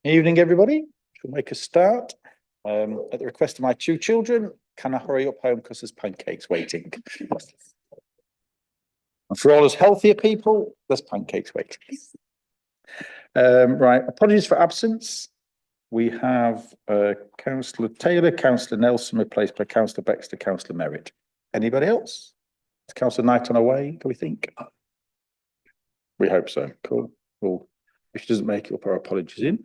Evening, everybody. We'll make a start. At the request of my two children, can I hurry up home because there's pancakes waiting? And for all us healthier people, there's pancakes waiting. Right, apologies for absence. We have Councillor Taylor, Councillor Nelson replaced by Councillor Baxter, Councillor Merritt. Anybody else? Is Councillor Knight on her way, do we think? We hope so. Cool. Well, if she doesn't make it up, our apologies in.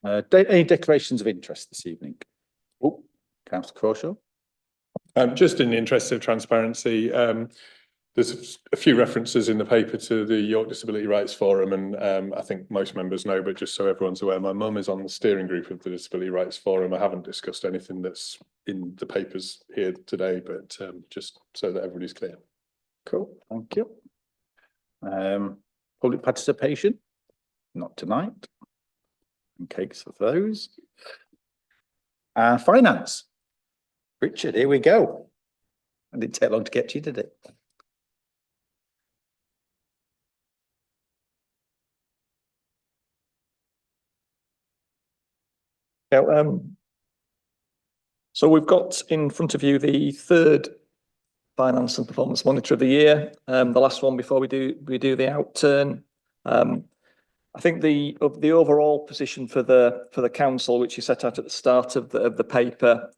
Any declarations of interest this evening? Oh, Councillor Crawshaw. Just in the interest of transparency, there's a few references in the paper to the York Disability Rights Forum, and I think most members know, but just so everyone's aware, my mum is on the steering group of the Disability Rights Forum. I haven't discussed anything that's in the papers here today, but just so that everybody's clear. Cool, thank you. Public participation? Not tonight. Cakes of those. And finance. Richard, here we go. It didn't take long to get to you, did it? Yeah, so we've got in front of you the third finance and performance monitor of the year. The last one before we do the outturn. I think the overall position for the council, which you set out at the start of the paper,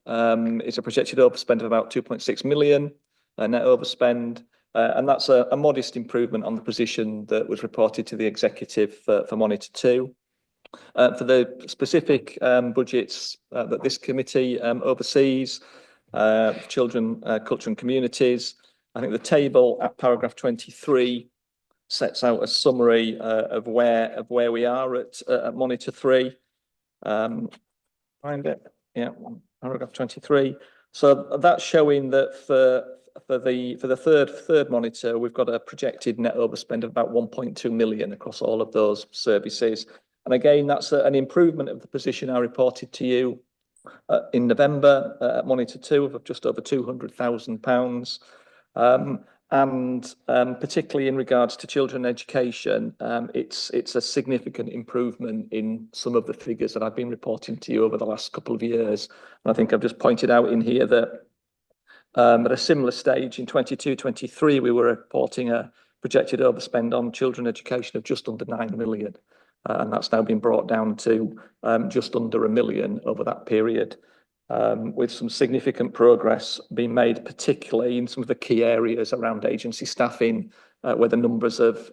is a projected overspend of about 2.6 million net overspend, and that's a modest improvement on the position that was reported to the executive for Monitor 2. For the specific budgets that this committee oversees, children, culture and communities, I think the table at paragraph 23 sets out a summary of where we are at Monitor 3. Find it, yeah, paragraph 23. So that's showing that for the third monitor, we've got a projected net overspend of about 1.2 million across all of those services. And again, that's an improvement of the position I reported to you in November at Monitor 2 of just over £200,000. And particularly in regards to children education, it's a significant improvement in some of the figures that I've been reporting to you over the last couple of years. And I think I've just pointed out in here that at a similar stage in 22-23, we were reporting a projected overspend on children education of just under 9 million. And that's now been brought down to just under 1 million over that period. With some significant progress being made, particularly in some of the key areas around agency staffing, where the numbers of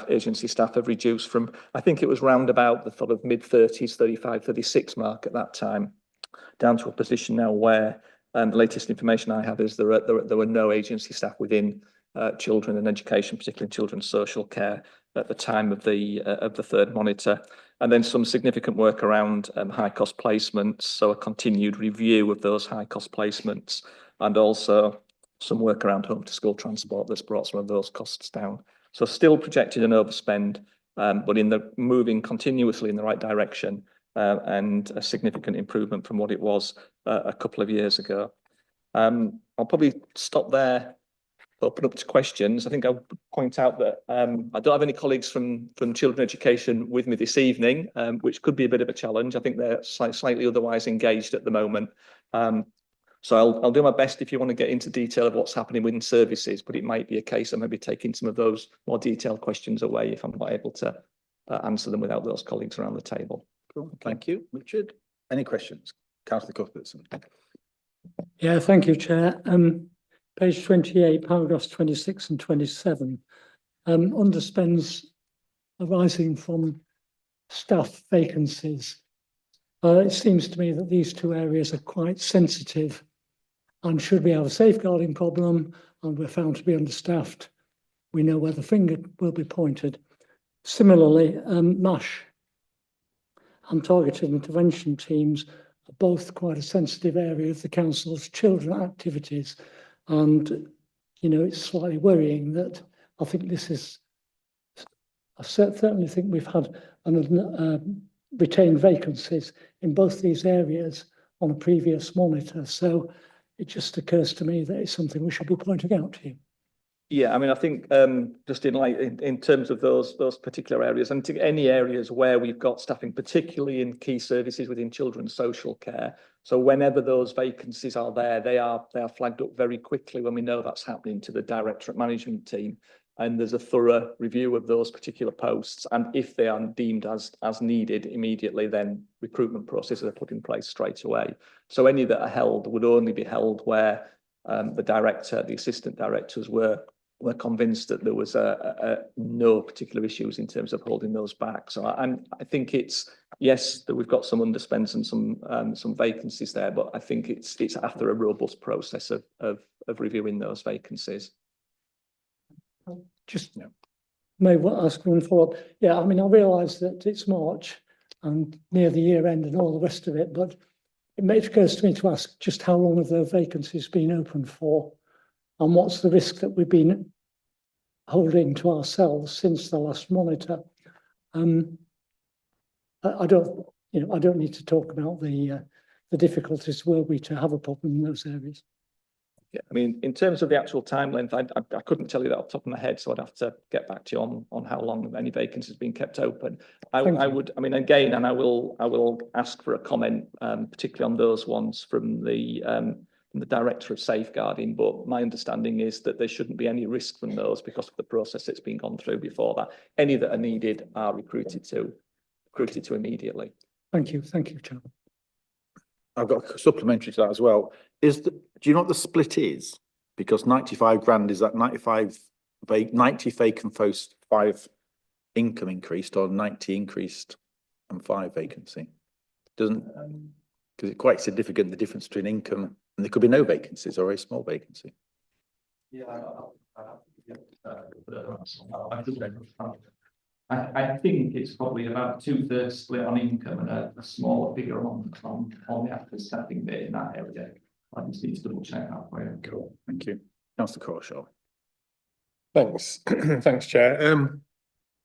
agency staff have reduced from, I think it was round about the sort of mid-30s, 35, 36 mark at that time, down to a position now where the latest information I have is there were no agency staff within children and education, particularly children's social care, at the time of the third monitor. And then some significant work around high cost placements, so a continued review of those high cost placements, and also some work around home to school transport that's brought some of those costs down. So still projected an overspend, but moving continuously in the right direction, and a significant improvement from what it was a couple of years ago. I'll probably stop there. Open up to questions. I think I'll point out that I don't have any colleagues from children education with me this evening, which could be a bit of a challenge. I think they're slightly otherwise engaged at the moment. So I'll do my best if you want to get into detail of what's happening within services, but it might be a case of maybe taking some of those more detailed questions away if I'm not able to answer them without those colleagues around the table. Cool. Thank you, Richard. Any questions? Councillor Cuthbertson. Yeah, thank you, Chair. Page 28, paragraphs 26 and 27, underspends arising from staff vacancies. It seems to me that these two areas are quite sensitive, and should we have a safeguarding problem and we're found to be understaffed, we know where the finger will be pointed. Similarly, MASH and targeted intervention teams are both quite a sensitive area of the council's children activities. And, you know, it's slightly worrying that I think this is, I certainly think we've had retained vacancies in both these areas on a previous monitor. So it just occurs to me that it's something we should be pointing out to you. Yeah, I mean, I think just in terms of those particular areas, and to any areas where we've got staffing, particularly in key services within children's social care. So whenever those vacancies are there, they are flagged up very quickly when we know that's happening to the directorate management team. And there's a thorough review of those particular posts. And if they are deemed as needed immediately, then recruitment processes are put in place straight away. So any that are held would only be held where the director, the assistant directors were convinced that there was no particular issues in terms of holding those back. So I think it's, yes, that we've got some underspends and some vacancies there, but I think it's after a robust process of reviewing those vacancies. Just may well ask one follow-up. Yeah, I mean, I realise that it's March and near the year end and all the rest of it, but it occurs to me to ask just how long have those vacancies been open for, and what's the risk that we've been holding to ourselves since the last monitor. I don't need to talk about the difficulties were we to have a problem in those areas. Yeah, I mean, in terms of the actual time length, I couldn't tell you that off the top of my head, so I'd have to get back to you on how long any vacancies have been kept open. I mean, again, and I will ask for a comment, particularly on those ones from the director of safeguarding. But my understanding is that there shouldn't be any risk from those because of the process that's been gone through before that. Any that are needed are recruited to immediately. Thank you, Chairman. I've got a supplementary to that as well. Do you know what the split is? Because 95 grand, is that 90 vacant post, 5 income increased, or 90 increased and 5 vacancy? Doesn't, because it's quite significant, the difference between income, and there could be no vacancies or a small vacancy. Yeah, I think it's probably about 2/3 split on income and a smaller figure on the after staffing bit in that area. I just need to double check that for you. Cool, thank you. Councillor Crawshaw. Thanks, thanks, Chair.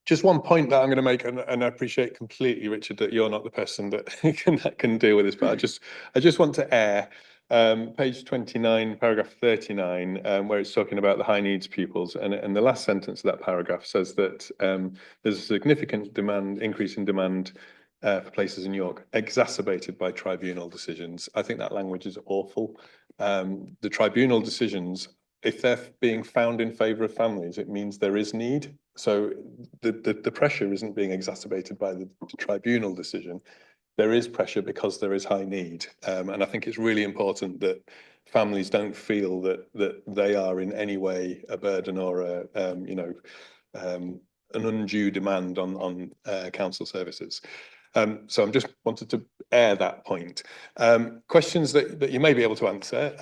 Just one point that I'm going to make, and I appreciate completely, Richard, that you're not the person that can deal with this, but I just want to air page 29, paragraph 39, where it's talking about the high needs pupils, and the last sentence of that paragraph says that there's a significant increase in demand for places in York, exacerbated by tribunal decisions. I think that language is awful. The tribunal decisions, if they're being found in favour of families, it means there is need. So the pressure isn't being exacerbated by the tribunal decision. There is pressure because there is high need. And I think it's really important that families don't feel that they are in any way a burden or an undue demand on council services. So I'm just wanted to air that point. Questions that you may be able to answer.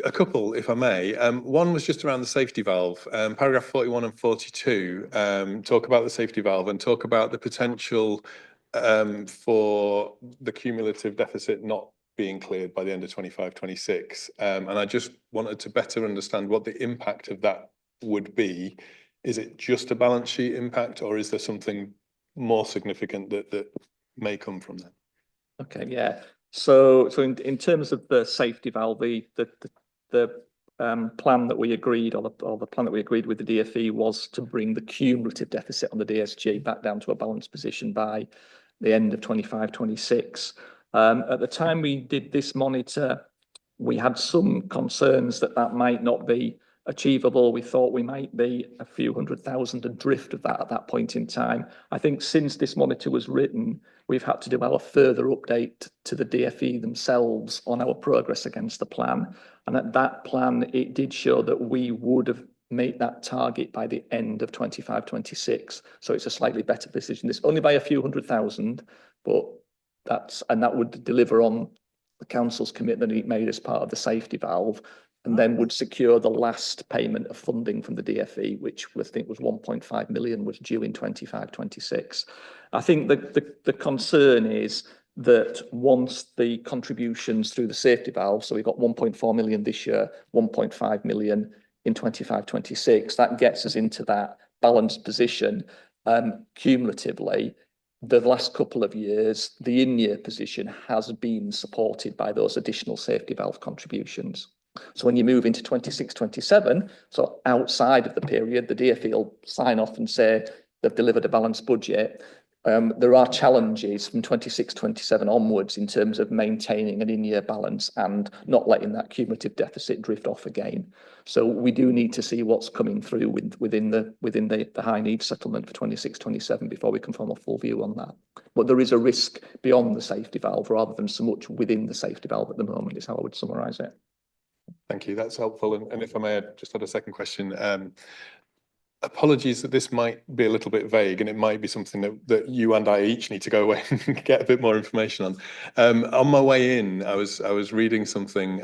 A couple, if I may. One was just around the safety valve. Paragraph 41 and 42 talk about the safety valve and talk about the potential for the cumulative deficit not being cleared by the end of 25-26. And I just wanted to better understand what the impact of that would be. Is it just a balance sheet impact, or is there something more significant that may come from that? Okay, yeah. So in terms of the safety valve, the plan that we agreed, or the plan that we agreed with the DfE, was to bring the cumulative deficit on the DSG back down to a balanced position by the end of 25-26. At the time we did this monitor, we had some concerns that might not be achievable. We thought we might be a few £100,000 adrift of that at that point in time. I think since this monitor was written, we've had to do a further update to the DfE themselves on our progress against the plan. And at that plan, it did show that we would have made that target by the end of 25-26. So it's a slightly better position. It's only by a few £100,000, but that would deliver on the council's commitment it made as part of the safety valve, and then would secure the last payment of funding from the DfE, which I think was 1.5 million, was due in 25-26. I think the concern is that once the contributions through the safety valve, so we've got 1.4 million this year, 1.5 million in 25-26, that gets us into that balanced position. Cumulatively, the last couple of years, the in-year position has been supported by those additional safety valve contributions. So when you move into 26, 27, so outside of the period, the DfE will sign off and say they've delivered a balanced budget. There are challenges from 26, 27 onwards in terms of maintaining an in-year balance and not letting that cumulative deficit drift off again. So we do need to see what's coming through within the high needs settlement for 26, 27 before we can form a full view on that. But there is a risk beyond the safety valve rather than so much within the safety valve at the moment is how I would summarise it. Thank you, that's helpful. And if I may, I just had a second question. Apologies that this might be a little bit vague and it might be something that you and I each need to go away and get a bit more information on. On my way in, I was reading something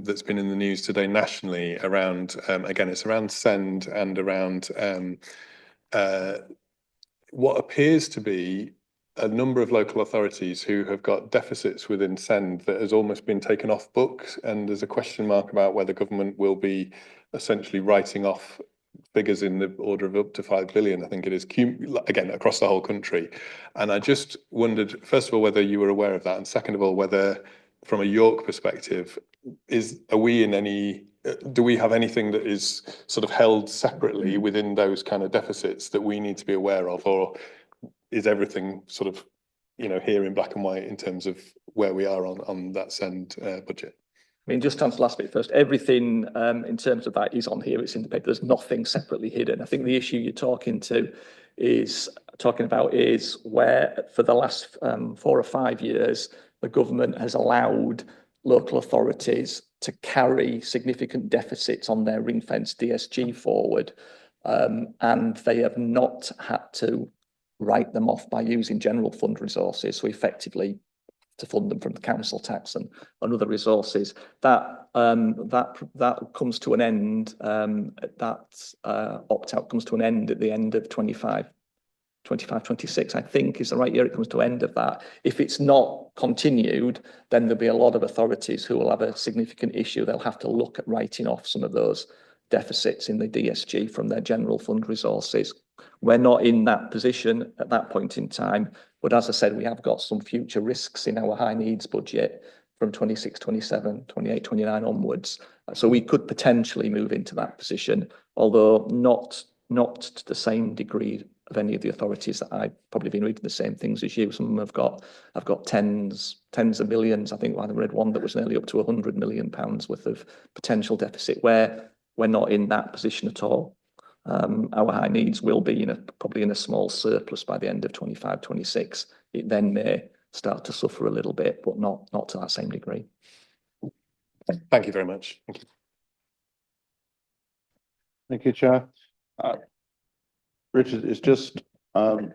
that's been in the news today nationally around, again, it's around SEND and around what appears to be a number of local authorities who have got deficits within SEND that has almost been taken off books, and there's a question mark about whether government will be essentially writing off figures in the order of up to 5 billion, I think it is, again, across the whole country. And I just wondered, first of all, whether you were aware of that, and second of all, whether from a York perspective, do we have anything that is sort of held separately within those kind of deficits that we need to be aware of, or is everything sort of, you know, here in black and white in terms of where we are on that SEND budget? I mean, just to answer the last bit first, everything in terms of that is on here, it's in the paper, there's nothing separately hidden. I think the issue you're talking about is where for the last 4 or 5 years, the government has allowed local authorities to carry significant deficits on their ring-fenced DSG forward, and they have not had to write them off by using general fund resources, so effectively to fund them from the council tax and other resources. That comes to an end, that opt-out comes to an end at the end of 25, 26, I think is the right year it comes to end of that. If it's not continued, then there'll be a lot of authorities who will have a significant issue. They'll have to look at writing off some of those deficits in the DSG from their general fund resources. We're not in that position at that point in time, but as I said, we have got some future risks in our high needs budget from 26, 27, 28, 29 onwards. So we could potentially move into that position, although not to the same degree of any of the authorities that I've probably been reading the same things as you. Some of them have got tens of millions. I think I read one that was nearly up to £100 million worth of potential deficit, where we're not in that position at all. Our high needs will be probably in a small surplus by the end of 25, 26. It then may start to suffer a little bit, but not to that same degree. Thank you very much. Thank you. Thank you, Chair. Richard, it's just, there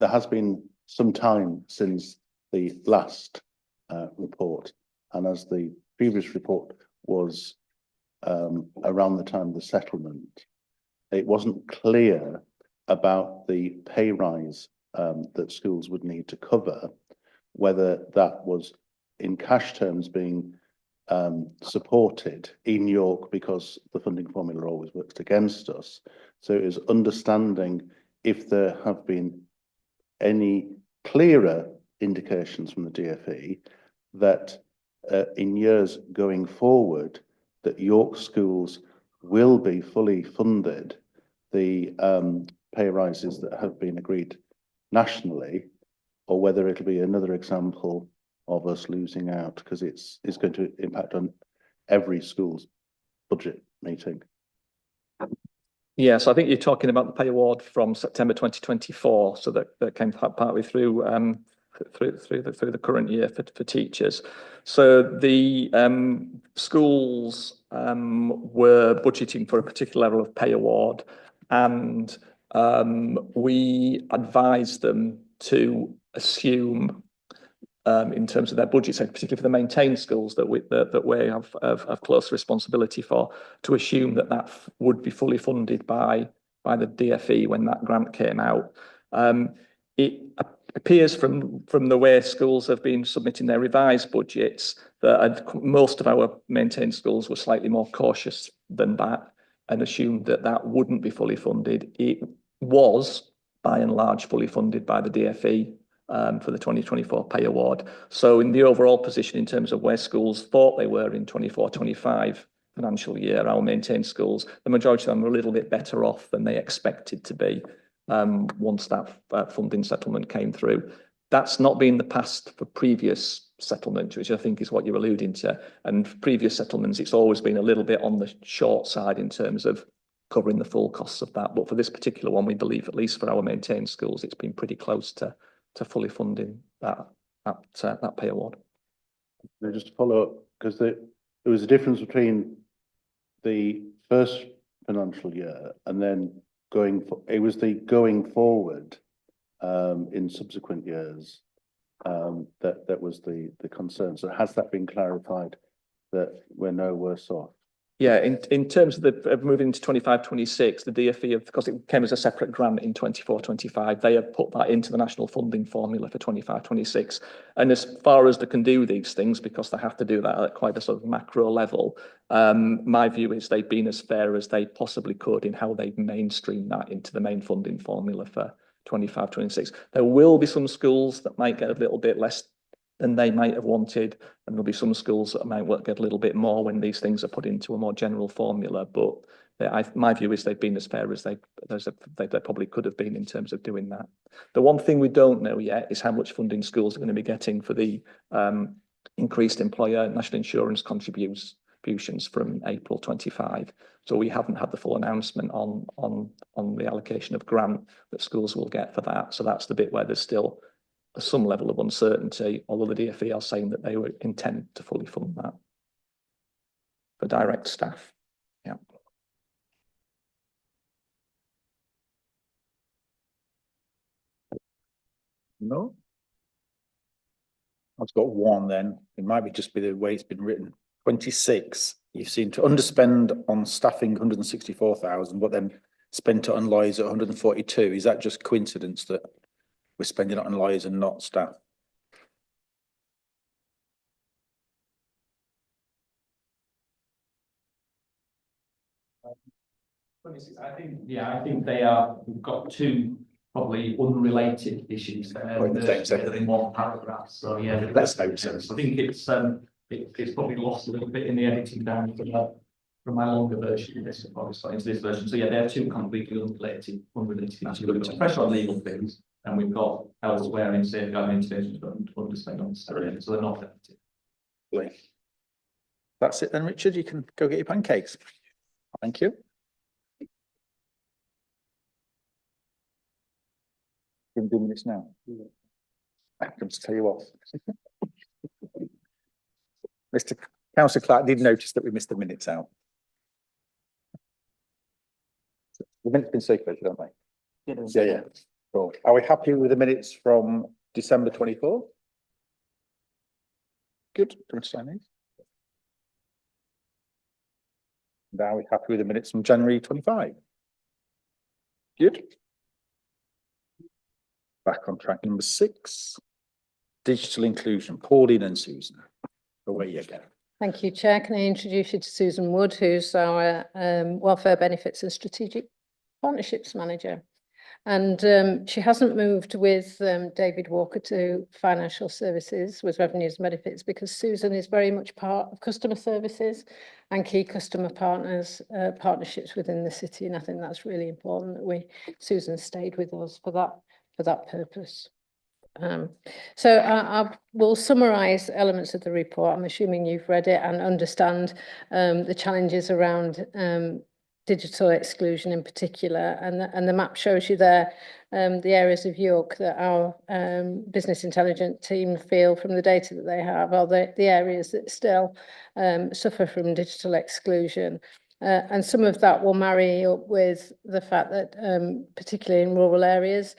has been some time since the last report, and as the previous report was around the time of the settlement, it wasn't clear about the pay rise that schools would need to cover, whether that was in cash terms being supported in York, because the funding formula always works against us. So it is understanding if there have been any clearer indications from the DfE that in years going forward that York schools will be fully funded the pay rises that have been agreed nationally, or whether it'll be another example of us losing out, because it's going to impact on every school's budget meeting. Yeah, so I think you're talking about the pay award from September 2024, so that came partly through the current year for teachers. So the schools were budgeting for a particular level of pay award, and we advised them to assume in terms of their budgets, particularly for the maintained schools that we have close responsibility for, to assume that would be fully funded by the DfE when that grant came out. It appears from the way schools have been submitting their revised budgets that most of our maintained schools were slightly more cautious than that and assumed that wouldn't be fully funded. It was, by and large, fully funded by the DfE for the 2024 pay award. So in the overall position in terms of where schools thought they were in 24-25 financial year, our maintained schools, the majority of them were a little bit better off than they expected to be once that funding settlement came through. That's not been the past for previous settlements, which I think is what you're alluding to. And previous settlements, it's always been a little bit on the short side in terms of covering the full costs of that. But for this particular one, we believe, at least for our maintained schools, it's been pretty close to fully funding that pay award. Just to follow up, because there was a difference between the first financial year and then it was the going forward in subsequent years that was the concern. So has that been clarified that we're no worse off? Yeah, in terms of moving to 25-26, the DfE, because it came as a separate grant in 24-25, they have put that into the national funding formula for 25-26. And as far as they can do these things, because they have to do that at quite a sort of macro level, my view is they've been as fair as they possibly could in how they've mainstreamed that into the main funding formula for 25-26. There will be some schools that might get a little bit less than they might have wanted, and there'll be some schools that might get a little bit more when these things are put into a more general formula. But my view is they've been as fair as they probably could have been in terms of doing that. The one thing we don't know yet is how much funding schools are going to be getting for the increased employer national insurance contributions from April 25. So we haven't had the full announcement on the allocation of grant that schools will get for that. So that's the bit where there's still some level of uncertainty, although the DfE are saying that they would intend to fully fund that for direct staff. Yeah. No. I've got one then. It might be just be the way it's been written. 26, you seem to underspend on staffing 164,000, but then spent it on lawyers at 142. Is that just coincidence that we're spending it on lawyers and not staff? I think they are. We've got two probably unrelated issues there. They're in one paragraph. So yeah, Let's hope so. I think it's probably lost a little bit in the editing down from my longer version of this, obviously into this version. So yeah, they're two completely unrelated issues. We've got pressure on legal things, and we've got elsewhere in safeguarding interventions, but underspend on sterling. So they're not related. That's it then, Richard. You can go get your pancakes. Thank you. Can do minutes now. I can just tell you what. Mr. Councillor Clark did notice that we missed the minutes out. The minutes been circulated, haven't they? Yeah. Cool. Are we happy with the minutes from December 24? Good. Do you want to sign these? And are we happy with the minutes from January 25? Good. Back on track. Number 6, digital inclusion. Pauline and Susan, away you go. Thank you, Chair. Can I introduce you to Susan Wood, who's our Welfare Benefits and Strategic Partnerships Manager. And she hasn't moved with David Walker to Financial Services with Revenues and Benefits, because Susan is very much part of customer services and key customer partnerships within the city. And I think that's really important that Susan stayed with us for that purpose. So I will summarise elements of the report. I'm assuming you've read it and understand the challenges around digital exclusion in particular, and the map shows you there the areas of York that our business intelligence team feel from the data that they have are the areas that still suffer from digital exclusion. And some of that will marry up with the fact that particularly in rural areas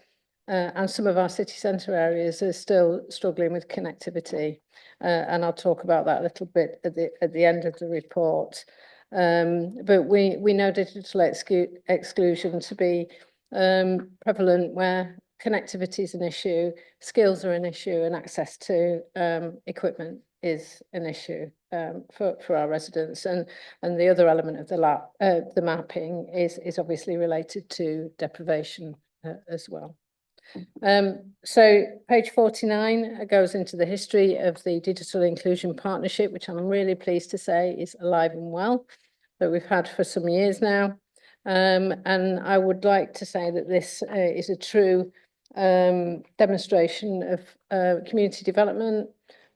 and some of our city centre areas are still struggling with connectivity. And I'll talk about that a little bit at the end of the report. But we know digital exclusion to be prevalent where connectivity is an issue, skills are an issue, and access to equipment is an issue for our residents. And the other element of the mapping is obviously related to deprivation as well. So page 49 goes into the history of the Digital Inclusion Partnership, which I'm really pleased to say is alive and well, that we've had for some years now. And I would like to say that this is a true demonstration of community development.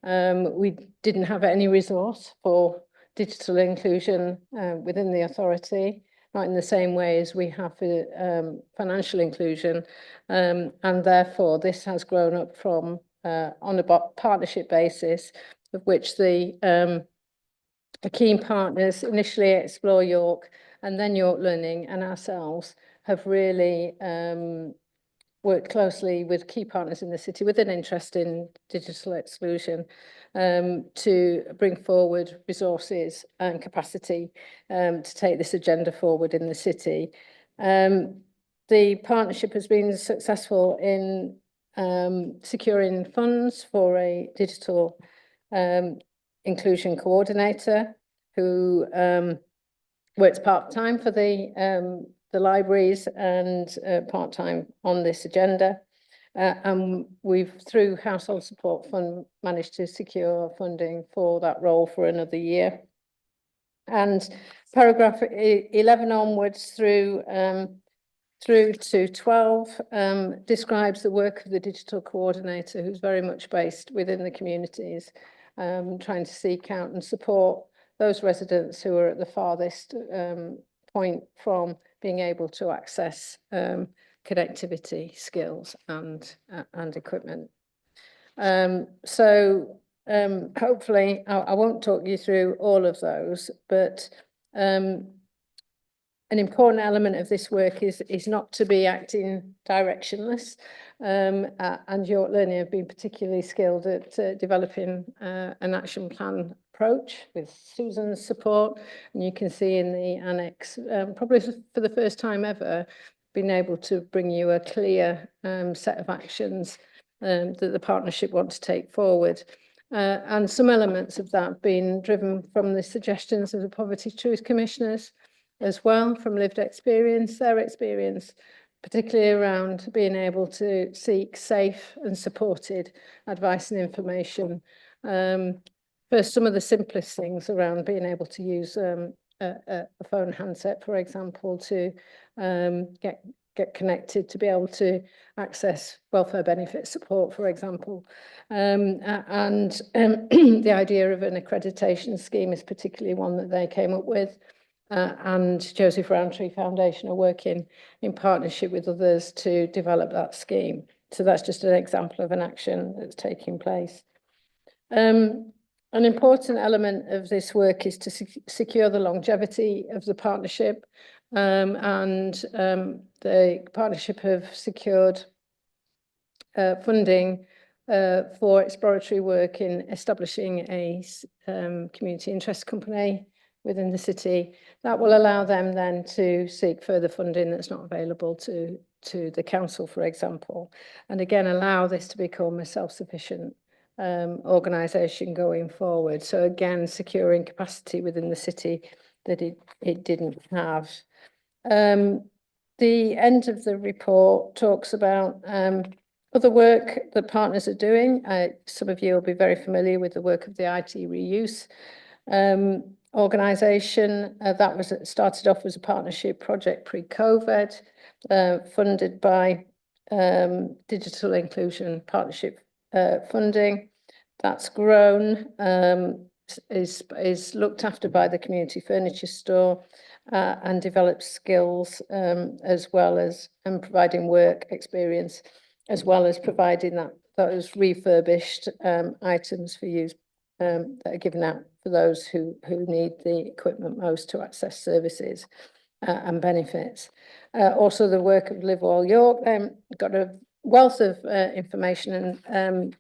We didn't have any resource for digital inclusion within the authority, not in the same way as we have for financial inclusion. And therefore, this has grown up from on a partnership basis, of which the key partners, initially Explore York and then York Learning and ourselves, have really worked closely with key partners in the city with an interest in digital exclusion to bring forward resources and capacity to take this agenda forward in the city. The partnership has been successful in securing funds for a digital inclusion coordinator who works part-time for the libraries and part-time on this agenda. And we've, through Household Support Fund, managed to secure funding for that role for another year. And paragraph 11 onwards through to 12 describes the work of the digital coordinator, who's very much based within the communities, trying to seek out and support those residents who are at the farthest point from being able to access connectivity skills and equipment. Hopefully I won't talk you through all of those, but an important element of this work is not to be acting directionless, and York Learning have been particularly skilled at developing an action plan approach with Susan's support, and you can see in the annex, probably for the first time ever, been able to bring you a clear set of actions that the partnership want to take forward. And some elements of that have been driven from the suggestions of the Poverty Truth Commissioners as well, from lived experience, their experience, particularly around being able to seek safe and supported advice and information. First, some of the simplest things around being able to use a phone handset, for example, to get connected, to be able to access welfare benefit support, for example. The idea of an accreditation scheme is particularly one that they came up with. And Joseph Rowntree Foundation are working in partnership with others to develop that scheme. So that's just an example of an action that's taking place. An important element of this work is to secure the longevity of the partnership. The partnership have secured funding for exploratory work in establishing a community interest company within the city. That will allow them then to seek further funding that's not available to the council, for example, and again allow this to become a self-sufficient organisation going forward. So again, securing capacity within the city that it didn't have. The end of the report talks about other work that partners are doing. Some of you will be very familiar with the work of the IT reuse organisation. That was started off as a partnership project pre-COVID, funded by Digital Inclusion Partnership funding. That's grown, is looked after by the Community Furniture Store, and develops skills as well as providing work experience, as well as providing those refurbished items for use that are given out for those who need the equipment most to access services and benefits. Also the work of Live All York got a wealth of information and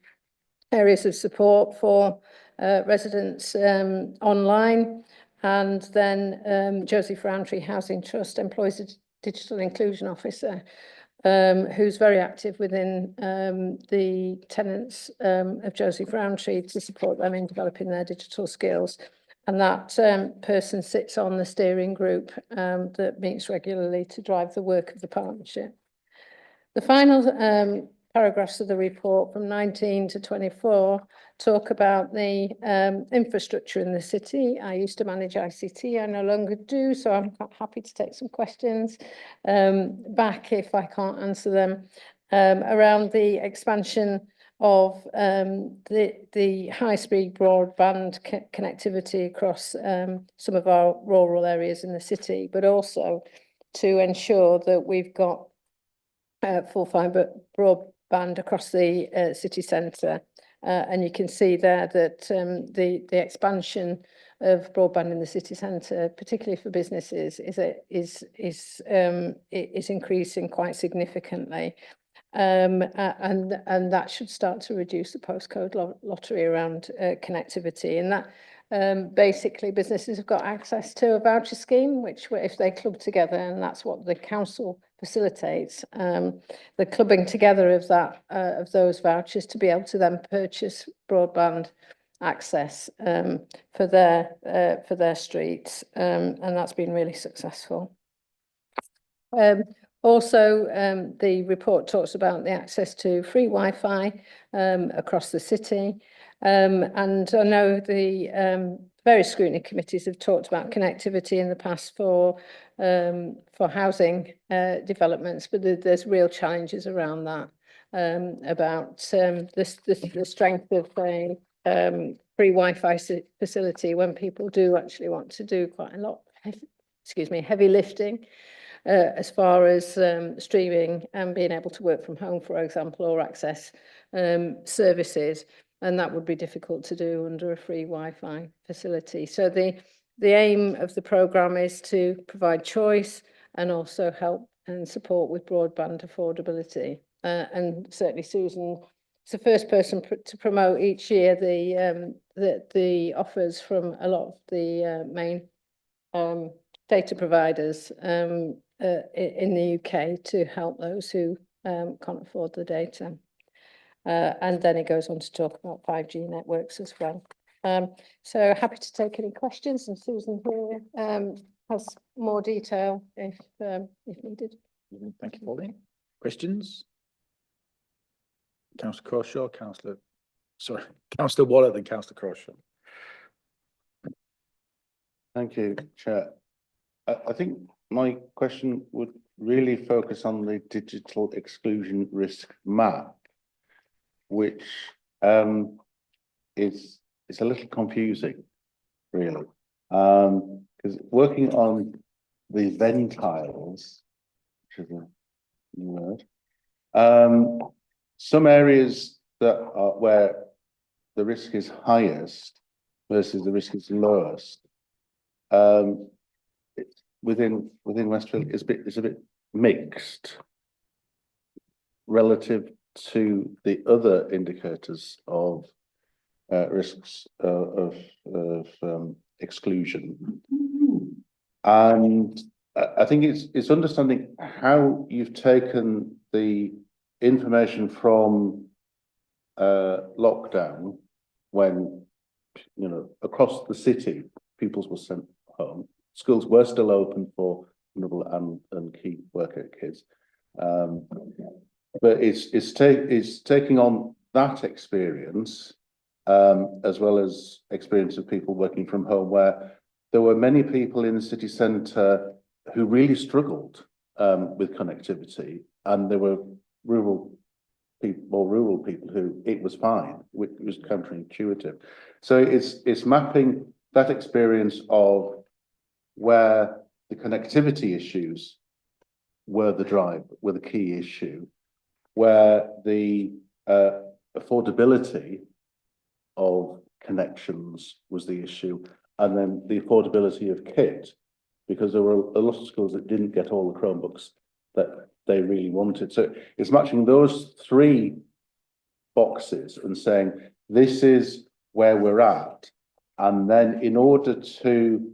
areas of support for residents online. And then Joseph Rowntree Housing Trust employs a digital inclusion officer who's very active within the tenants of Joseph Rowntree to support them in developing their digital skills. And that person sits on the steering group that meets regularly to drive the work of the partnership. The final paragraphs of the report from 19 to 24 talk about the infrastructure in the city. I used to manage ICT, I no longer do, so I'm quite happy to take some questions back if I can't answer them, around the expansion of the high-speed broadband connectivity across some of our rural areas in the city, but also to ensure that we've got full fibre broadband across the city centre. And you can see there that the expansion of broadband in the city centre, particularly for businesses, is increasing quite significantly. And that should start to reduce the postcode lottery around connectivity. And that basically businesses have got access to a voucher scheme, which if they club together, and that's what the council facilitates, the clubbing together of that of those vouchers to be able to then purchase broadband access for their streets, and that's been really successful. Also, the report talks about the access to free Wi-Fi across the city. And I know the various scrutiny committees have talked about connectivity in the past for housing developments, but there's real challenges around that, about the strength of a free Wi-Fi facility when people do actually want to do quite a lot, heavy lifting. As far as streaming and being able to work from home, for example, or access services, and that would be difficult to do under a free Wi-Fi facility. So the aim of the programme is to provide choice and also help and support with broadband affordability. And certainly Susan is the first person to promote each year the offers from a lot of the main data providers in the UK to help those who can't afford the data. And then it goes on to talk about 5G networks as well. So happy to take any questions, and Susan here has more detail if needed. Thank you, Pauline. Questions? Councillor Crawshaw, Councillor Waller, then Councillor Crawshaw. Thank you, Chair. I think my question would really focus on the digital exclusion risk map, which is a little confusing, really, because working on the ventiles, which is a new word, some areas that are where the risk is highest versus the risk is lowest, within Westfield is a bit mixed relative to the other indicators of risks of exclusion. And I think it's understanding how you've taken the information from lockdown, when, you know, across the city, people were sent home. Schools were still open for vulnerable and key worker kids. But it's taking on that experience, as well as experience of people working from home, where there were many people in the city centre who really struggled with connectivity, and there were rural people who it was fine, which was counterintuitive. So it's mapping that experience of where the connectivity issues were the key issue, where the affordability of connections was the issue, and then the affordability of kit, because there were a lot of schools that didn't get all the Chromebooks that they really wanted. So it's matching those three boxes and saying, this is where we're at. And then in order to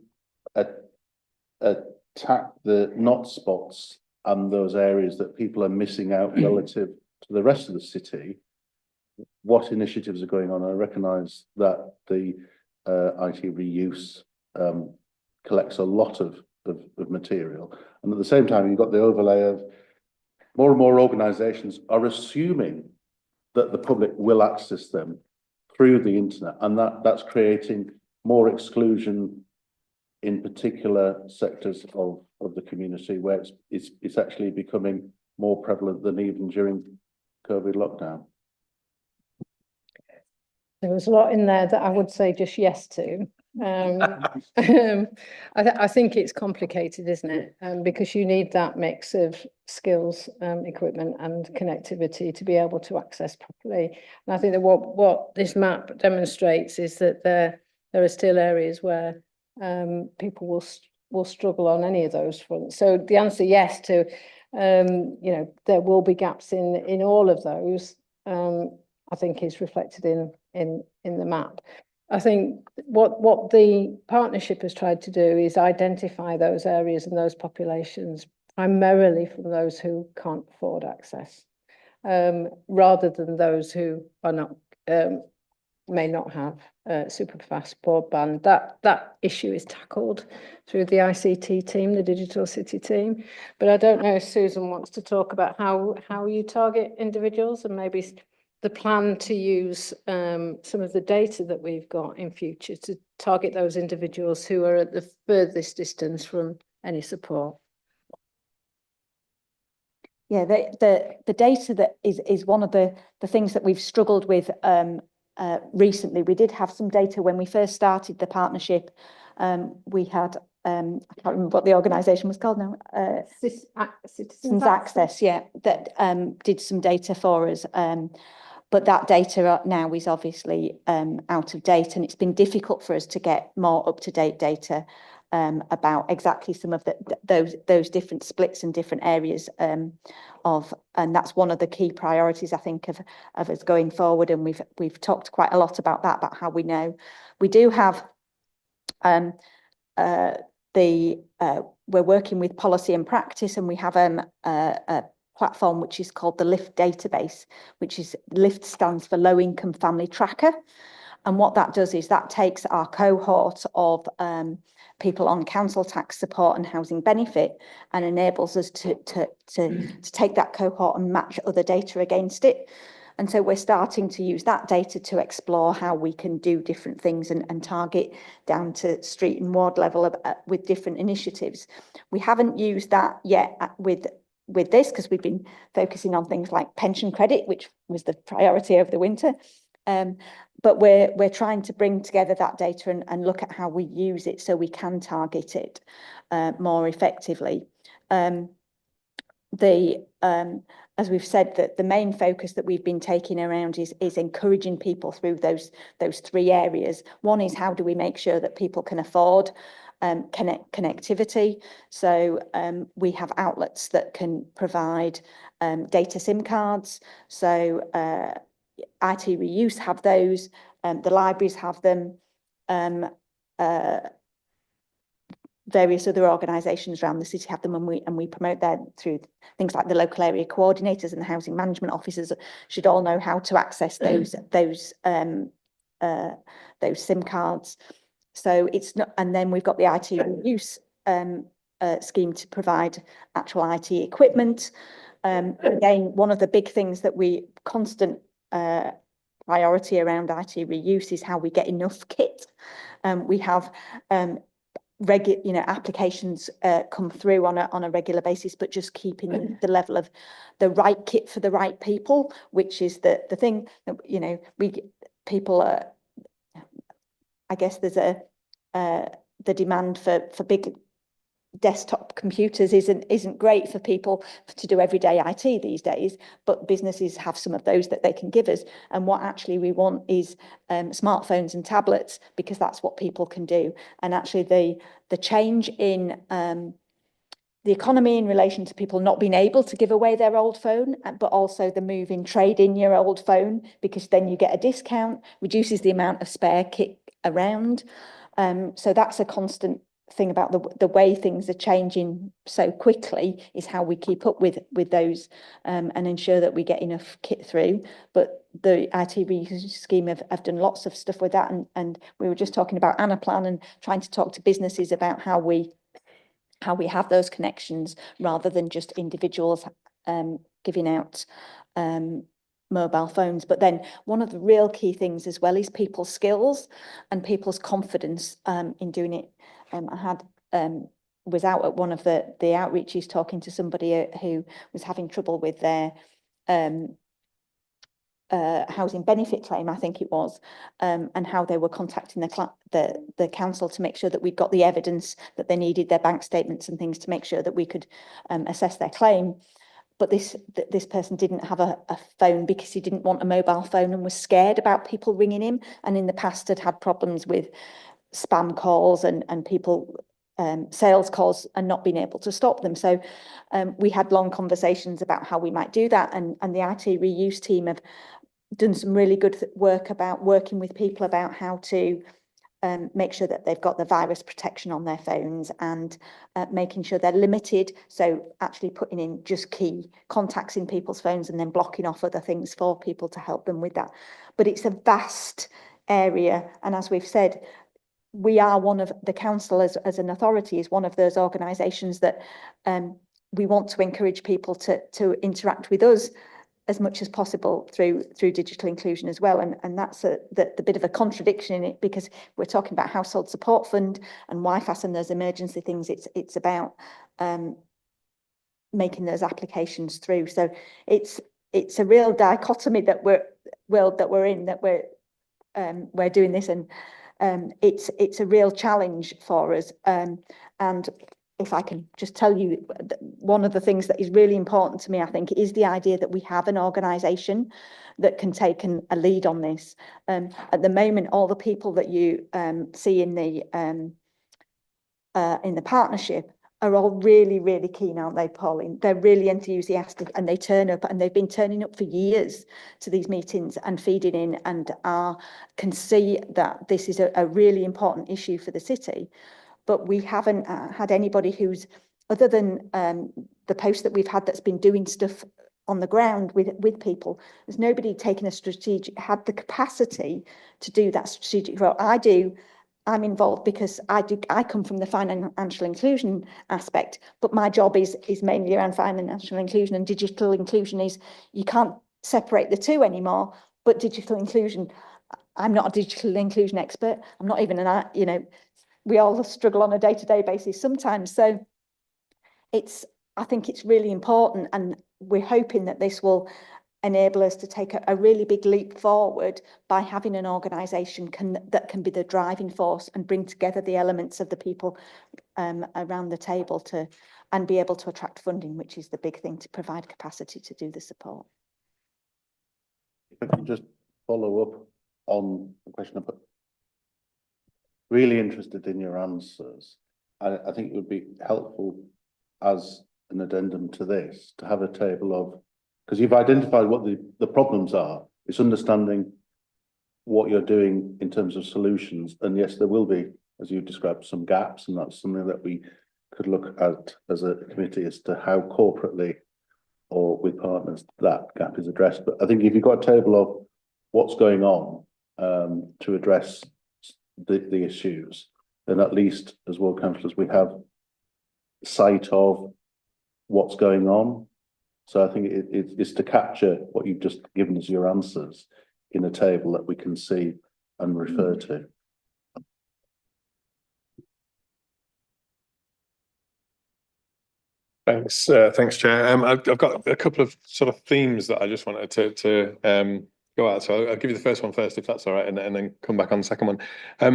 attack the not spots and those areas that people are missing out relative to the rest of the city, what initiatives are going on? I recognise that the IT reuse collects a lot of material, and at the same time you've got the overlay of more and more organisations are assuming that the public will access them through the internet, and that's creating more exclusion in particular sectors of the community where it's actually becoming more prevalent than even during COVID lockdown. There was a lot in there that I would say just yes to. I think it's complicated, isn't it? Because you need that mix of skills, equipment and connectivity to be able to access properly. And I think that what this map demonstrates is that there are still areas where people will struggle on any of those fronts. So the answer yes to, you know, there will be gaps in all of those. I think is reflected in the map. I think what the partnership has tried to do is identify those areas and those populations primarily from those who can't afford access, rather than those who are not may not have super fast broadband. That issue is tackled through the ICT team, the Digital City team. But I don't know if Susan wants to talk about how you target individuals and maybe the plan to use some of the data that we've got in future to target those individuals who are at the furthest distance from any support. Yeah, the data that is one of the things that we've struggled with recently. We did have some data when we first started the partnership. We had I can't remember what the organisation was called now. Citizens Access, yeah, that did some data for us. But that data now is obviously out of date, and it's been difficult for us to get more up-to-date data about exactly some of those different splits and different areas and that's one of the key priorities, I think, of us going forward. And we've talked quite a lot about that, about how we know. We do have we're working with policy and practice, and we have a platform which is called the LIFT database, which is LIFT stands for Low Income Family Tracker. And what that does is that takes our cohort of people on council tax support and housing benefit and enables us to take that cohort and match other data against it. And so we're starting to use that data to explore how we can do different things and target down to street and ward level with different initiatives. We haven't used that yet with this because we've been focusing on things like pension credit, which was the priority over the winter. But we're trying to bring together that data and look at how we use it so we can target it more effectively. As we've said, that the main focus that we've been taking around is encouraging people through those three areas. One is how do we make sure that people can afford connectivity. So we have outlets that can provide data SIM cards. So IT Reuse have those, the libraries have them, various other organisations around the city have them, and we promote them through things like the local area coordinators and the housing management officers should all know how to access those SIM cards. So it's not, and then we've got the IT Reuse scheme to provide actual IT equipment. Again, one of the big things that we constant priority around IT reuse is how we get enough kit. We have applications come through on a regular basis, but just keeping the level of the right kit for the right people, which is the thing that people are. I guess there's the demand for big desktop computers isn't great for people to do everyday IT these days, but businesses have some of those that they can give us. And what actually we want is smartphones and tablets, because that's what people can do. And actually the change in the economy in relation to people not being able to give away their old phone, but also the move in trade in your old phone, because then you get a discount, reduces the amount of spare kit around. So that's a constant thing about the way things are changing so quickly, is how we keep up with those and ensure that we get enough kit through. But the IT reuse scheme have done lots of stuff with that, and we were just talking about Anaplan and trying to talk to businesses about how we have those connections rather than just individuals giving out mobile phones. But then one of the real key things as well is people's skills and people's confidence in doing it. I had was out at one of the outreaches talking to somebody who was having trouble with their housing benefit claim, I think it was, and how they were contacting the council to make sure that we got the evidence that they needed, their bank statements and things, to make sure that we could assess their claim. But this person didn't have a phone because he didn't want a mobile phone and was scared about people ringing him, and in the past had had problems with spam calls and people sales calls and not being able to stop them. So we had long conversations about how we might do that, and the IT reuse team have done some really good work about working with people about how to make sure that they've got the virus protection on their phones, and making sure they're limited. So actually putting in just key contacts in people's phones and then blocking off other things for people to help them with that. But it's a vast area. And as we've said, we are one of the council as an authority is one of those organisations that we want to encourage people to interact with us as much as possible through digital inclusion as well. And that's the bit of a contradiction in it, because we're talking about household support fund and WIFAS and those emergency things. It's about making those applications through. So it's a real dichotomy that we're in, that we're doing this, and it's a real challenge for us. And if I can just tell you, one of the things that is really important to me, I think, is the idea that we have an organisation that can take a lead on this. At the moment, all the people that you see in the partnership are all really, really keen, aren't they, Pauline? They're really enthusiastic, and they turn up, and they've been turning up for years to these meetings and feeding in, and can see that this is a really important issue for the city. But we haven't had anybody who's, other than the post that we've had that's been doing stuff on the ground with people, there's nobody taking had the capacity to do that strategic role. I'm involved because I come from the financial inclusion aspect, but my job is mainly around financial inclusion, and digital inclusion is, you can't separate the two anymore. But digital inclusion, I'm not a digital inclusion expert. I'm not even we all struggle on a day-to-day basis sometimes. So I think it's really important, and we're hoping that this will enable us to take a really big leap forward by having an organisation that can be the driving force and bring together the elements of the people around the table and be able to attract funding, which is the big thing, to provide capacity to do the support. If I can just follow up on the question about, really interested in your answers. I think it would be helpful as an addendum to this to have a table of, because you've identified what the problems are. It's understanding what you're doing in terms of solutions. And yes, there will be, as you described, some gaps, and that's something that we could look at as a committee as to how corporately or with partners that gap is addressed. But I think if you've got a table of what's going on to address the issues, then at least as ward councillors we have sight of what's going on. So I think it's to capture what you've just given us your answers in a table that we can see and refer to. Thanks, Chair. I've got a couple of sort of themes that I just wanted to go at. So I'll give you the first one first, if that's all right, and then come back on the second one.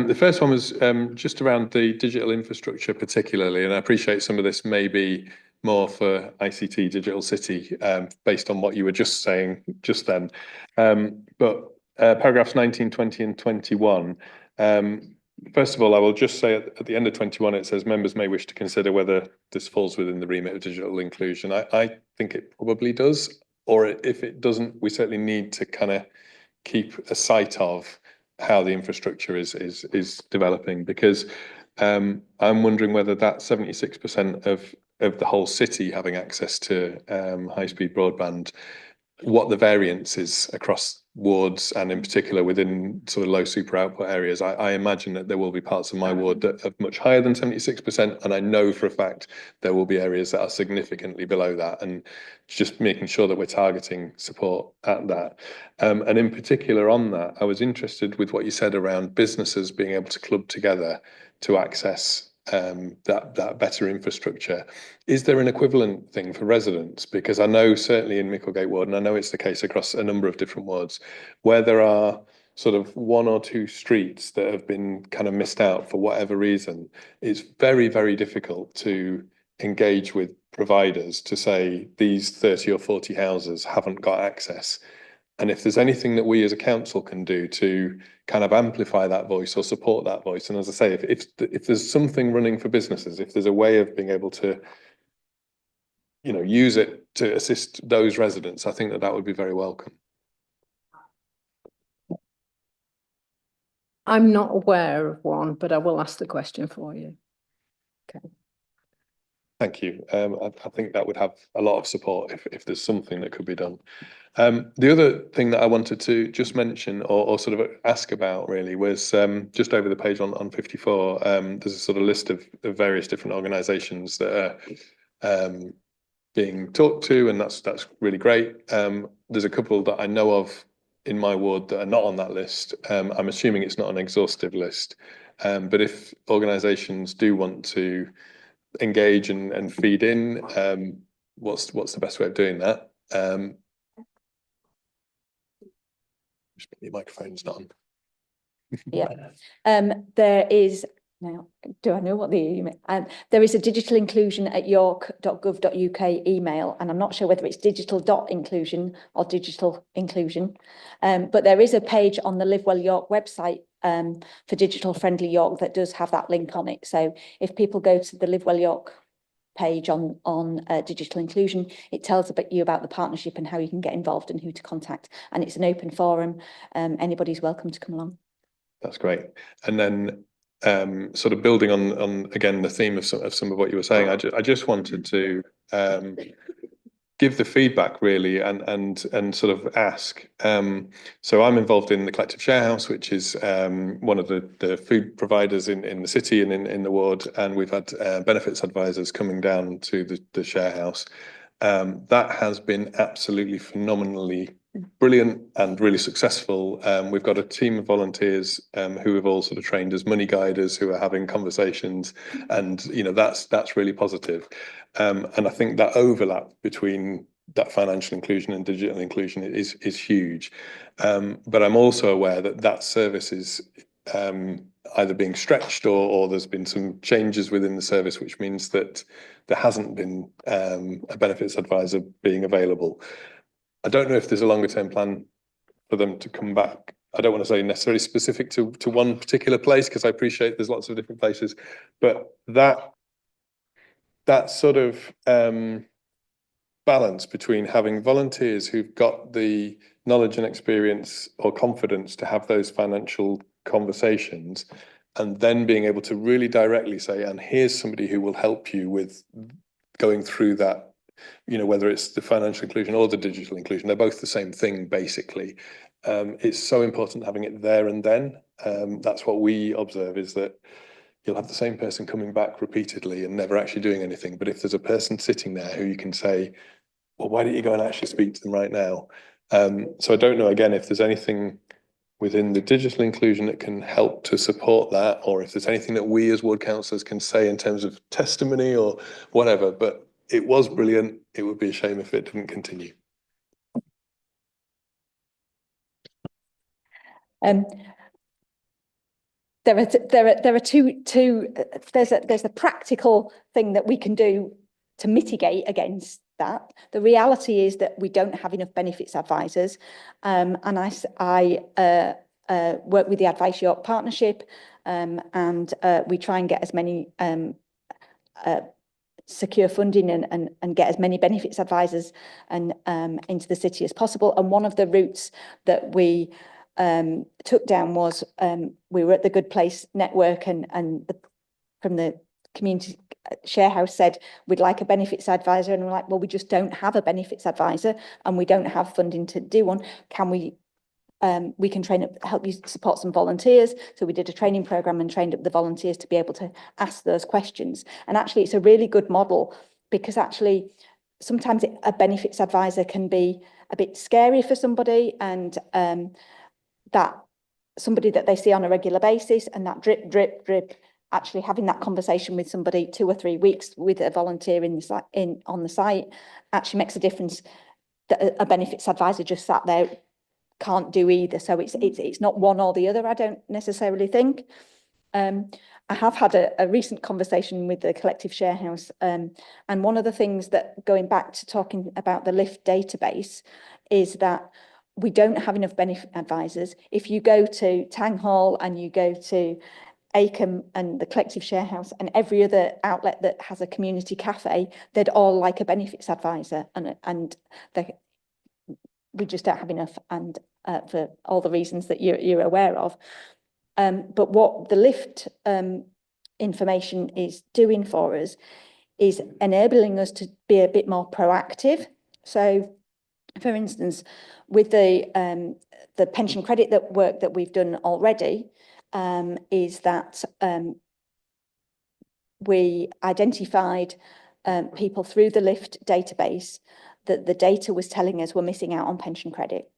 The first one was just around the digital infrastructure particularly, and I appreciate some of this may be more for ICT Digital City based on what you were just saying just then. But paragraphs 19, 20 and 21. First of all, I will just say at the end of 21, it says members may wish to consider whether this falls within the remit of digital inclusion. I think it probably does, or if it doesn't, we certainly need to kind of keep a sight of how the infrastructure is developing, because I'm wondering whether that 76% of the whole city having access to high-speed broadband, what the variance is across wards, and in particular within sort of low super output areas, I imagine that there will be parts of my ward that are much higher than 76%, and I know for a fact there will be areas that are significantly below that, and just making sure that we're targeting support at that. And in particular on that, I was interested with what you said around businesses being able to club together to access that better infrastructure. Is there an equivalent thing for residents? Because I know certainly in Micklegate ward, and I know it's the case across a number of different wards, where there are sort of one or two streets that have been kind of missed out for whatever reason, it's very, very difficult to engage with providers to say these 30 or 40 houses haven't got access. And if there's anything that we as a council can do to kind of amplify that voice or support that voice, and as I say, if there's something running for businesses, if there's a way of being able to, you know, use it to assist those residents, I think that that would be very welcome. I'm not aware of one, but I will ask the question for you. Okay. Thank you. I think that would have a lot of support if there's something that could be done. The other thing that I wanted to just mention or sort of ask about really was just over the page on 54, there's a sort of list of various different organisations that are being talked to, and that's really great. There's a couple that I know of in my ward that are not on that list. I'm assuming it's not an exhaustive list, but if organisations do want to engage and feed in, what's the best way of doing that? Your microphone's not on. Yeah. There is now, do I know what the email? There is a digital inclusion at york.gov.uk email, and I'm not sure whether it's digital.inclusion or digital inclusion. But there is a page on the Live Well York website for Digital Friendly York that does have that link on it. So if people go to the Live Well York page on digital inclusion, it tells you about the partnership and how you can get involved and who to contact, and it's an open forum. Anybody's welcome to come along. That's great. And then sort of building on again the theme of some of what you were saying, I just wanted to give the feedback really and sort of ask. So I'm involved in the Collective Share House, which is one of the food providers in the city and in the ward, and we've had benefits advisors coming down to the Share House. That has been absolutely phenomenally brilliant and really successful. We've got a team of volunteers who have all sort of trained as money guiders, who are having conversations, and you know that's really positive. And I think that overlap between that financial inclusion and digital inclusion is huge. But I'm also aware that service is either being stretched or there's been some changes within the service, which means that there hasn't been a benefits advisor being available. I don't know if there's a longer term plan for them to come back. I don't want to say necessarily specific to one particular place, because I appreciate there's lots of different places, but that sort of balance between having volunteers who've got the knowledge and experience or confidence to have those financial conversations, and then being able to really directly say, and here's somebody who will help you with going through that. You know, whether it's the financial inclusion or the digital inclusion, they're both the same thing, basically. It's so important having it there and then. That's what we observe, is that you'll have the same person coming back repeatedly and never actually doing anything. But if there's a person sitting there who you can say, well, why don't you go and actually speak to them right now? So I don't know, again, if there's anything within the digital inclusion that can help to support that, or if there's anything that we as ward councillors can say in terms of testimony or whatever. But it was brilliant. It would be a shame if it didn't continue. There are two. There's a practical thing that we can do to mitigate against that. The reality is that we don't have enough benefits advisors, and I work with the Advice York Partnership, and we try and get as many secure funding and get as many benefits advisors and into the city as possible. And one of the routes that we took down was we were at the Good Place Network, and from the community share house said we'd like a benefits advisor, and we're like, well, we just don't have a benefits advisor and we don't have funding to do one. Can we we can help you support some volunteers. So we did a training program and trained up the volunteers to be able to ask those questions. And actually, it's a really good model, because actually sometimes a benefits advisor can be a bit scary for somebody, and that somebody that they see on a regular basis, and that drip, drip, drip, actually having that conversation with somebody 2 or 3 weeks with a volunteer on the site actually makes a difference that a benefits advisor just sat there can't do either. So it's not one or the other, I don't necessarily think. I have had a recent conversation with the Collective Share House, and one of the things that, going back to talking about the LIFT database, is that we don't have enough benefit advisors. If you go to Town Hall and you go to Acom and the Collective Share House and every other outlet that has a community cafe, they'd all like a benefits advisor, and we just don't have enough, and for all the reasons that you're aware of. But what the LIFT information is doing for us is enabling us to be a bit more proactive. So, for instance, with the pension credit work that we've done already, is that we identified people through the LIFT database that the data was telling us were missing out on pension credit.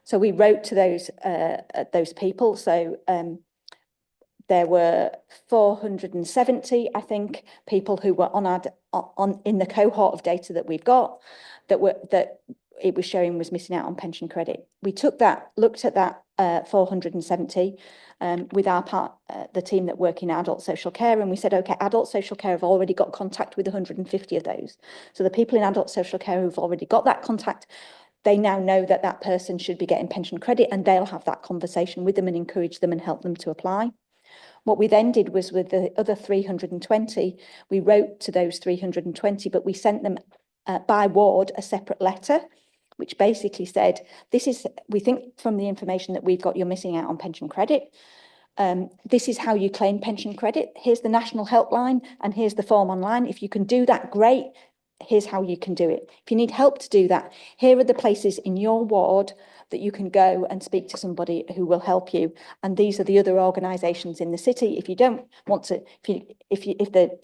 So we wrote to those people. So there were 470, I think, people who were in the cohort of data that we've got that it was showing was missing out on pension credit. We looked at that 470 with the team that work in adult social care, and we said, okay, adult social care have already got contact with 150 of those. So the people in adult social care who've already got that contact, they now know that that person should be getting pension credit, and they'll have that conversation with them and encourage them and help them to apply. What we then did was, with the other 320, we wrote to those 320, but we sent them by ward a separate letter, which basically said, we think from the information that we've got, you're missing out on pension credit. This is how you claim pension credit. Here's the national helpline, and here's the form online. If you can do that, great. Here's how you can do it. If you need help to do that, here are the places in your ward that you can go and speak to somebody who will help you. And these are the other organisations in the city. If you don't want to, if the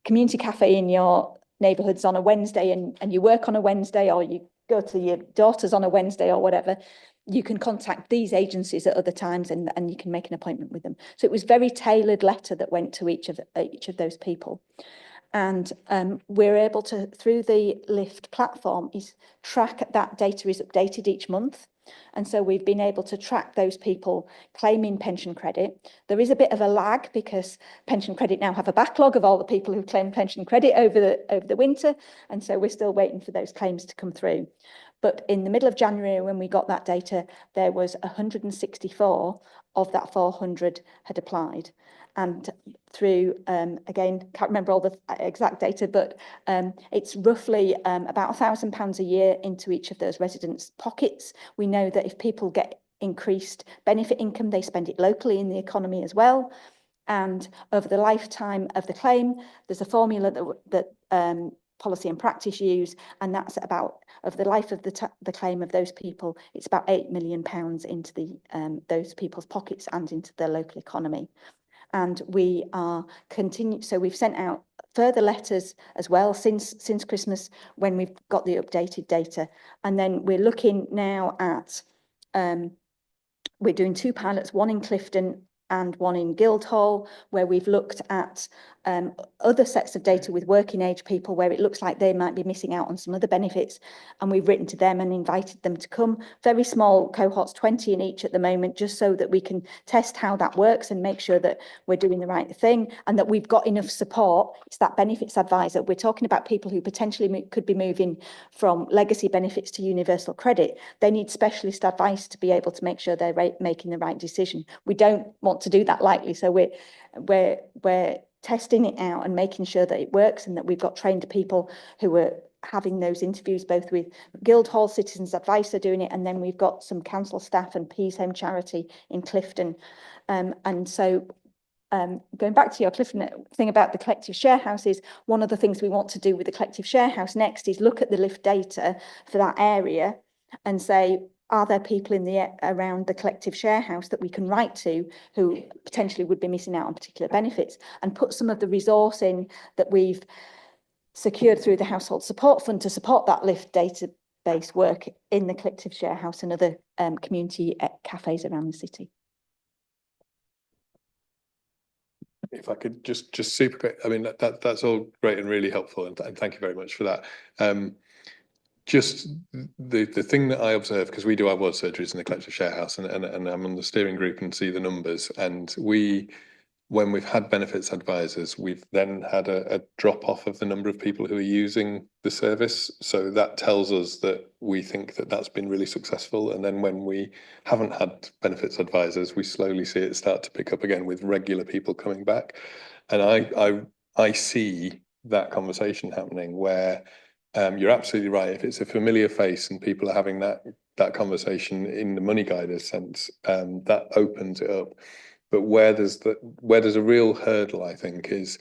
community cafe in your neighbourhood's on a Wednesday and you work on a Wednesday, or you go to your daughter's on a Wednesday or whatever, you can contact these agencies at other times, and you can make an appointment with them. So it was very tailored letter that went to each of those people. And we're able to, through the LIFT platform, track that data is updated each month. And so we've been able to track those people claiming pension credit. There is a bit of a lag, because pension credit now have a backlog of all the people who claim pension credit over the winter. And so we're still waiting for those claims to come through. But in the middle of January, when we got that data, there was 164 of that 400 had applied. And through, again, can't remember all the exact data, but it's roughly about £1,000 a year into each of those residents' pockets. We know that if people get increased benefit income, they spend it locally in the economy as well. And over the lifetime of the claim, there's a formula that policy and practice use, and that's about, of the life of the claim of those people, it's about £8 million into those people's pockets and into their local economy. And we are so we've sent out further letters as well since Christmas, when we've got the updated data. And then we're looking now at, we're doing 2 pilots, one in Clifton and one in Guildhall, where we've looked at other sets of data with working age people, where it looks like they might be missing out on some other benefits. And we've written to them and invited them to come. Very small cohorts, 20 in each at the moment, just so that we can test how that works and make sure that we're doing the right thing, and that we've got enough support. It's that benefits advisor. We're talking about people who potentially could be moving from legacy benefits to universal credit. They need specialist advice to be able to make sure they're making the right decision. We don't want to do that lightly. So we're testing it out and making sure that it works, and that we've got trained people who are having those interviews, both with Guildhall Citizens Advice are doing it, and then we've got some council staff and Peas Home Charity in Clifton. And so going back to your Clifton thing about the collective share houses, one of the things we want to do with the collective share house next is look at the LIFT data for that area and say, are there people in the around the collective share house that we can write to who potentially would be missing out on particular benefits, and put some of the resource in that we've secured through the household support fund to support that LIFT database work in the collective share house and other community cafes around the city. If I could just super quick, I mean, that's all great and really helpful, and thank you very much for that. Just the thing that I observe, because we do our ward surgeries in the collective share house, and I'm on the steering group and see the numbers, and when we've had benefits advisors, we've then had a drop off of the number of people who are using the service. So that tells us that we think that that's been really successful. And then when we haven't had benefits advisors, we slowly see it start to pick up again with regular people coming back. And I see that conversation happening where you're absolutely right. If it's a familiar face and people are having that conversation in the money guider sense, that opens it up. But where there's a real hurdle, I think, is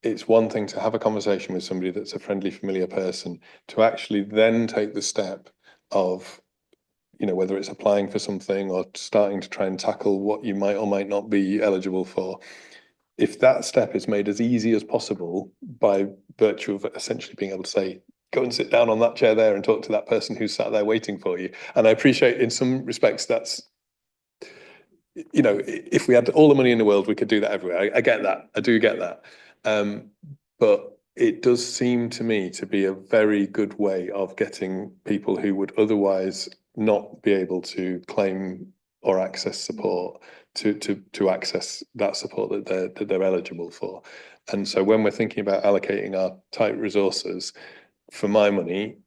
it's one thing to have a conversation with somebody that's a friendly, familiar person, to actually then take the step of, whether it's applying for something or starting to try and tackle what you might or might not be eligible for. If that step is made as easy as possible by virtue of essentially being able to say, go and sit down on that chair there and talk to that person who's sat there waiting for you. And I appreciate in some respects that's, if we had all the money in the world, we could do that everywhere. I get that. I do get that. But it does seem to me to be a very good way of getting people who would otherwise not be able to claim or access support to access that support that they're eligible for. And so when we're thinking about allocating our tight resources, for my money,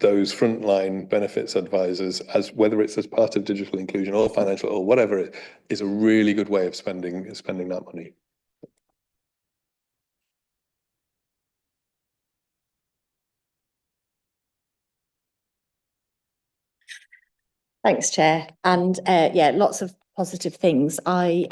those frontline benefits advisors, as whether it's as part of digital inclusion or financial or whatever, it is a really good way of spending that money. Thanks, Chair. And yeah, lots of positive things. I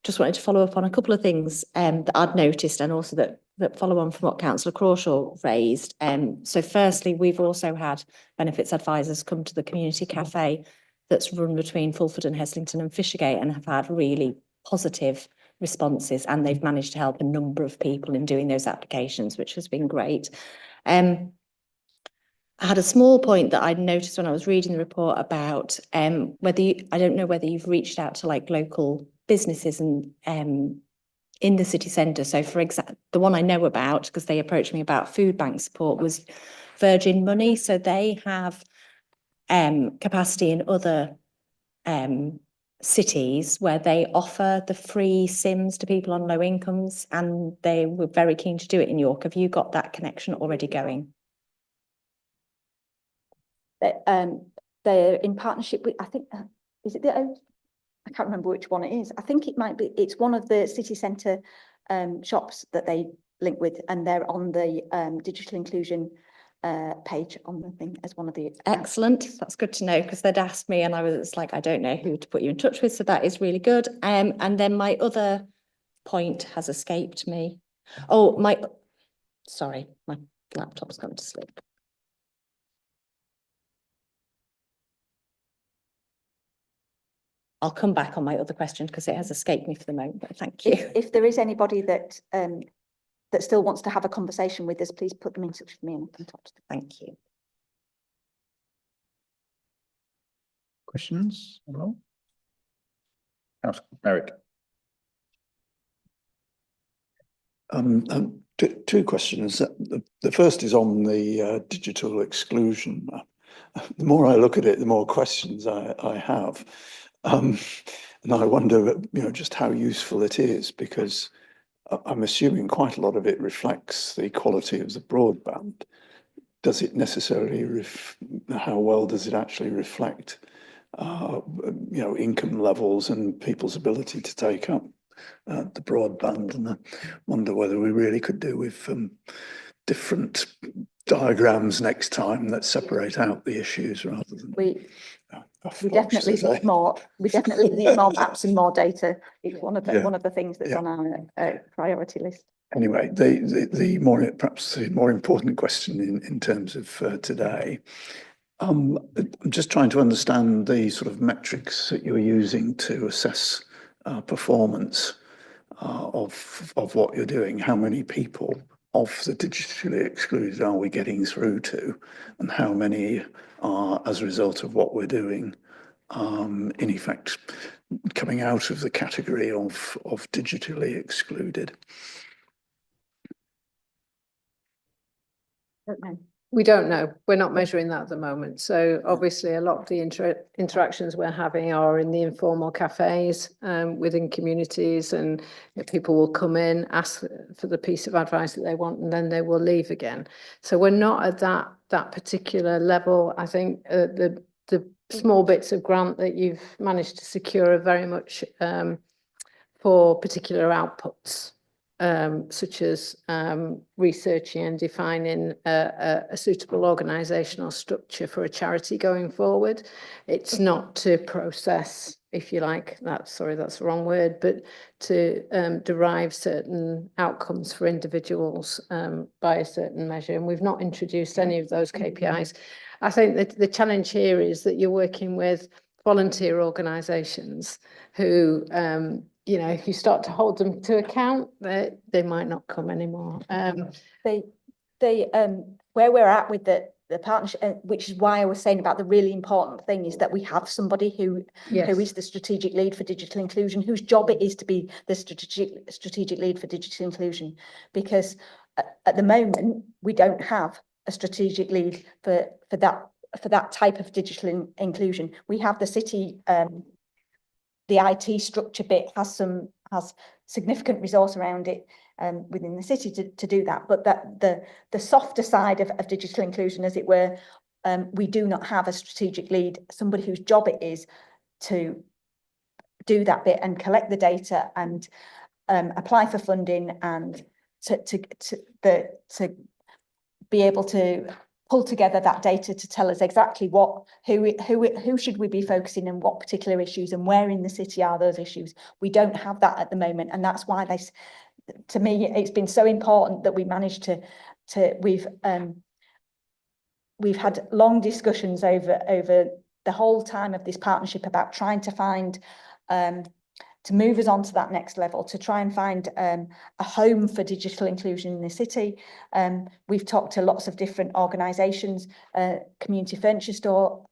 just wanted to follow up on a couple of things that I'd noticed, and also that follow on from what Councillor Crawshaw raised. So firstly, we've also had benefits advisors come to the community cafe that's run between Fulford and Heslington and Fishergate, and have had really positive responses, and they've managed to help a number of people in doing those applications, which has been great. I had a small point that I noticed when I was reading the report about whether I don't know whether you've reached out to like local businesses and in the city centre. So for example, the one I know about, because they approached me about food bank support, was Virgin Money. So they have capacity in other cities where they offer the free SIMs to people on low incomes, and they were very keen to do it in York. Have you got that connection already going? They're in partnership with, I think, is it I can't remember which one it is. I think it might be, it's one of the city centre shops that they link with, and they're on the digital inclusion page on the thing as one of the. Excellent. That's good to know, because they'd asked me and I was like, I don't know who to put you in touch with. So that is really good. And then my other point has escaped me. Oh, sorry, my laptop's gone to sleep. I'll come back on my other question because it has escaped me for the moment, but thank you. If there is anybody that that still wants to have a conversation with us, please put them in touch with me and I can talk to them. Thank you. Questions? No? Councillor Merrick. Two questions. The first is on the digital exclusion. The more I look at it, the more questions I have. And I wonder, just how useful it is, because I'm assuming quite a lot of it reflects the quality of the broadband. Does it necessarily, how well does it actually reflect, income levels and people's ability to take up the broadband? And I wonder whether we really could do with different diagrams next time that separate out the issues rather than. We definitely need more. We definitely need more maps and more data. It's one of the things that's on our priority list. Anyway, the more, perhaps the more important question in terms of today I'm just trying to understand the sort of metrics that you're using to assess performance of what you're doing. How many people of the digitally excluded are we getting through to, and how many are, as a result of what we're doing, in effect, coming out of the category of digitally excluded? We don't know. We're not measuring that at the moment. So obviously a lot of the interactions we're having are in the informal cafes within communities, and people will come in, ask for the piece of advice that they want, and then they will leave again. So we're not at that particular level. I think the small bits of grant that you've managed to secure are very much for particular outputs. Such as researching and defining a suitable organisational structure for a charity going forward. It's not to process, if you like, that's the wrong word, but to derive certain outcomes for individuals by a certain measure. And we've not introduced any of those KPIs. I think that the challenge here is that you're working with volunteer organisations who you know, if you start to hold them to account, they might not come anymore. Where we're at with the partnership, which is why I was saying about the really important thing is that we have somebody who is the strategic lead for digital inclusion, whose job it is to be the strategic lead for digital inclusion, because at the moment we don't have a strategic lead for that type of digital inclusion. We have the city. The IT structure bit has significant resource around it within the city to do that. But that the softer side of digital inclusion, as it were, we do not have a strategic lead, somebody whose job it is to do that bit and collect the data and apply for funding and to be able to pull together that data to tell us exactly who should we be focusing on, what particular issues, and where in the city are those issues. We don't have that at the moment, and that's why to me it's been so important that we managed we've had long discussions over the whole time of this partnership about trying to find to move us on to that next level, to try and find a home for digital inclusion in the city. We've talked to lots of different organisations. Community Furniture Store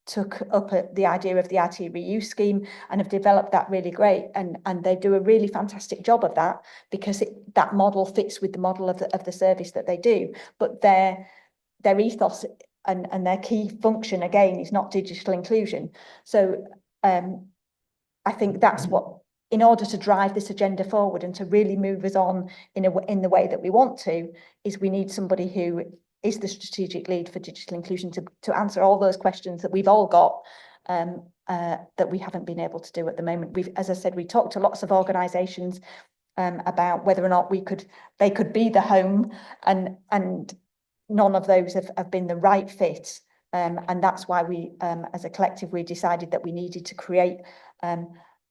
took up the idea of the IT reuse scheme and have developed that really great, and they do a really fantastic job of that, because that model fits with the model of the service that they do. But their ethos and their key function again is not digital inclusion. So I think that's what, in order to drive this agenda forward and to really move us on in the way that we want to, is we need somebody who is the strategic lead for digital inclusion to answer all those questions that we've all got that we haven't been able to do at the moment. As I said, we talked to lots of organisations about whether or not they could be the home, and none of those have been the right fit. And that's why we, as a collective, we decided that we needed to create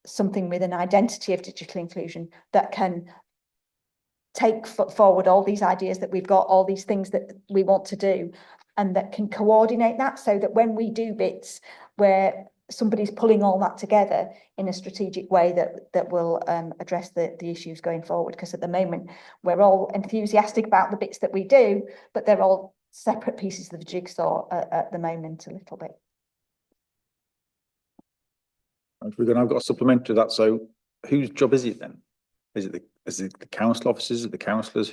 something with an identity of digital inclusion that can take forward all these ideas that we've got, all these things that we want to do, and that can coordinate that, so that when we do bits where somebody's pulling all that together in a strategic way that will address the issues going forward. Because at the moment we're all enthusiastic about the bits that we do, but they're all separate pieces of the jigsaw at the moment a little bit. I've got a supplement to that. So whose job is it then? Is it the council officers? Is it the councillors?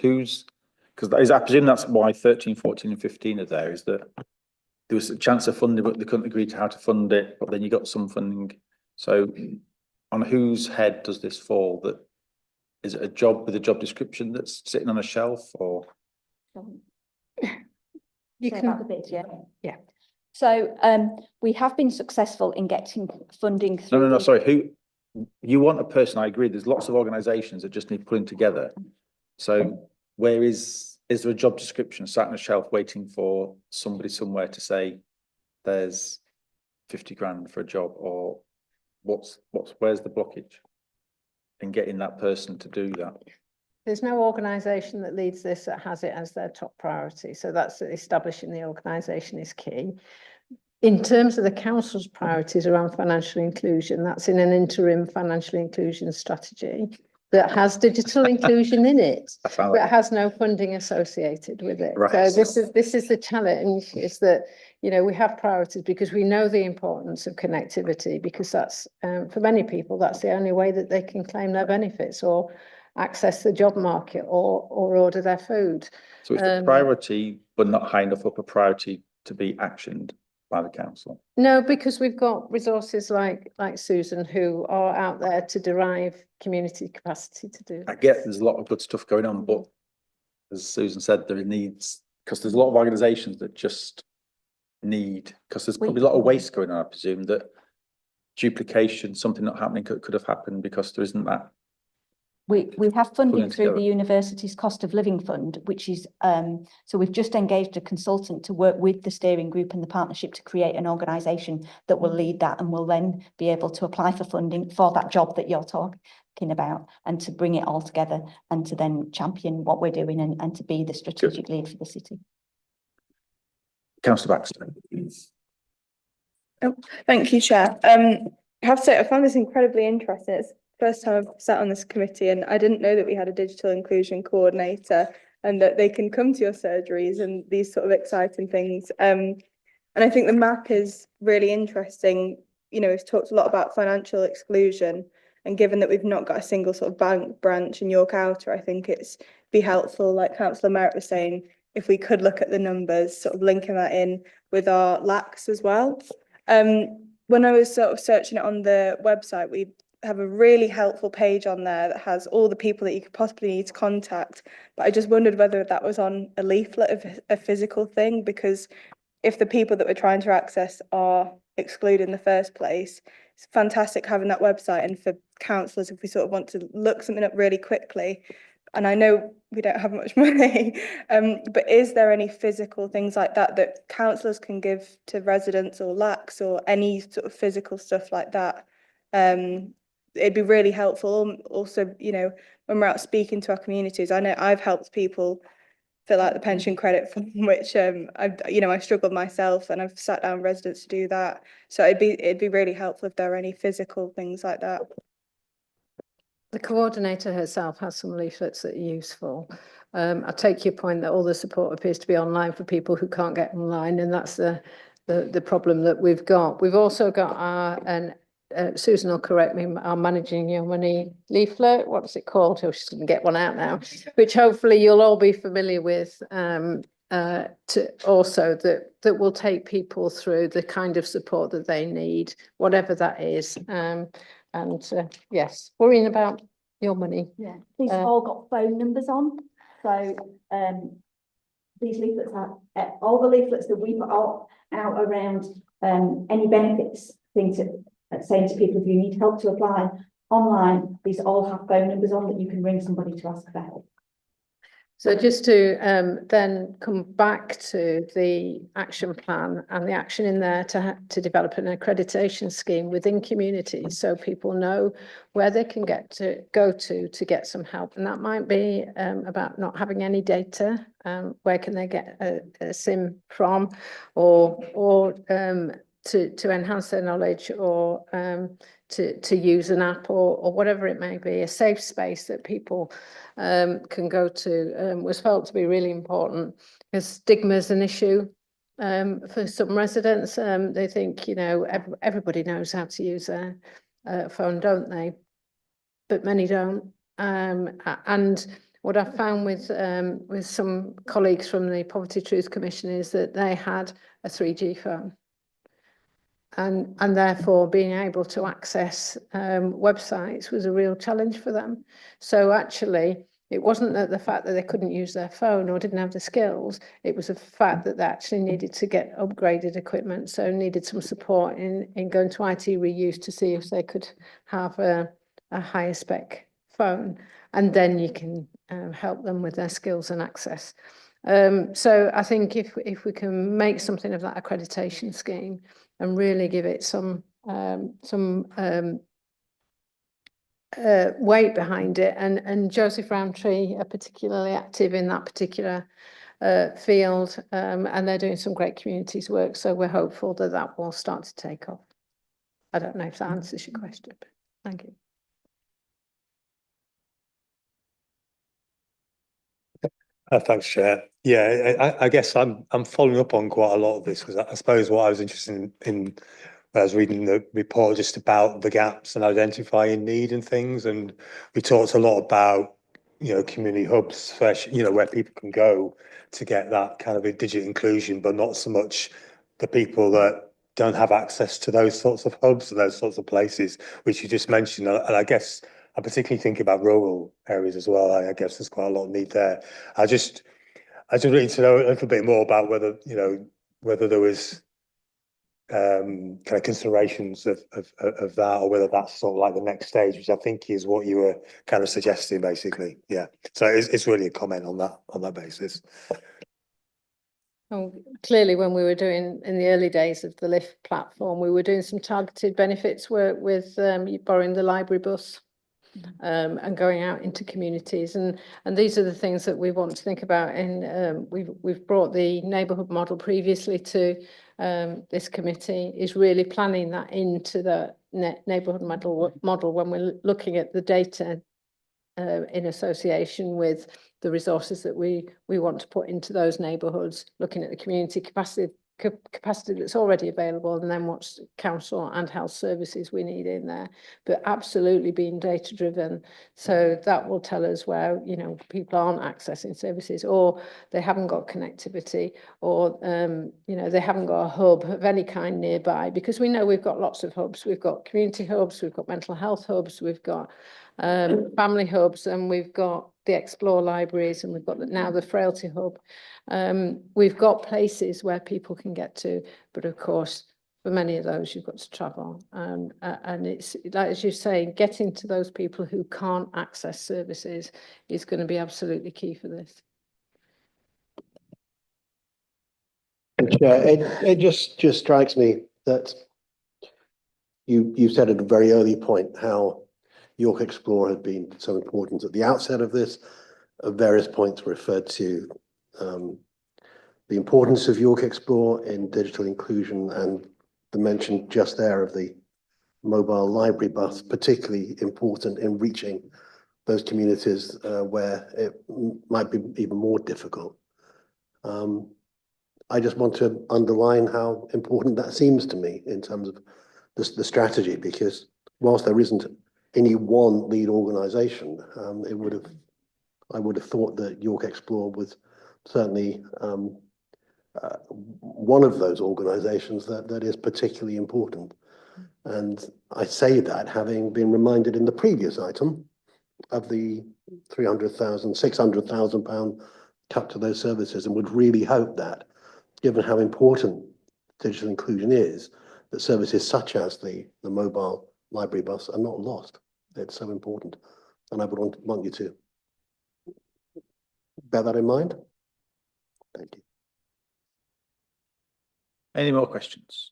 Because I presume that's why 13, 14 and 15 are there, is that there was a chance of funding, but they couldn't agree to how to fund it, but then you got some funding. So on whose head does this fall? That is it a job with a job description that's sitting on a shelf, or? You can about the bid, yeah. So we have been successful in getting funding through. No, sorry. Who you want a person? I agree. There's lots of organisations that just need pulling together. So where is there a job description sat on a shelf waiting for somebody somewhere to say there's 50 grand for a job, or where's the blockage in getting that person to do that? There's no organisation that leads this that has it as their top priority. So that's establishing the organisation is key. In terms of the council's priorities around financial inclusion, that's in an interim financial inclusion strategy that has digital inclusion in it, but it has no funding associated with it. Right. So this is the challenge, is that, you know, we have priorities because we know the importance of connectivity, because that's for many people, that's the only way that they can claim their benefits or access the job market or order their food. So it's a priority, but not high enough up a priority to be actioned by the council. No, because we've got resources like Susan who are out there to derive community capacity to do. I get there's a lot of good stuff going on, but as Susan said, there needs, because there's a lot of organisations that just need, because there's probably a lot of waste going on, I presume, that duplication, something not happening could have happened because there isn't that. We have funding Pulling through together. the university's cost of living fund, which is, so we've just engaged a consultant to work with the steering group and the partnership to create an organisation that will lead that and will then be able to apply for funding for that job that you're talking about, and to bring it all together and to then champion what we're doing and to be the strategic lead for the city. Councillor Baxter. Oh, thank you, Chair. I have to say, I found this incredibly interesting. It's the first time I've sat on this committee, and I didn't know that we had a digital inclusion coordinator and that they can come to your surgeries and these sort of exciting things. And I think the map is really interesting. You know, we've talked a lot about financial exclusion, and given that we've not got a single sort of bank branch in York Outer, I think it's be helpful, like Councillor Merritt was saying, if we could look at the numbers, sort of linking that in with our LACs as well. When I was sort of searching it on the website, we have a really helpful page on there that has all the people that you could possibly need to contact. But I just wondered whether that was on a leaflet of a physical thing, because if the people that we're trying to access are excluded in the first place, it's fantastic having that website. And for councillors, if we sort of want to look something up really quickly, and I know we don't have much money, but is there any physical things like that that councillors can give to residents or LACs or any sort of physical stuff like that? It'd be really helpful. Also, you know, when we're out speaking to our communities, I know I've helped people fill out the pension credit form, which I struggled myself, and I've sat down with residents to do that. So it'd be really helpful if there are any physical things like that. The coordinator herself has some leaflets that are useful. I take your point that all the support appears to be online for people who can't get online, and that's the problem that we've got. We've also got our, Susan will correct me, our Managing Your Money leaflet. What is it called? Oh, she's going to get one out now, which hopefully you'll all be familiar with. To also that will take people through the kind of support that they need, whatever that is. Yes, worrying about your money. Yeah, these have all got phone numbers on. So these leaflets are all the leaflets that we put out around any benefits, things that saying to people, if you need help to apply online, these all have phone numbers on that you can ring somebody to ask for help. So just to then come back to the action plan and the action in there to develop an accreditation scheme within communities, so people know where they can go to get some help. And that might be about not having any data. Where can they get a SIM from, or to enhance their knowledge, or to use an app, or whatever it may be, a safe space that people can go to, was felt to be really important, because stigma is an issue for some residents. They think, you know, everybody knows how to use a phone, don't they? But many don't. And what I found with some colleagues from the Poverty Truth Commission is that they had a 3G phone. And therefore being able to access websites was a real challenge for them. So actually, it wasn't that the fact that they couldn't use their phone or didn't have the skills, it was a fact that they actually needed to get upgraded equipment, so needed some support in going to IT reuse to see if they could have a higher spec phone, and then you can help them with their skills and access. So I think if we can make something of that accreditation scheme and really give it some weight behind it, and Joseph Roundtree are particularly active in that particular field, and they're doing some great communities work, so we're hopeful that that will start to take off. I don't know if that answers your question, but thank you. Thanks, Chair. Yeah, I guess I'm following up on quite a lot of this, because I suppose what I was interested in when I was reading the report, just about the gaps and identifying need and things, and we talked a lot about, you know, community hubs, you know, where people can go to get that kind of a digital inclusion, but not so much the people that don't have access to those sorts of hubs and those sorts of places, which you just mentioned. And I guess I particularly think about rural areas as well. I guess there's quite a lot of need there. I just really need to know a little bit more about whether, you know, whether there was kind of considerations of that, or whether that's sort of like the next stage, which I think is what you were kind of suggesting, basically. Yeah. So it's really a comment on that basis. Oh, clearly, when we were doing in the early days of the LIFT platform, we were doing some targeted benefits work with borrowing the library bus and going out into communities, and these are the things that we want to think about. In we've brought the neighbourhood model previously to this committee, is really planning that into the neighbourhood model when we're looking at the data in association with the resources that we want to put into those neighbourhoods, looking at the community capacity that's already available, and then what's council and health services we need in there, but absolutely being data driven. So that will tell us where, you know, people aren't accessing services, or they haven't got connectivity, or you know, they haven't got a hub of any kind nearby, because we know we've got lots of hubs. We've got community hubs, we've got mental health hubs, we've got family hubs, and we've got the Explore libraries, and we've got now the Frailty Hub. We've got places where people can get to, but of course, for many of those, you've got to travel. And it's, like as you say, getting to those people who can't access services is going to be absolutely key for this. It just strikes me that you said at a very early point how York Explore had been so important at the outset of this. At various points referred to the importance of York Explore in digital inclusion, and the mention just there of the mobile library bus, particularly important in reaching those communities where it might be even more difficult. I just want to underline how important that seems to me in terms of the strategy, because whilst there isn't any one lead organisation, I would have thought that York Explore was certainly one of those organisations that is particularly important. And I say that having been reminded in the previous item of the 300,000, 600,000 pound cut to those services, and would really hope that, given how important digital inclusion is, that services such as the mobile library bus are not lost. It's so important. And I would want you to bear that in mind. Thank you. Any more questions?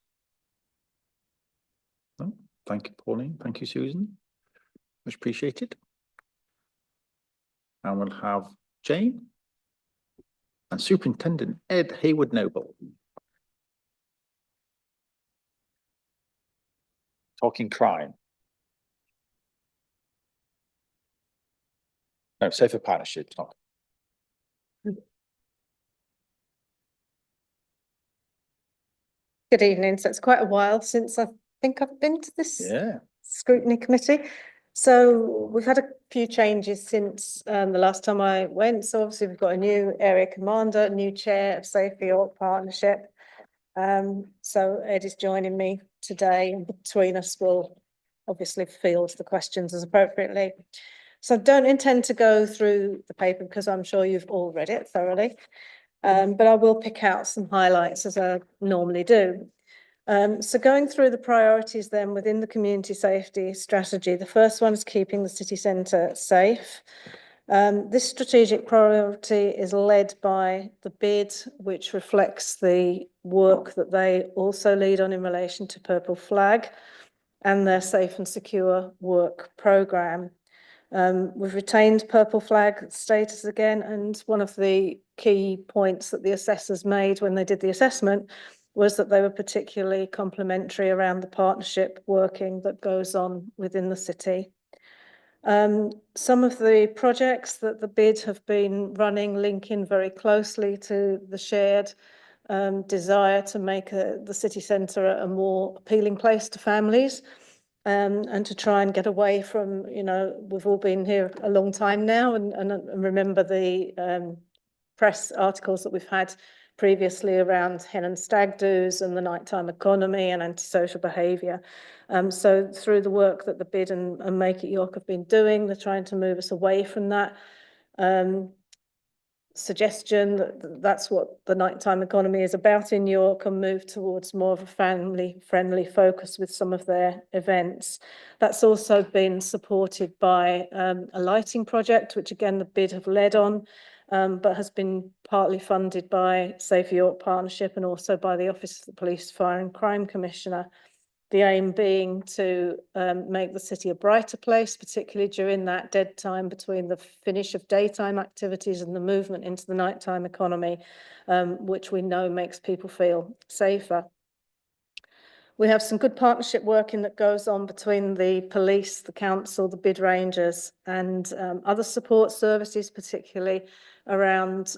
No? Thank you, Pauline. Thank you, Susan. Much appreciated. And we'll have Jane and Superintendent Ed Hayward-Noble. Talking crime. No, safer partnerships, not. Good evening. So it's quite a while since I think I've been to this scrutiny committee. So we've had a few changes since the last time I went. So obviously we've got a new area commander, new chair of Safe York Partnership. So Ed is joining me today, and between us we'll obviously field the questions as appropriately. So I don't intend to go through the paper because I'm sure you've all read it thoroughly. But I will pick out some highlights as I normally do. So going through the priorities then within the community safety strategy, the first one is keeping the city centre safe. This strategic priority is led by the bid, which reflects the work that they also lead on in relation to Purple Flag. and their safe and secure work programme. We've retained purple flag status again, and one of the key points that the assessors made when they did the assessment was that they were particularly complimentary around the partnership working that goes on within the city. Some of the projects that the bid have been running link in very closely to the shared desire to make the city centre a more appealing place to families, and to try and get away from, you know, we've all been here a long time now and remember the press articles that we've had previously around hen and stag do's and the nighttime economy and antisocial behaviour. So through the work that the bid and Make It York have been doing, they're trying to move us away from that suggestion that that's what the nighttime economy is about in York, and move towards more of a family-friendly focus with some of their events. That's also been supported by a lighting project, which again the bid have led on, but has been partly funded by Safe York Partnership and also by the Office of the Police, Fire and Crime Commissioner. The aim being to make the city a brighter place, particularly during that dead time between the finish of daytime activities and the movement into the nighttime economy, which we know makes people feel safer. We have some good partnership working that goes on between the police, the council, the bid rangers and other support services, particularly around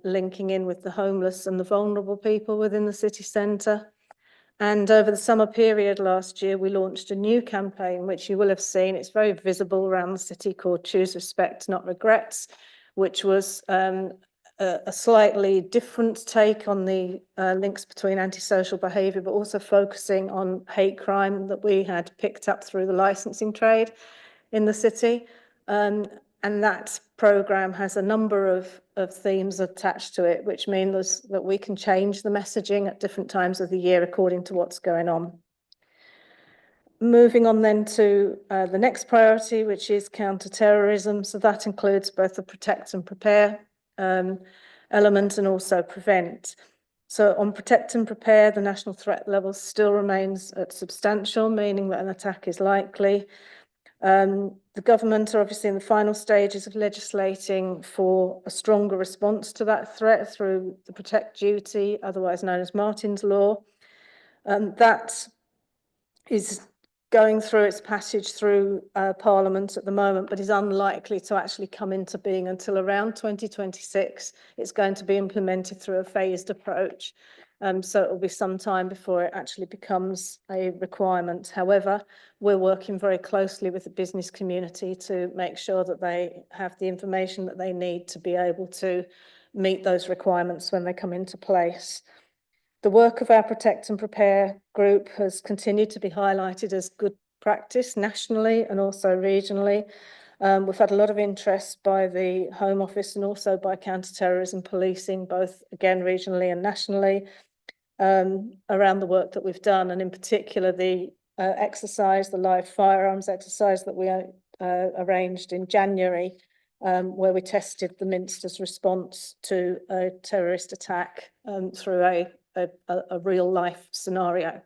linking in with the homeless and the vulnerable people within the city centre. And over the summer period last year, we launched a new campaign, which you will have seen. It's very visible around the city, called Choose Respect, Not Regrets, which was a slightly different take on the links between antisocial behaviour, but also focusing on hate crime that we had picked up through the licensing trade in the city. And that programme has a number of themes attached to it, which means that we can change the messaging at different times of the year according to what's going on. Moving on then to the next priority, which is counter-terrorism. So that includes both the protect and prepare element and also prevent. So on protect and prepare, the national threat level still remains at substantial, meaning that an attack is likely. The government are obviously in the final stages of legislating for a stronger response to that threat through the Protect Duty, otherwise known as Martin's Law. That is going through its passage through Parliament at the moment, but is unlikely to actually come into being until around 2026. It's going to be implemented through a phased approach. So it will be some time before it actually becomes a requirement. However, we're working very closely with the business community to make sure that they have the information that they need to be able to meet those requirements when they come into place. The work of our Protect and Prepare group has continued to be highlighted as good practice nationally and also regionally. We've had a lot of interest by the Home Office and also by counter-terrorism policing, both again regionally and nationally, around the work that we've done, and in particular the exercise, the live firearms exercise that we arranged in January, where we tested the Minster's response to a terrorist attack through a real life scenario.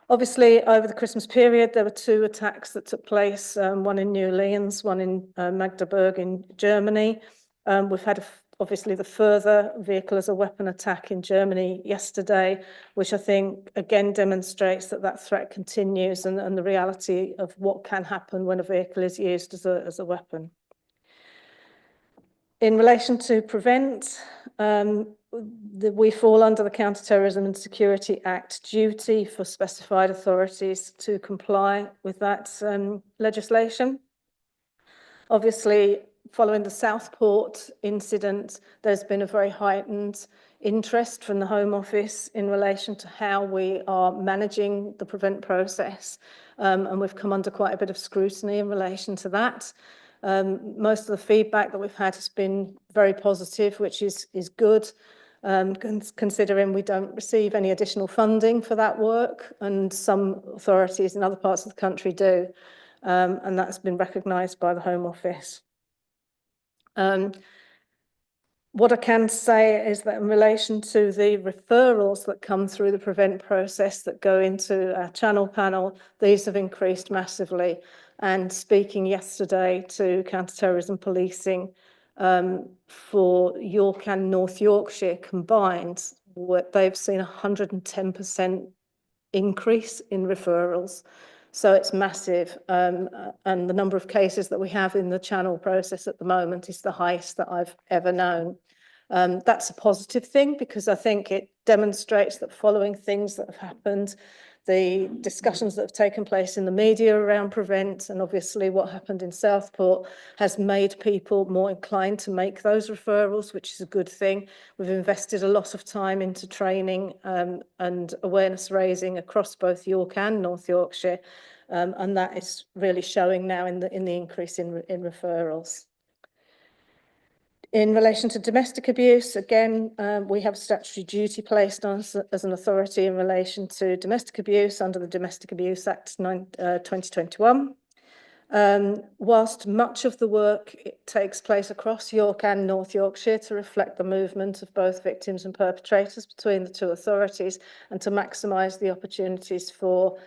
Obviously, over the Christmas period, there were two attacks that took place, one in New Orleans, one in Magdeburg in Germany. We've had obviously the further vehicle as a weapon attack in Germany yesterday, which I think again demonstrates that that threat continues and the reality of what can happen when a vehicle is used as a weapon. In relation to prevent, we fall under the Counter-Terrorism and Security Act duty for specified authorities to comply with that legislation. Obviously, following the Southport incident, there's been a very heightened interest from the Home Office in relation to how we are managing the prevent process, and we've come under quite a bit of scrutiny in relation to that. Most of the feedback that we've had has been very positive, which is good, considering we don't receive any additional funding for that work, and some authorities in other parts of the country do, and that's been recognised by the Home Office. What I can say is that in relation to the referrals that come through the prevent process that go into our channel panel, these have increased massively. And speaking yesterday to counter-terrorism policing for York and North Yorkshire combined, they've seen 110% increase in referrals. So it's massive. And the number of cases that we have in the channel process at the moment is the highest that I've ever known. That's a positive thing because I think it demonstrates that following things that have happened, the discussions that have taken place in the media around prevent and obviously what happened in Southport has made people more inclined to make those referrals, which is a good thing. We've invested a lot of time into training and awareness raising across both York and North Yorkshire, and that is really showing now in the increase in referrals. In relation to domestic abuse, again, we have statutory duty placed on us as an authority in relation to domestic abuse under the Domestic Abuse Act 2021. Whilst much of the work takes place across York and North Yorkshire to reflect the movement of both victims and perpetrators between the two authorities and to maximise the opportunities for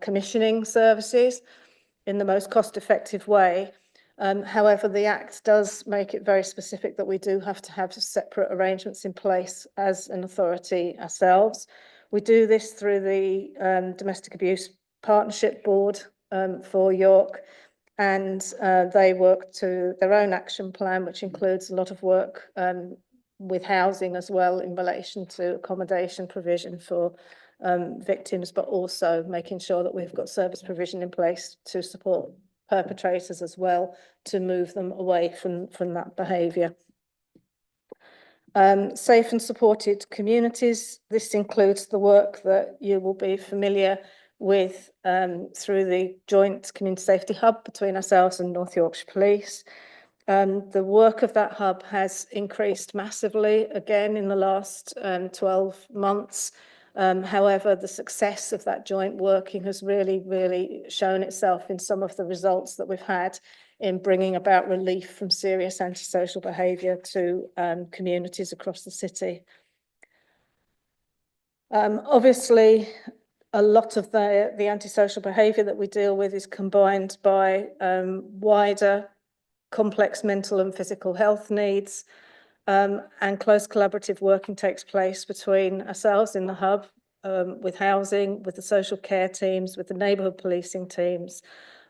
commissioning services in the most cost-effective way. However, the Act does make it very specific that we do have to have separate arrangements in place as an authority ourselves. We do this through the Domestic Abuse Partnership Board for York, and they work to their own action plan, which includes a lot of work with housing as well in relation to accommodation provision for victims, but also making sure that we've got service provision in place to support perpetrators as well, to move them away from that behaviour. Safe and supported communities. This includes the work that you will be familiar with through the joint community safety hub between ourselves and North Yorkshire Police. The work of that hub has increased massively again in the last 12 months. However, the success of that joint working has really shown itself in some of the results that we've had in bringing about relief from serious antisocial behaviour to communities across the city. Obviously, a lot of the antisocial behaviour that we deal with is combined by wider complex mental and physical health needs. And close collaborative working takes place between ourselves in the hub, with housing, with the social care teams, with the neighbourhood policing teams.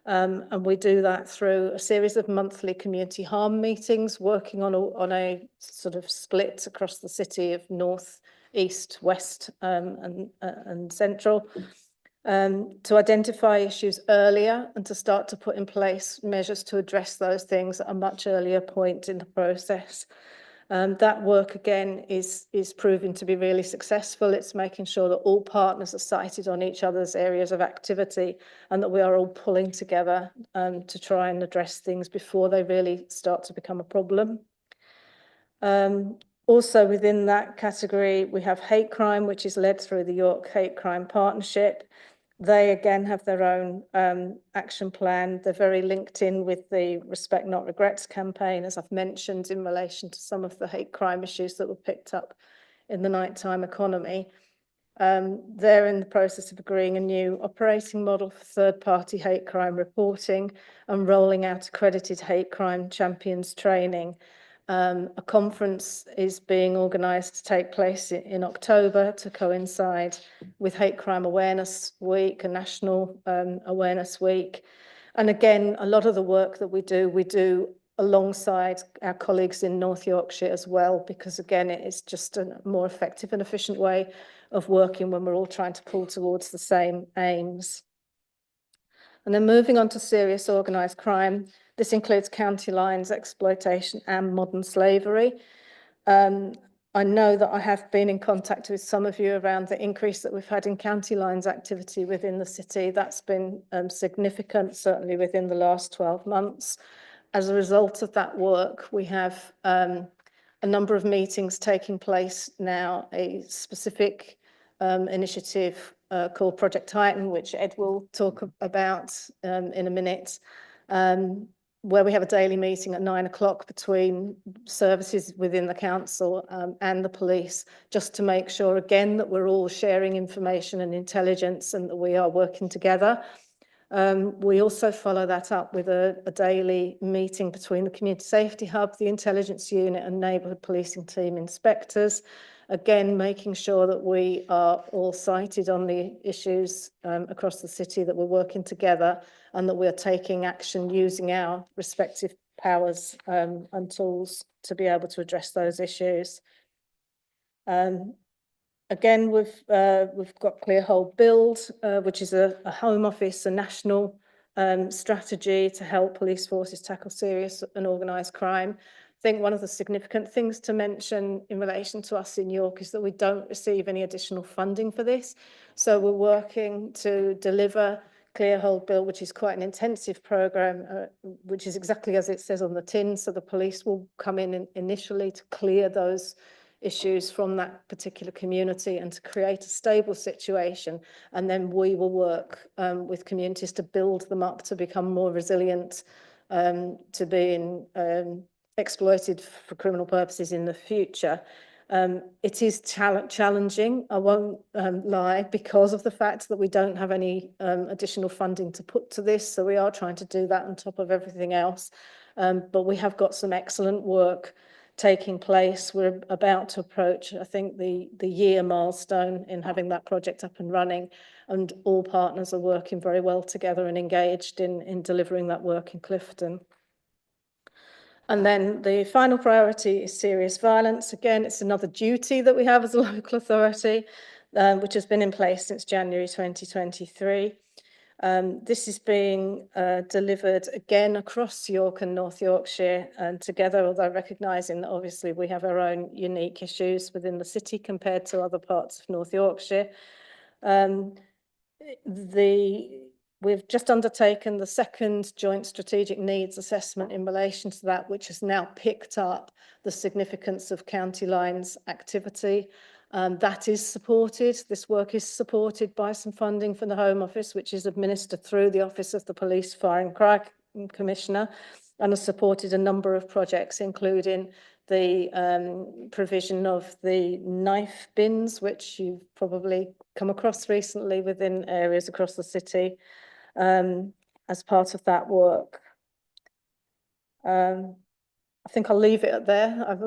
And we do that through a series of monthly community harm meetings, working on a sort of split across the city of north, east, west and central. To identify issues earlier and to start to put in place measures to address those things at a much earlier point in the process. That work again is proving to be really successful. It's making sure that all partners are sighted on each other's areas of activity and that we are all pulling together to try and address things before they really start to become a problem. Also within that category, we have hate crime, which is led through the York Hate Crime Partnership. They again have their own action plan. They're very linked in with the Respect Not Regrets campaign, as I've mentioned, in relation to some of the hate crime issues that were picked up in the nighttime economy. They're in the process of agreeing a new operating model for third-party hate crime reporting and rolling out accredited hate crime champions training. A conference is being organised to take place in October to coincide with Hate Crime Awareness Week, a National Awareness Week. And again, a lot of the work that we do alongside our colleagues in North Yorkshire as well, because again, it is just a more effective and efficient way of working when we're all trying to pull towards the same aims. And then moving on to serious organised crime. This includes county lines, exploitation and modern slavery. I know that I have been in contact with some of you around the increase that we've had in county lines activity within the city. That's been significant, certainly within the last 12 months. As a result of that work, we have a number of meetings taking place now, a specific initiative called Project Titan, which Ed will talk about in a minute. where we have a daily meeting at 9 o'clock between services within the council and the police, just to make sure again that we're all sharing information and intelligence and that we are working together. We also follow that up with a daily meeting between the Community Safety Hub, the Intelligence Unit and Neighbourhood Policing Team inspectors, again making sure that we are all sighted on the issues across the city, that we're working together and that we're taking action using our respective powers and tools to be able to address those issues. Again, we've got Clear Hold Build, which is a Home Office, a national strategy to help police forces tackle serious and organised crime. I think one of the significant things to mention in relation to us in York is that we don't receive any additional funding for this. So we're working to deliver Clear Hold Build, which is quite an intensive programme, which is exactly as it says on the tin. So the police will come in initially to clear those issues from that particular community and to create a stable situation, and then we will work with communities to build them up to become more resilient to being exploited for criminal purposes in the future. It is challenging, I won't lie, because of the fact that we don't have any additional funding to put to this, so we are trying to do that on top of everything else, but we have got some excellent work taking place. We're about to approach, I think, the year milestone in having that project up and running, and all partners are working very well together and engaged in delivering that work in Clifton. And then the final priority is serious violence. Again, it's another duty that we have as a local authority, which has been in place since January 2023. This is being delivered again across York and North Yorkshire and together, although recognising that obviously we have our own unique issues within the city compared to other parts of North Yorkshire. We've just undertaken the second joint strategic needs assessment in relation to that, which has now picked up the significance of county lines activity. That is supported. This work is supported by some funding from the Home Office, which is administered through the Office of the Police, Fire and Crime Commissioner, and has supported a number of projects, including the provision of the knife bins, which you've probably come across recently within areas across the city, as part of that work. I think I'll leave it at there.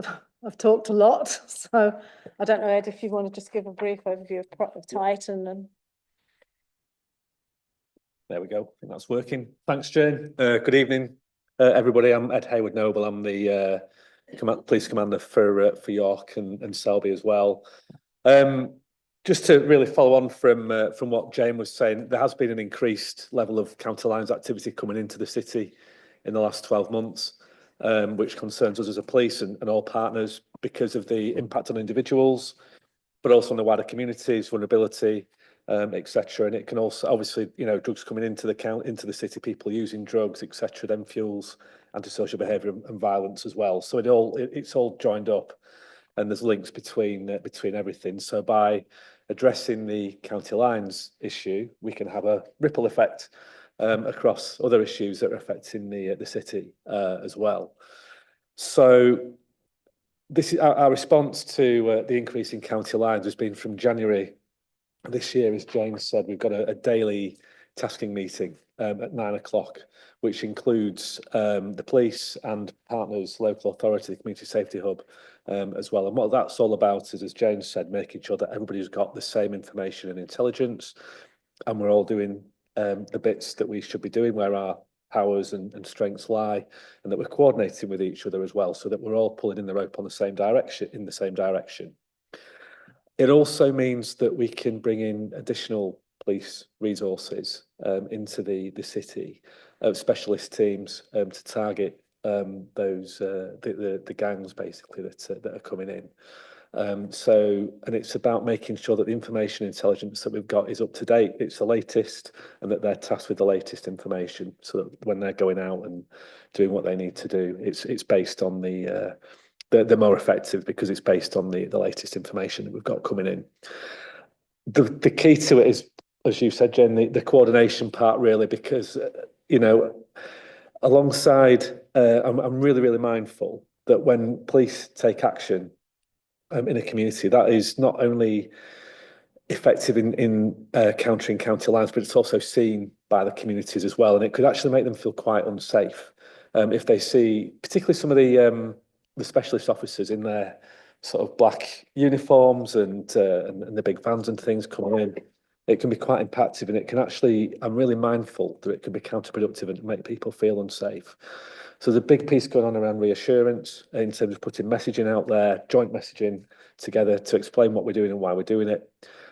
I've talked a lot, so I don't know, Ed, if you want to just give a brief overview of Titan. And there we go. I think that's working. Thanks, Jane. Good evening, everybody. I'm Ed Hayward-Noble. I'm the police commander for York and Selby as well. Just to really follow on from what Jane was saying, there has been an increased level of counter lines activity coming into the city in the last 12 months. Which concerns us as a police and all partners because of the impact on individuals, but also on the wider communities, vulnerability, etc. And it can also, obviously, drugs coming into the city, people using drugs, etc. Then fuels antisocial behaviour and violence as well. So it's all joined up, and there's links between everything. So by addressing the county lines issue, we can have a ripple effect across other issues that are affecting the city as well. So this is our response to the increase in county lines has been from January this year. As James said, we've got a daily tasking meeting at 9 o'clock, which includes the police and partners, local authority, the Community Safety Hub as well. And what that's all about is, as James said, making sure that everybody's got the same information and intelligence, and we're all doing the bits that we should be doing, where our powers and strengths lie, and that we're coordinating with each other as well, so that we're all pulling in the rope in the same direction. It also means that we can bring in additional police resources into the city, specialist teams to target those the gangs basically that are coming in. And it's about making sure that the information intelligence that we've got is up to date, it's the latest, and that they're tasked with the latest information, so that when they're going out and doing what they need to do, it's based on they're more effective because it's based on the latest information that we've got coming in. The key to it is, as you said, Jen, the coordination part really, because alongside, I'm really, really mindful that when police take action in a community, that is not only effective in countering county lines, but it's also seen by the communities as well, and it could actually make them feel quite unsafe if they see, particularly some of the specialist officers in their sort of black uniforms and the big vans and things coming in. It can be quite impactful, and it can actually, I'm really mindful that it can be counterproductive and make people feel unsafe. So there's a big piece going on around reassurance in terms of putting messaging out there, joint messaging together to explain what we're doing and why we're doing it.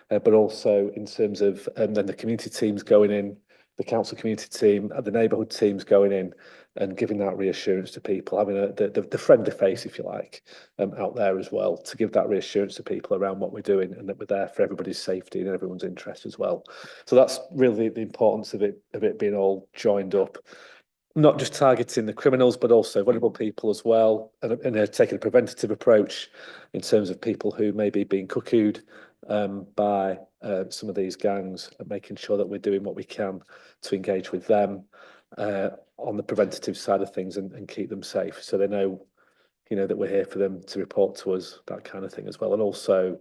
But also in terms of then the community teams going in, the council community team, the neighbourhood teams going in and giving that reassurance to people, having the friendly face, if you like, out there as well, to give that reassurance to people around what we're doing and that we're there for everybody's safety and everyone's interest as well. So that's really the importance of it being all joined up. Not just targeting the criminals, but also vulnerable people as well, and taking a preventative approach in terms of people who may be being cuckooed by some of these gangs, and making sure that we're doing what we can to engage with them on the preventative side of things and keep them safe, so they know, you know, that we're here for them to report to us, that kind of thing as well. And also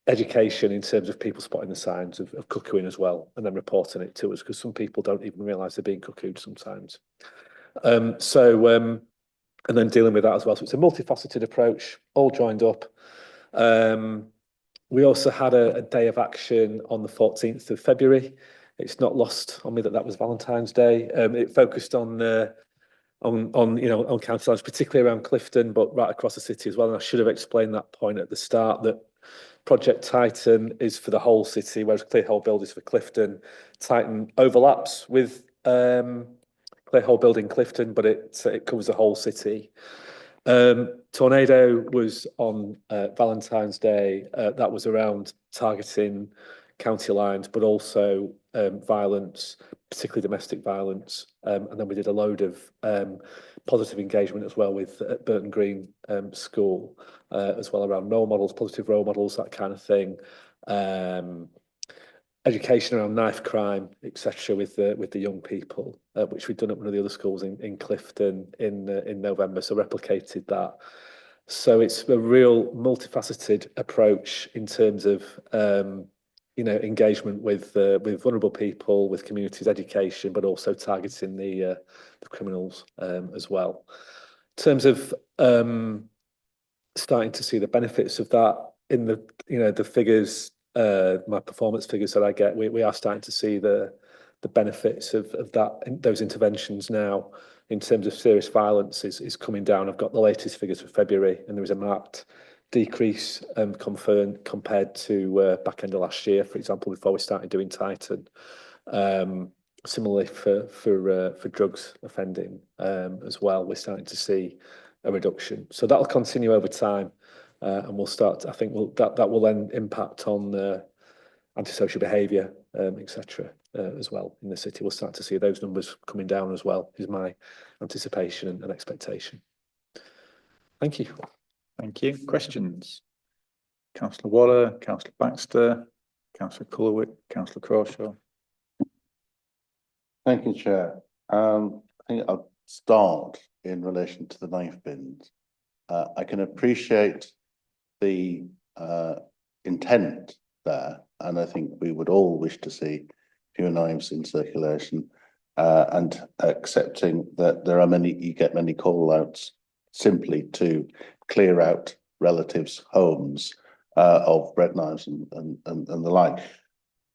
education in terms of people spotting the signs of cuckooing as well, and then reporting it to us, because some people don't even realise they're being cuckooed sometimes. And then dealing with that as well. So it's a multifaceted approach, all joined up. We also had a day of action on the 14th of February. It's not lost on me that was Valentine's Day. It focused on county lines, particularly around Clifton, but right across the city as well. And I should have explained that point at the start, that Project Titan is for the whole city, whereas Clearhole Build is for Clifton. Titan overlaps with Clearhole Build in Clifton, but it covers the whole city. Tornado was on Valentine's Day. That was around targeting county lines, but also violence, particularly domestic violence. And then we did a load of positive engagement as well with Burton Green School, as well around role models, positive role models, that kind of thing. Education around knife crime, etc., with the young people, which we've done at one of the other schools in Clifton in November, so replicated that. So it's a real multifaceted approach in terms of engagement with vulnerable people, with communities, education, but also targeting the criminals as well. In terms of starting to see the benefits of that in the figures. My performance figures that I get, we are starting to see the benefits of those interventions now. In terms of serious violence is coming down. I've got the latest figures for February, and there was a marked decrease confirmed compared to back end of last year, for example, before we started doing Titan. Similarly for drugs offending as well, we're starting to see a reduction. So that'll continue over time. And we'll start, I think that will then impact on antisocial behaviour, etc. As well in the city. We'll start to see those numbers coming down as well, is my anticipation and expectation. Thank you. Thank you. Questions? Councillor Waller, Councillor Baxter, Councillor Cullerwick, Councillor Crawshaw. Thank you, Chair. I think I'll start in relation to the knife bins. I can appreciate the intent there, and I think we would all wish to see fewer knives in circulation, and accepting that you get many call outs simply to clear out relatives' homes of bread knives and the like.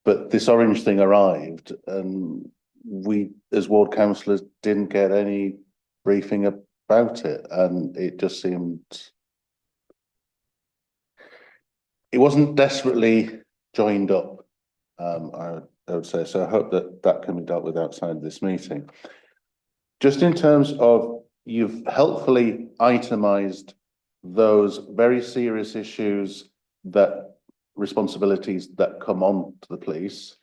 But this orange thing arrived, and we as ward councillors didn't get any briefing about it, and it just seemed it wasn't desperately joined up, I would say. So I hope that can be dealt with outside of this meeting. Just in terms of, you've helpfully itemised those very serious issues, that responsibilities that come on to the police,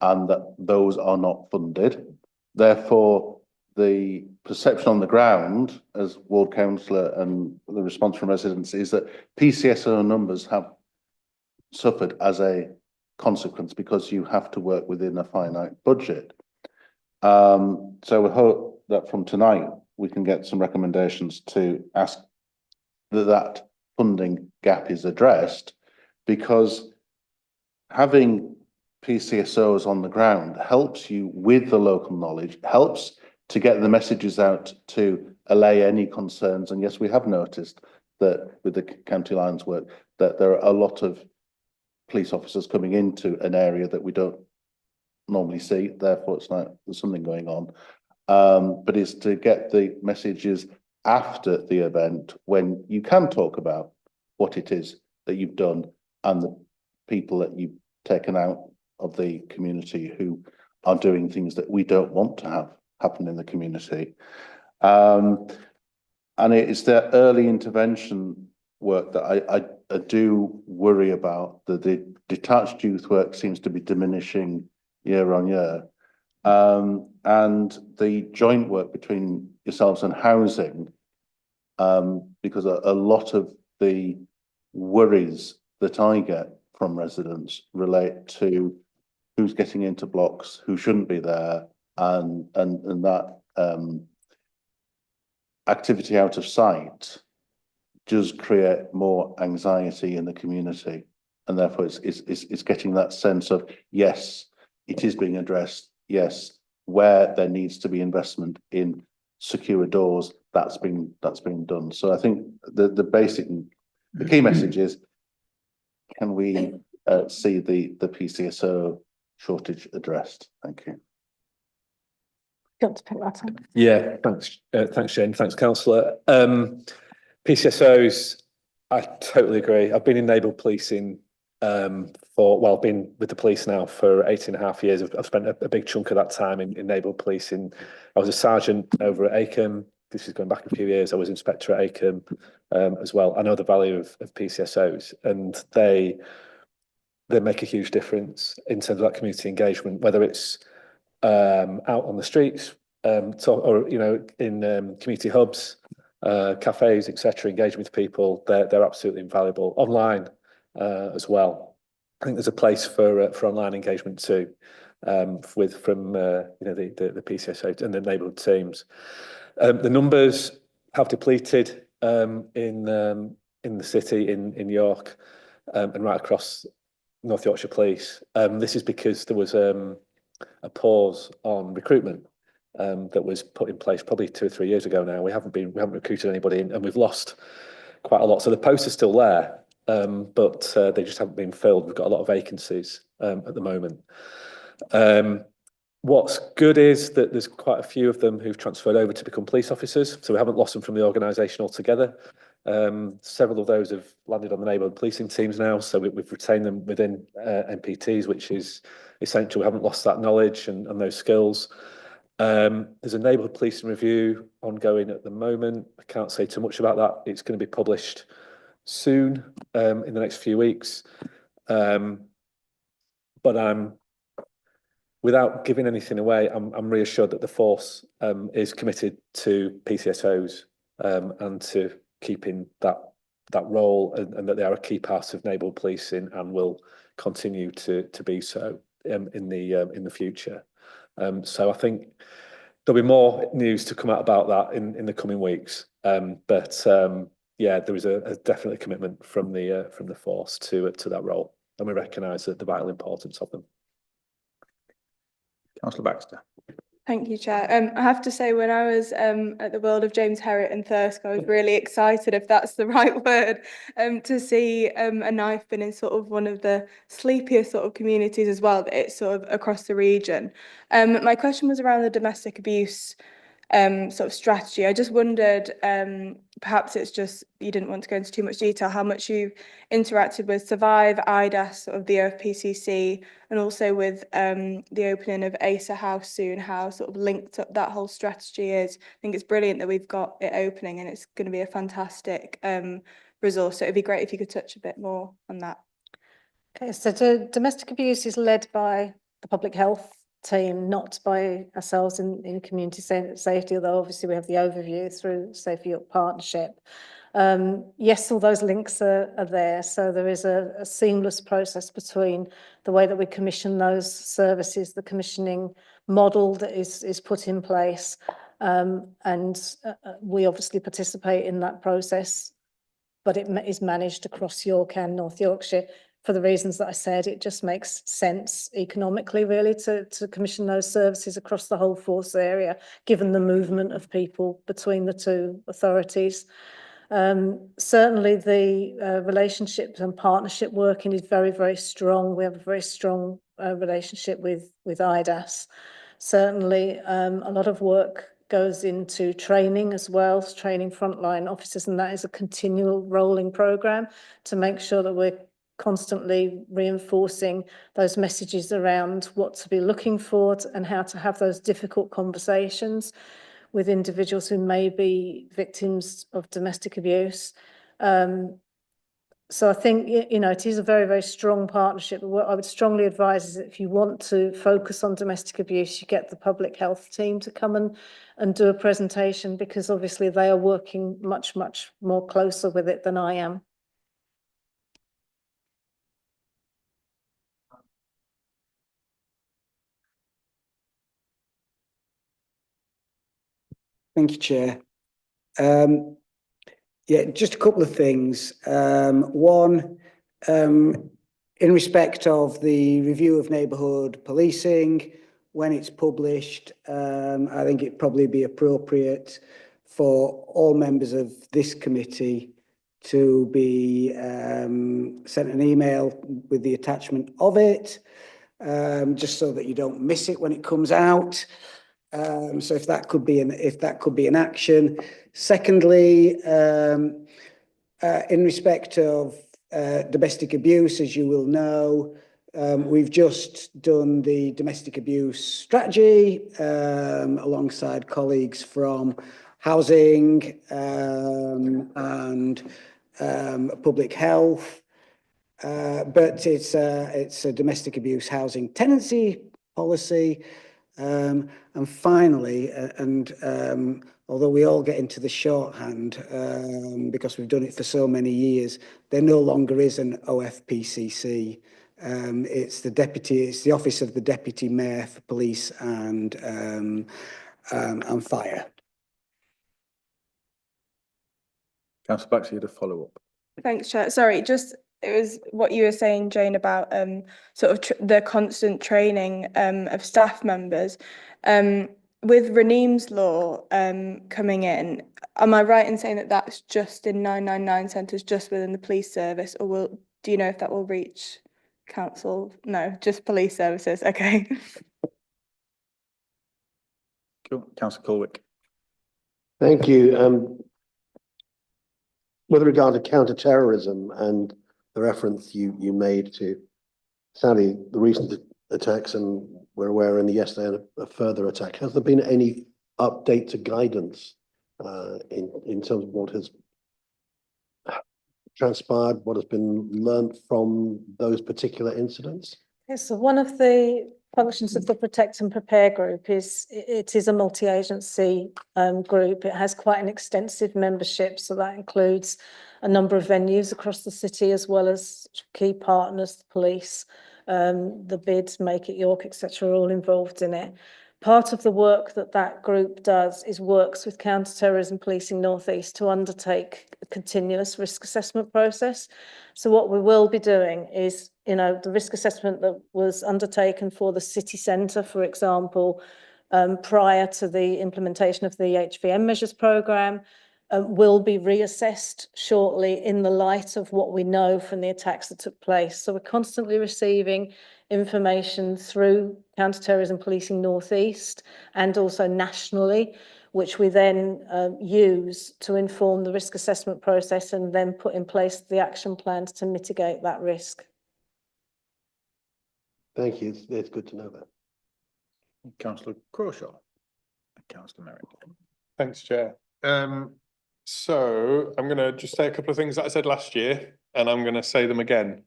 and that those are not funded. Therefore, the perception on the ground as ward councillor and the response from residents is that PCSO numbers have suffered as a consequence, because you have to work within a finite budget. So we hope that from tonight, we can get some recommendations to ask that funding gap is addressed, because having PCSOs on the ground helps you with the local knowledge, helps to get the messages out to allay any concerns. And yes, we have noticed that with the county lines work, that there are a lot of police officers coming into an area that we don't normally see. Therefore, it's like there's something going on. But it's to get the messages after the event, when you can talk about what it is that you've done and the people that you've taken out of the community who are doing things that we don't want to have happen in the community. And it's that early intervention work that I do worry about. The detached youth work seems to be diminishing year on year. And the joint work between yourselves and housing, because a lot of the worries that I get from residents relate to who's getting into blocks, who shouldn't be there, and that activity out of sight does create more anxiety in the community, and therefore it's getting that sense of, yes, it is being addressed. Yes, where there needs to be investment in secure doors, that's been done. So I think the key message is, can we see the PCSO shortage addressed? Thank you. Got to pick that up. Yeah, thanks Jane, thanks councillor. PCSOs, I totally agree. I've been in neighbourhood policing been with the police now for 18.5 years. I've spent a big chunk of that time in neighbourhood policing. I was a sergeant over at Acomb. This is going back a few years. I was inspector at Acomb as well. I know the value of PCSOs, and they make a huge difference in terms of that community engagement, whether it's out on the streets or in community hubs, cafes, etc. Engaging with people. They're absolutely invaluable. Online as well. I think there's a place for online engagement too, from the PCSO and the neighbourhood teams. The numbers have depleted in the city in York and right across North Yorkshire Police. This is because there was a pause on recruitment that was put in place probably 2 or 3 years ago now. We haven't recruited anybody, and we've lost quite a lot. So the posts are still there. But they just haven't been filled. We've got a lot of vacancies at the moment. What's good is that there's quite a few of them who've transferred over to become police officers, so we haven't lost them from the organisation altogether. Several of those have landed on the neighbourhood policing teams now, so we've retained them within NPTs, which is essential. We haven't lost that knowledge and those skills. There's a neighbourhood policing review ongoing at the moment. I can't say too much about that. It's going to be published soon, in the next few weeks, but I'm, without giving anything away, I'm reassured that the force is committed to PCSOs and to keeping that role, and that they are a key part of neighbourhood policing and will continue to be so in the future. So I think there'll be more news to come out about that in the coming weeks, but yeah, there is a definitely commitment from the force to that role, and we recognise the vital importance of them. Councillor Baxter. Thank you, Chair. I have to say, when I was at the World of James Herriot in Thirsk, I was really excited, if that's the right word, to see a knife bin in sort of one of the sleepier sort of communities as well, that it's sort of across the region. My question was around the domestic abuse sort of strategy. I just wondered, perhaps it's just you didn't want to go into too much detail, how much you've interacted with Survive, IDAS, sort of the OFPCC, and also with the opening of ASA House soon, how sort of linked up that whole strategy is. I think it's brilliant that we've got it opening, and it's going to be a fantastic resource. So it'd be great if you could touch a bit more on that. Okay, so domestic abuse is led by the public health team, not by ourselves in community safety, although obviously we have the overview through Safe York Partnership. Yes, all those links are there, so there is a seamless process between the way that we commission those services, the commissioning model that is put in place, We obviously participate in that process, but it is managed across York and North Yorkshire. For the reasons that I said, it just makes sense economically, really, to commission those services across the whole force area, given the movement of people between the two authorities. Certainly the relationship and partnership working is very, very strong. We have a very strong relationship with IDAS. Certainly a lot of work goes into training as well, training frontline officers, and that is a continual rolling programme to make sure that we're constantly reinforcing those messages around what to be looking for and how to have those difficult conversations with individuals who may be victims of domestic abuse. So I think, you know, it is a very, very strong partnership. What I would strongly advise is that if you want to focus on domestic abuse, you get the public health team to come and do a presentation, because obviously they are working much, much more closer with it than I am. Thank you, Chair. Yeah, just a couple of things. One, in respect of the review of neighbourhood policing, when it's published, I think it'd probably be appropriate for all members of this committee to be sent an email with the attachment of it, just so that you don't miss it when it comes out. So if that could be an action. Secondly, in respect of domestic abuse, as you will know, we've just done the domestic abuse strategy alongside colleagues from housing and public health, but it's a domestic abuse housing tenancy policy. And finally, although we all get into the shorthand because we've done it for so many years, there no longer is an OFPCC. It's the Office of the Deputy Mayor for Police and Fire. Councillor Baxter, to follow up. Thanks, Chair. Sorry, it was what you were saying, Jane, about sort of the constant training of staff members. With Raneem's law coming in, am I right in saying that that's just in 999 centres, just within the police service, or do you know if that will reach council? No, just police services. Okay. Cool. Councillor Colwick. Thank you. With regard to counter-terrorism and the reference you made to, sadly, the recent attacks, and we're aware in the yesterday a further attack, has there been any update to guidance in terms of what has transpired, what has been learnt from those particular incidents? Yes, so one of the functions of the Protect and Prepare group is it is a multi-agency group. It has quite an extensive membership, so that includes a number of venues across the city, as well as key partners, the police, the BID, Make It York, etc., are all involved in it. Part of the work that group does is works with Counter-Terrorism Policing North East to undertake a continuous risk assessment process. So what we will be doing is, you know, the risk assessment that was undertaken for the city centre, for example, prior to the implementation of the HVM measures programme, will be reassessed shortly in the light of what we know from the attacks that took place. So we're constantly receiving information through Counter-Terrorism Policing North East and also nationally, which we then use to inform the risk assessment process and then put in place the action plans to mitigate that risk. Thank you. It's good to know that. Councillor Crawshaw and Councillor Merritt. Thanks, Chair. So I'm going to just say a couple of things that I said last year, and I'm going to say them again.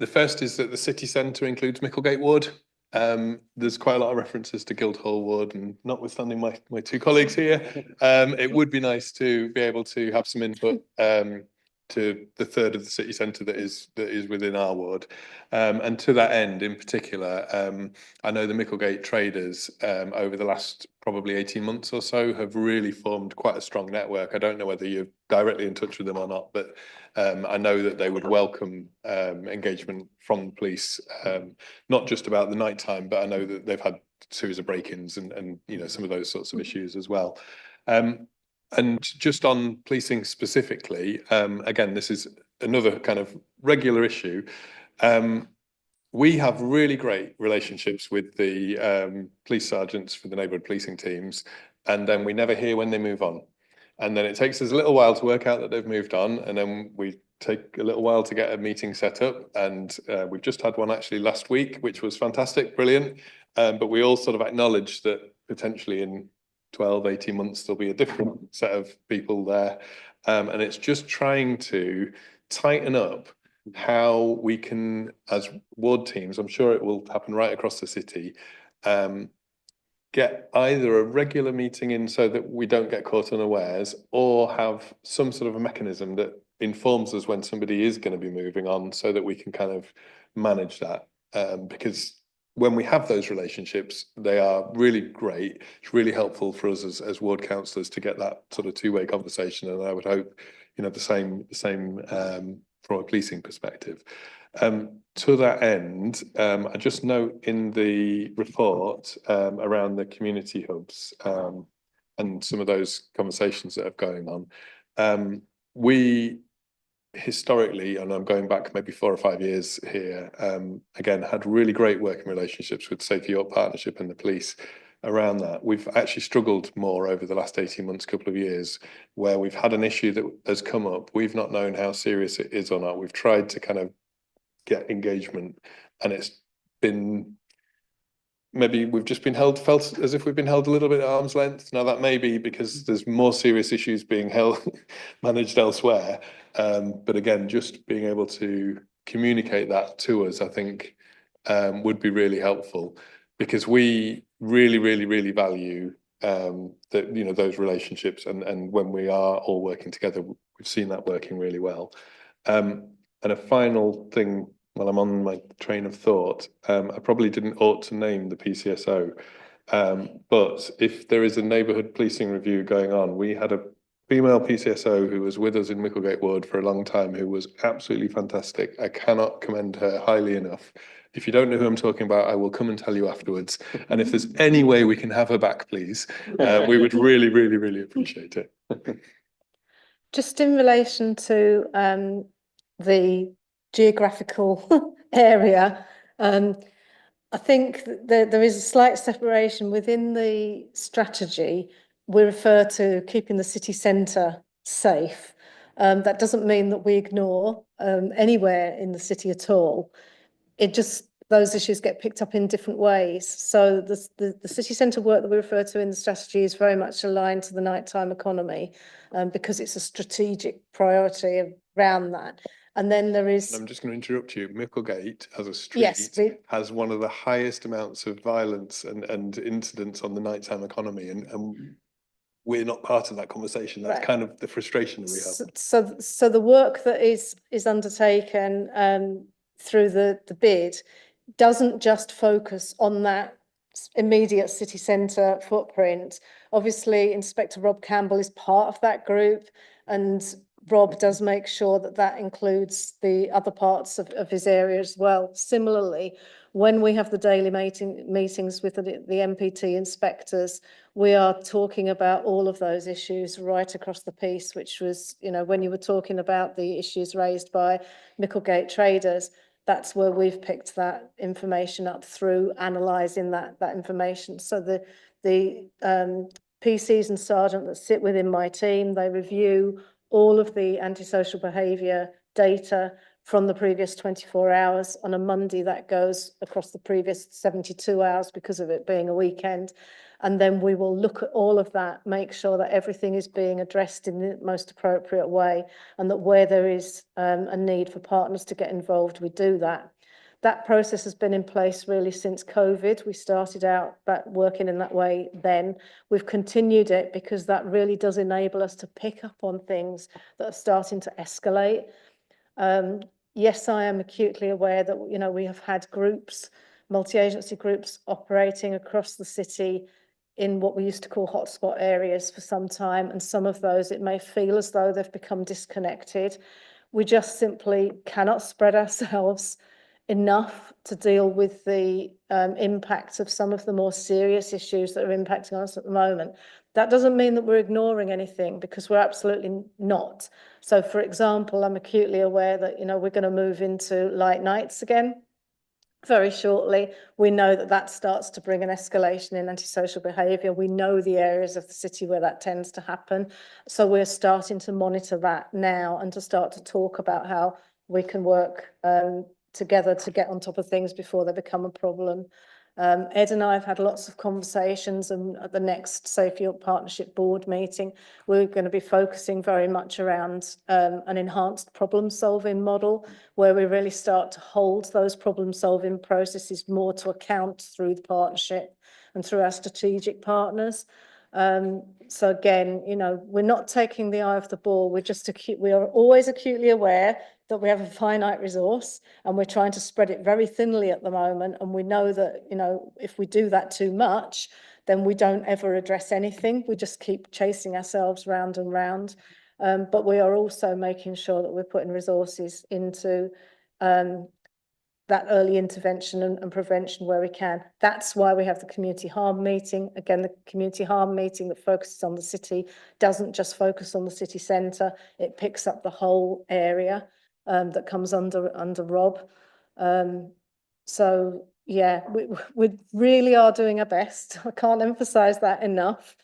The first is that the city centre includes Micklegate Wood. There's quite a lot of references to Guildhall Wood, and notwithstanding my two colleagues here, it would be nice to be able to have some input to the third of the city centre that is within our ward. And to that end, in particular, I know the Micklegate traders over the last probably 18 months or so have really formed quite a strong network. I don't know whether you're directly in touch with them or not, but I know that they would welcome engagement from the police, not just about the night time, but I know that they've had a series of break-ins and you know, some of those sorts of issues as well. And just on policing specifically, again, this is another kind of regular issue. We have really great relationships with the police sergeants for the neighbourhood policing teams, and then we never hear when they move on. And then it takes us a little while to work out that they've moved on, and then we take a little while to get a meeting set up. And we've just had one actually last week, which was fantastic, brilliant. But we all sort of acknowledge that potentially in 12, 18 months, there'll be a different set of people there. And it's just trying to tighten up how we can, as ward teams, I'm sure it will happen right across the city, get either a regular meeting in so that we don't get caught unawares, or have some sort of a mechanism that informs us when somebody is going to be moving on so that we can kind of manage that. Because when we have those relationships, they are really great. It's really helpful for us as ward councillors to get that sort of two-way conversation. And I would hope, you know, the same from a policing perspective. To that end, I just note in the report around the community hubs and some of those conversations that are going on, we historically, and I'm going back maybe 4 or 5 years here, again, had really great working relationships with Safe York Partnership and the police around that. We've actually struggled more over the last 18 months, couple of years, where we've had an issue that has come up. We've not known how serious it is or not. We've tried to kind of get engagement, and it's been, maybe we've just been felt as if we've been held a little bit at arm's length. Now that may be because there's more serious issues being managed elsewhere. But again, just being able to communicate that to us, I think, would be really helpful, because we really value that, you know, those relationships, and when we are all working together, we've seen that working really well. And a final thing, while I'm on my train of thought, I probably didn't ought to name the PCSO, but if there is a neighbourhood policing review going on, we had a female PCSO who was with us in Micklegate Ward for a long time, who was absolutely fantastic. I cannot commend her highly enough. If you don't know who I'm talking about, I will come and tell you afterwards. And if there's any way we can have her back, please, we would really appreciate it. Just in relation to the geographical area, I think that there is a slight separation within the strategy. We refer to keeping the city centre safe. That doesn't mean that we ignore anywhere in the city at all. It just, those issues get picked up in different ways. So the city centre work that we refer to in the strategy is very much aligned to the nighttime economy, because it's a strategic priority around that. And then there is... I'm just going to interrupt you. Micklegate as a street, yes, has one of the highest amounts of violence and incidents on the nighttime economy, and we're not part of that conversation. That's kind of the frustration that we have. So the work that is undertaken through the bid doesn't just focus on that immediate city centre footprint. Obviously, Inspector Rob Campbell is part of that group, and Rob does make sure that that includes the other parts of his area as well. Similarly, when we have the daily meetings with the MPT inspectors, we are talking about all of those issues right across the piece, which was, you know, when you were talking about the issues raised by Micklegate traders, that's where we've picked that information up through analysing that information. So the PCs and sergeant that sit within my team, they review all of the antisocial behaviour data from the previous 24 hours. On a Monday, that goes across the previous 72 hours because of it being a weekend. And then we will look at all of that, make sure that everything is being addressed in the most appropriate way, and that where there is a need for partners to get involved, we do that. That process has been in place really since COVID. We started out working in that way then. We've continued it because that really does enable us to pick up on things that are starting to escalate. Yes, I am acutely aware that, you know, we have had groups, multi-agency groups operating across the city in what we used to call hotspot areas for some time, and some of those, it may feel as though they've become disconnected. We just simply cannot spread ourselves enough to deal with the impact of some of the more serious issues that are impacting us at the moment. That doesn't mean that we're ignoring anything, because we're absolutely not. So, for example, I'm acutely aware that, you know, we're going to move into light nights again very shortly. We know that that starts to bring an escalation in antisocial behaviour. We know the areas of the city where that tends to happen. So we're starting to monitor that now and to start to talk about how we can work together to get on top of things before they become a problem. Ed and I have had lots of conversations, and at the next Safe York Partnership Board meeting, we're going to be focusing very much around an enhanced problem-solving model, where we really start to hold those problem-solving processes more to account through the partnership and through our strategic partners. So again, you know, we're not taking the eye off the ball. We are always acutely aware that we have a finite resource, and we're trying to spread it very thinly at the moment. And we know that, you know, if we do that too much, then we don't ever address anything. We just keep chasing ourselves round and round. But we are also making sure that we're putting resources into that early intervention and prevention where we can. That's why we have the community harm meeting. Again, the community harm meeting that focuses on the city doesn't just focus on the city centre. It picks up the whole area that comes under Rob. So yeah, we really are doing our best. I can't emphasise that enough.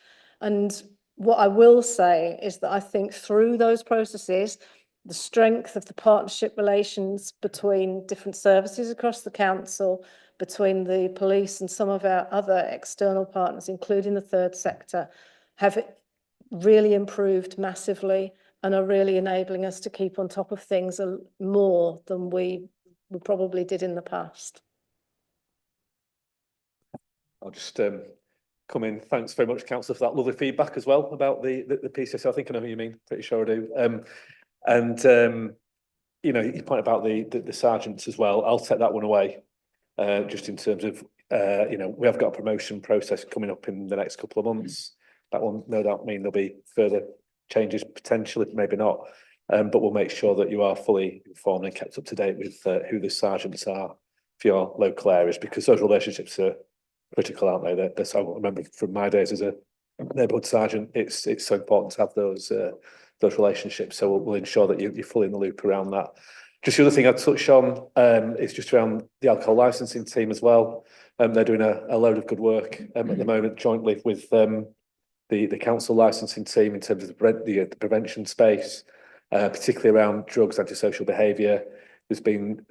And what I will say is that I think through those processes, the strength of the partnership relations between different services across the council, between the police and some of our other external partners, including the third sector, have really improved massively and are really enabling us to keep on top of things more than we probably did in the past. I'll just come in. Thanks very much, Councillor, for that lovely feedback as well about the PCSO. I think I know who you mean, pretty sure I do. You know, you point about the sergeants as well. I'll take that one away, just in terms of, you know, we have got a promotion process coming up in the next couple of months. That will no doubt mean there'll be further changes, potentially, maybe not. But we'll make sure that you are fully informed and kept up to date with who the sergeants are for your local areas, because those relationships are critical, aren't they? I remember from my days as a neighbourhood sergeant, it's so important to have those relationships. So we'll ensure that you're fully in the loop around that. Just the other thing I'd touch on is just around the alcohol licensing team as well. They're doing a load of good work at the moment jointly with the council licensing team in terms of the prevention space, particularly around drugs, antisocial behaviour. There's been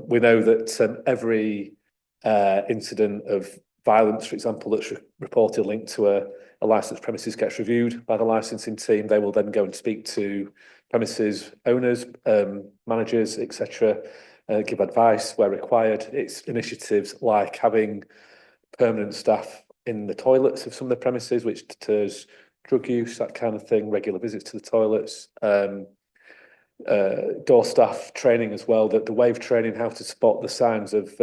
we know that every incident of violence, for example, that's reported linked to a licensed premises gets reviewed by the licensing team. They will then go and speak to premises owners, managers, etc., give advice where required. It's initiatives like having permanent staff in the toilets of some of the premises, which deters drug use, that kind of thing, regular visits to the toilets, door staff training as well, that the wave training, how to spot the signs of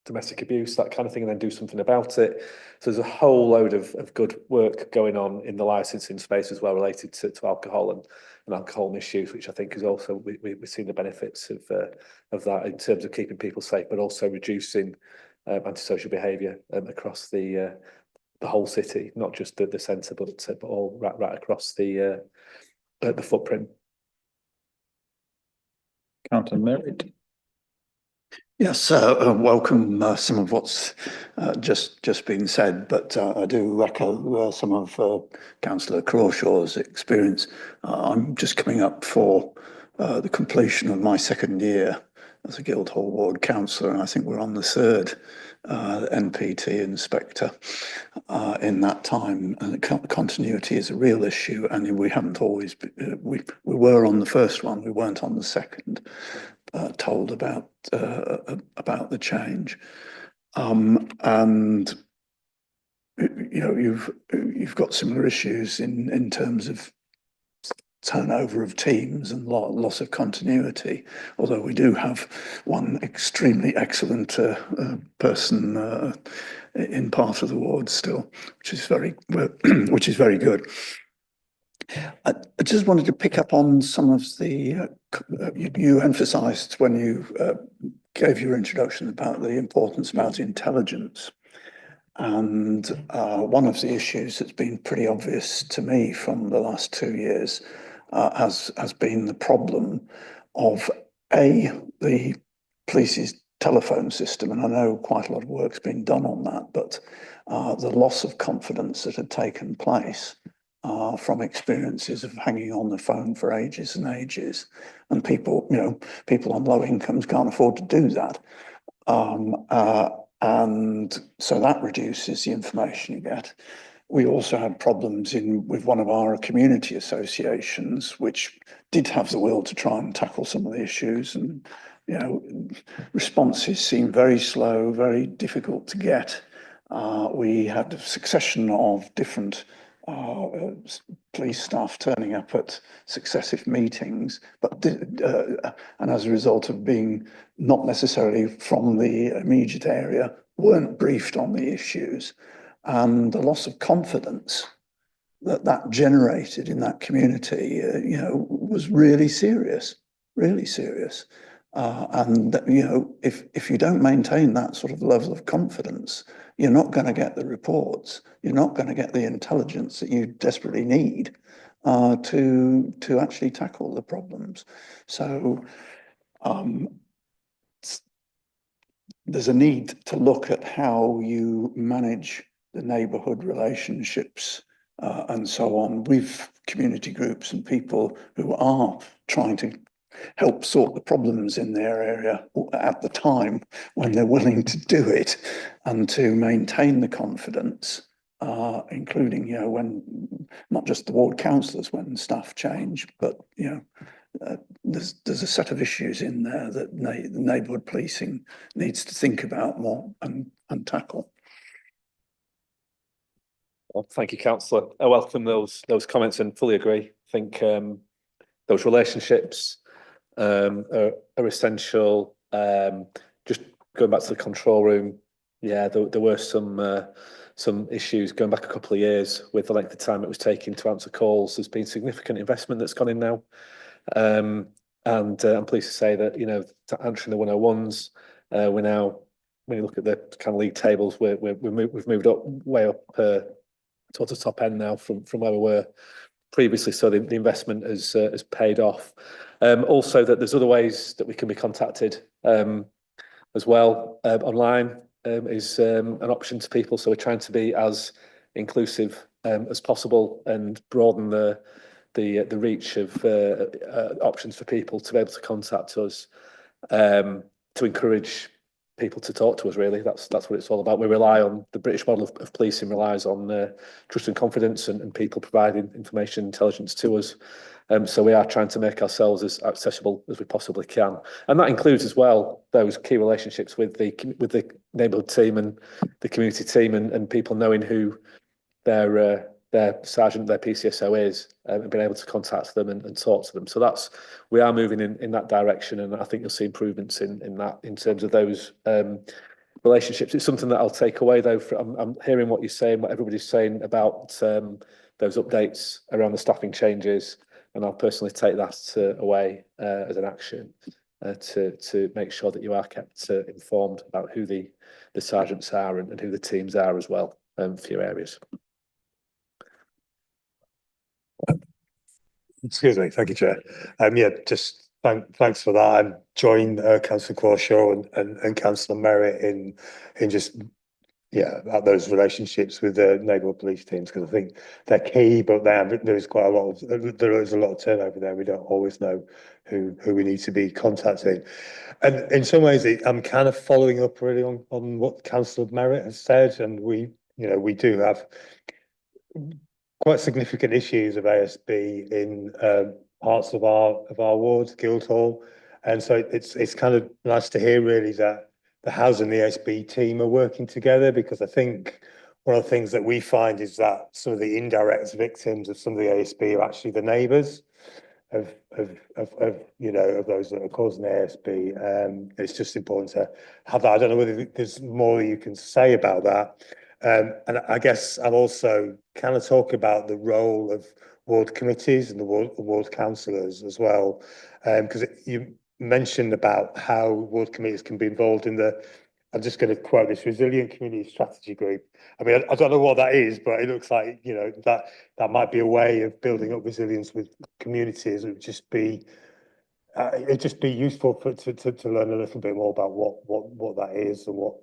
domestic abuse, that kind of thing, and then do something about it. So there's a whole load of good work going on in the licensing space as well, related to alcohol and alcohol misuse, which I think is also, we've seen the benefits of that in terms of keeping people safe, but also reducing antisocial behaviour across the whole city, not just the centre, but all right across the footprint. Councillor Merritt. Yes, welcome some of what's just been said, but I do echo some of Councillor Crawshaw's experience. I'm just coming up for the completion of my second year as a Guildhall Ward councillor, and I think we're on the third NPT inspector in that time. And continuity is a real issue, and we haven't always we were on the first one, we weren't on the second told about the change. And you know, you've got similar issues in terms of turnover of teams and loss of continuity, although we do have one extremely excellent person in part of the ward still, which is very good. I just wanted to pick up on some of the you emphasised when you gave your introduction about the importance about intelligence. And one of the issues that's been pretty obvious to me from the last 2 years has been the problem of the police's telephone system, and I know quite a lot of work's been done on that, but the loss of confidence that had taken place from experiences of hanging on the phone for ages and ages, and people on low incomes can't afford to do that. And so that reduces the information you get. We also had problems with one of our community associations, which did have the will to try and tackle some of the issues, and responses seemed very slow, very difficult to get. We had a succession of different police staff turning up at successive meetings, and as a result of being not necessarily from the immediate area, weren't briefed on the issues, and the loss of confidence that generated in that community, was really serious, really serious. And if you don't maintain that sort of level of confidence, you're not going to get the reports. You're not going to get the intelligence that you desperately need to actually tackle the problems. So there's a need to look at how you manage the neighbourhood relationships and so on with community groups and people who are trying to help sort the problems in their area at the time when they're willing to do it, and to maintain the confidence, including, when not just the ward councillors, when staff change, but, there's a set of issues in there that the neighbourhood policing needs to think about more and tackle. Well, thank you, Councillor. I welcome those comments and fully agree. I think those relationships are essential. Just going back to the control room, yeah, there were some issues going back a couple of years with the length of time it was taking to answer calls. There's been significant investment that's gone in now. And I'm pleased to say that, answering the 101s, we're now, when you look at the kind of league tables, we've moved up way up towards the top end now from where we were previously. So the investment has paid off. Also, that there's other ways that we can be contacted as well. Online is an option to people. So we're trying to be as inclusive as possible and broaden the reach of options for people to be able to contact us, to encourage people to talk to us. Really, that's what it's all about. We rely on the British model of policing, relies on trust and confidence, and people providing information, intelligence to us. So we are trying to make ourselves as accessible as we possibly can, and that includes as well those key relationships with the neighbourhood team and the community team, and people knowing who their sergeant, their PCSO is, and being able to contact them and talk to them. So we are moving in that direction, and I think you'll see improvements in that in terms of those relationships. It's something that I'll take away though. I'm hearing what you're saying, what everybody's saying about those updates around the staffing changes, and I'll personally take that away as an action to make sure that you are kept informed about who the sergeants are and who the teams are as well for your areas. Excuse me, thank you, Chair. Just thanks for that. And join Councillor Crawshaw and Councillor Merritt in just about those relationships with the neighbourhood police teams, because I think they're key. But there's quite a lot of turnover there. We don't always know who we need to be contacting. And in some ways, I'm kind of following up really on what Councillor Merritt has said, and we do have quite significant issues of ASB in parts of our wards, Guildhall, And so it's kind of nice to hear really that the housing and the ASB team are working together, because I think one of the things that we find is that some of the indirect victims of some of the ASB are actually the neighbours of you know, of those that are causing ASB. It's just important to have that. I don't know whether there's more you can say about that. And I guess I'll also kind of talk about the role of ward committees and the ward councillors as well, because you mentioned about how ward committees can be involved in the, I'm just going to quote this, resilient community strategy group. I mean, I don't know what that is, but it looks like, you know, that might be a way of building up resilience with communities. It would just be it'd just be useful to learn a little bit more about what that is and what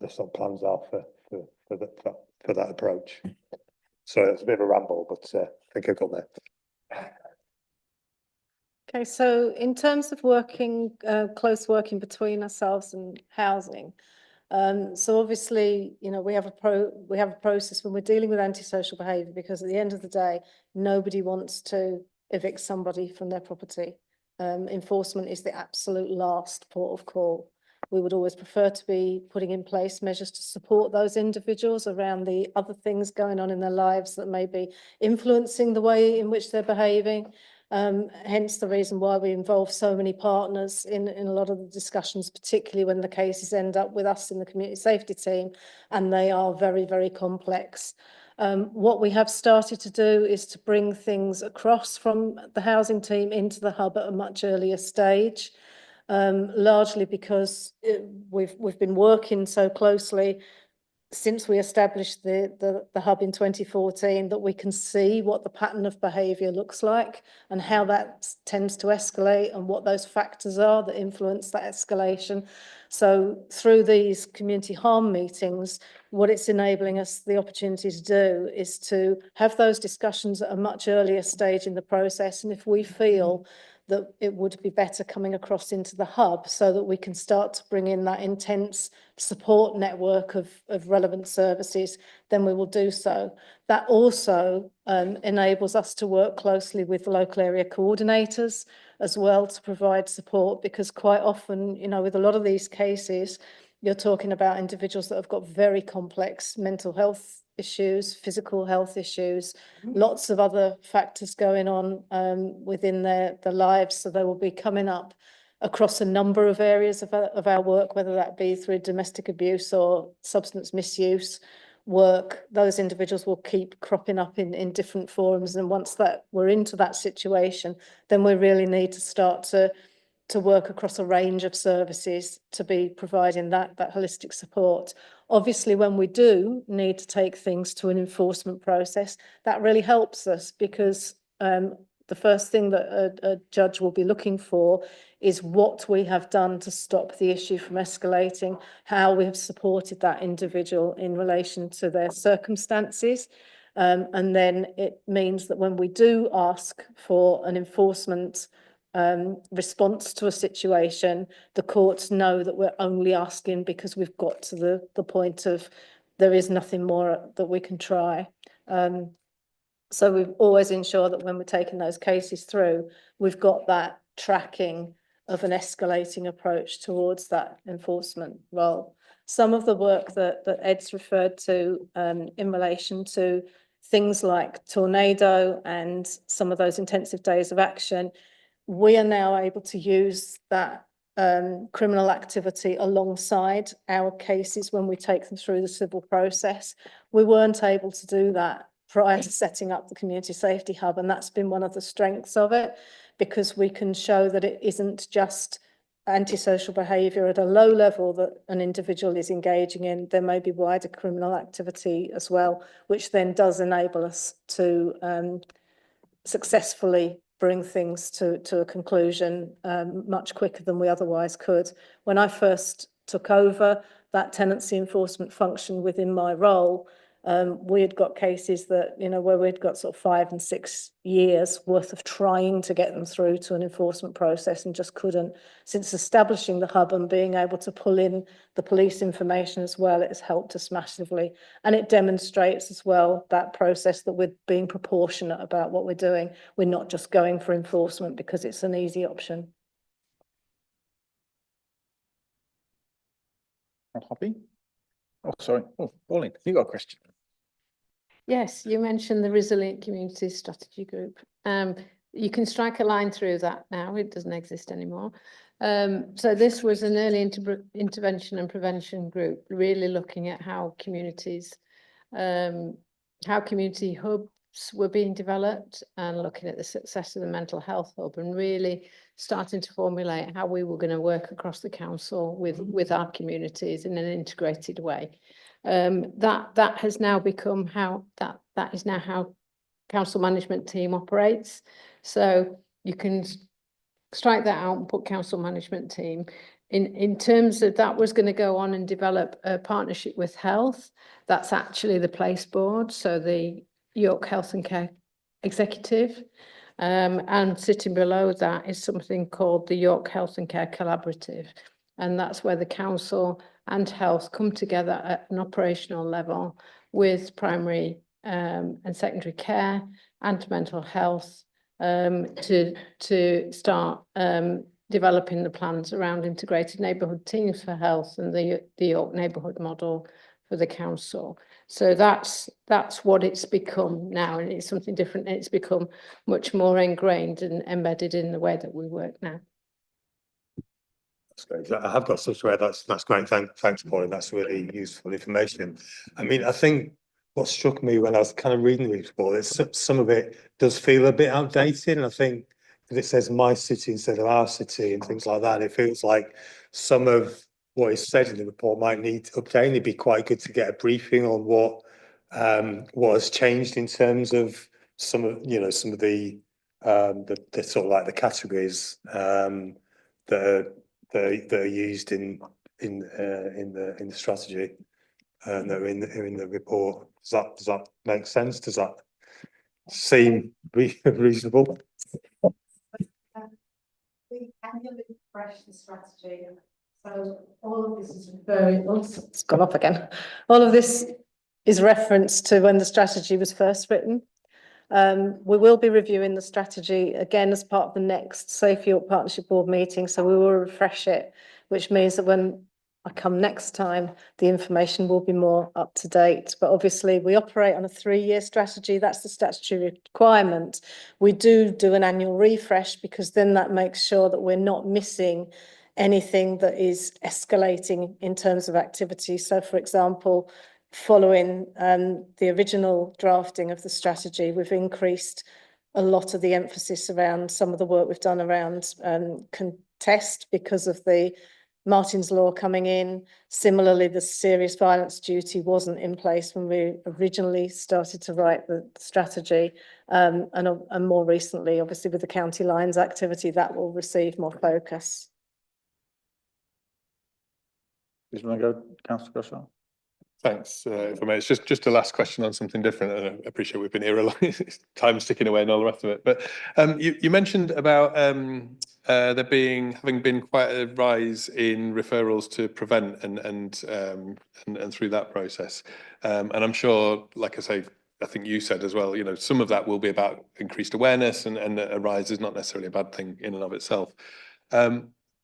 the sort of plans are for that approach. So it's a bit of a ramble, but I think I got there. Okay, so in terms of working, close working between ourselves and housing, so obviously, you know, we have a process when we're dealing with antisocial behaviour, because at the end of the day, nobody wants to evict somebody from their property. Enforcement is the absolute last port of call. We would always prefer to be putting in place measures to support those individuals around the other things going on in their lives that may be influencing the way in which they're behaving. Hence the reason why we involve so many partners in a lot of the discussions, particularly when the cases end up with us in the community safety team, and they are very, very complex. What we have started to do is to bring things across from the housing team into the hub at a much earlier stage, largely because we've been working so closely since we established the hub in 2014, that we can see what the pattern of behaviour looks like and how that tends to escalate and what those factors are that influence that escalation. So through these community harm meetings, what it's enabling us the opportunity to do is to have those discussions at a much earlier stage in the process. And if we feel that it would be better coming across into the hub so that we can start to bring in that intense support network of relevant services, then we will do so. That also enables us to work closely with local area coordinators as well to provide support, because quite often, you know, with a lot of these cases, you're talking about individuals that have got very complex mental health issues, physical health issues, lots of other factors going on within their lives. So they will be coming up across a number of areas of our work, whether that be through domestic abuse or substance misuse work. Those individuals will keep cropping up in different forums. And once that we're into that situation, then we really need to start to work across a range of services to be providing that holistic support. Obviously, when we do need to take things to an enforcement process, that really helps us, because the first thing that a judge will be looking for is what we have done to stop the issue from escalating, how we have supported that individual in relation to their circumstances. And then it means that when we do ask for an enforcement response to a situation, the courts know that we're only asking because we've got to the point of there is nothing more that we can try. So we've always ensured that when we're taking those cases through, we've got that tracking of an escalating approach towards that enforcement role. Some of the work that Ed's referred to in relation to things like tornado and some of those intensive days of action, we are now able to use that criminal activity alongside our cases when we take them through the civil process. We weren't able to do that prior to setting up the community safety hub, and that's been one of the strengths of it, because we can show that it isn't just antisocial behaviour at a low level that an individual is engaging in. There may be wider criminal activity as well, which then does enable us to successfully bring things to a conclusion much quicker than we otherwise could. When I first took over that tenancy enforcement function within my role, we had got cases that, you know, where we'd got sort of 5 and 6 years worth of trying to get them through to an enforcement process and just couldn't. Since establishing the hub and being able to pull in the police information as well, it has helped us massively. And it demonstrates as well that process that we're being proportionate about what we're doing. We're not just going for enforcement because it's an easy option. Not happy? Oh, sorry. Oh, Pauline, you got a question? Yes, you mentioned the Resilient Communities Strategy Group. You can strike a line through that now, it doesn't exist anymore. So this was an early intervention and prevention group, really looking at how community hubs were being developed and looking at the success of the mental health hub and really starting to formulate how we were going to work across the council with our communities in an integrated way. That has now become how that is now how council management team operates. So you can strike that out and put council management team. In terms of that was going to go on and develop a partnership with health. That's actually the place board. So the York Health and Care Executive. And sitting below that is something called the York Health and Care Collaborative. And that's where the council and health come together at an operational level with primary and secondary care and mental health to start developing the plans around integrated neighbourhood teams for health and the York neighbourhood model for the council. So that's what it's become now, and it's something different. It's become much more ingrained and embedded in the way that we work now. That's great. I have got software. That's great. Thanks, Pauline. That's really useful information. I mean, I think what struck me when I was kind of reading the report is some of it does feel a bit outdated, and I think because it says my city instead of our city and things like that, it feels like some of what is said in the report might need updating. It'd be quite good to get a briefing on what has changed in terms of some of the sort of like the categories that are used in the strategy that are in the report. Does that make sense? Does that seem reasonable? We annually refresh the strategy. So all of this is referring, it's gone off again. All of this is reference to when the strategy was first written. We will be reviewing the strategy again as part of the next Safe York Partnership Board meeting. So we will refresh it, which means that when I come next time, the information will be more up to date. But obviously we operate on a 3-year strategy. That's the statutory requirement. We do an annual refresh because then that makes sure that we're not missing anything that is escalating in terms of activity. So for example, following the original drafting of the strategy, we've increased a lot of the emphasis around some of the work we've done around contest because of the Martin's Law coming in. Similarly, the serious violence duty wasn't in place when we originally started to write the strategy. And more recently, obviously with the county lines activity, that will receive more focus. Just want to go, Councillor Grossell? Thanks. If I may, it's just a last question on something different. And I appreciate we've been here a long time sticking away and all the rest of it. But you mentioned about there having been quite a rise in referrals to prevent and through that process. And I'm sure, like I say, I think you said as well, some of that will be about increased awareness, and a rise is not necessarily a bad thing in and of itself.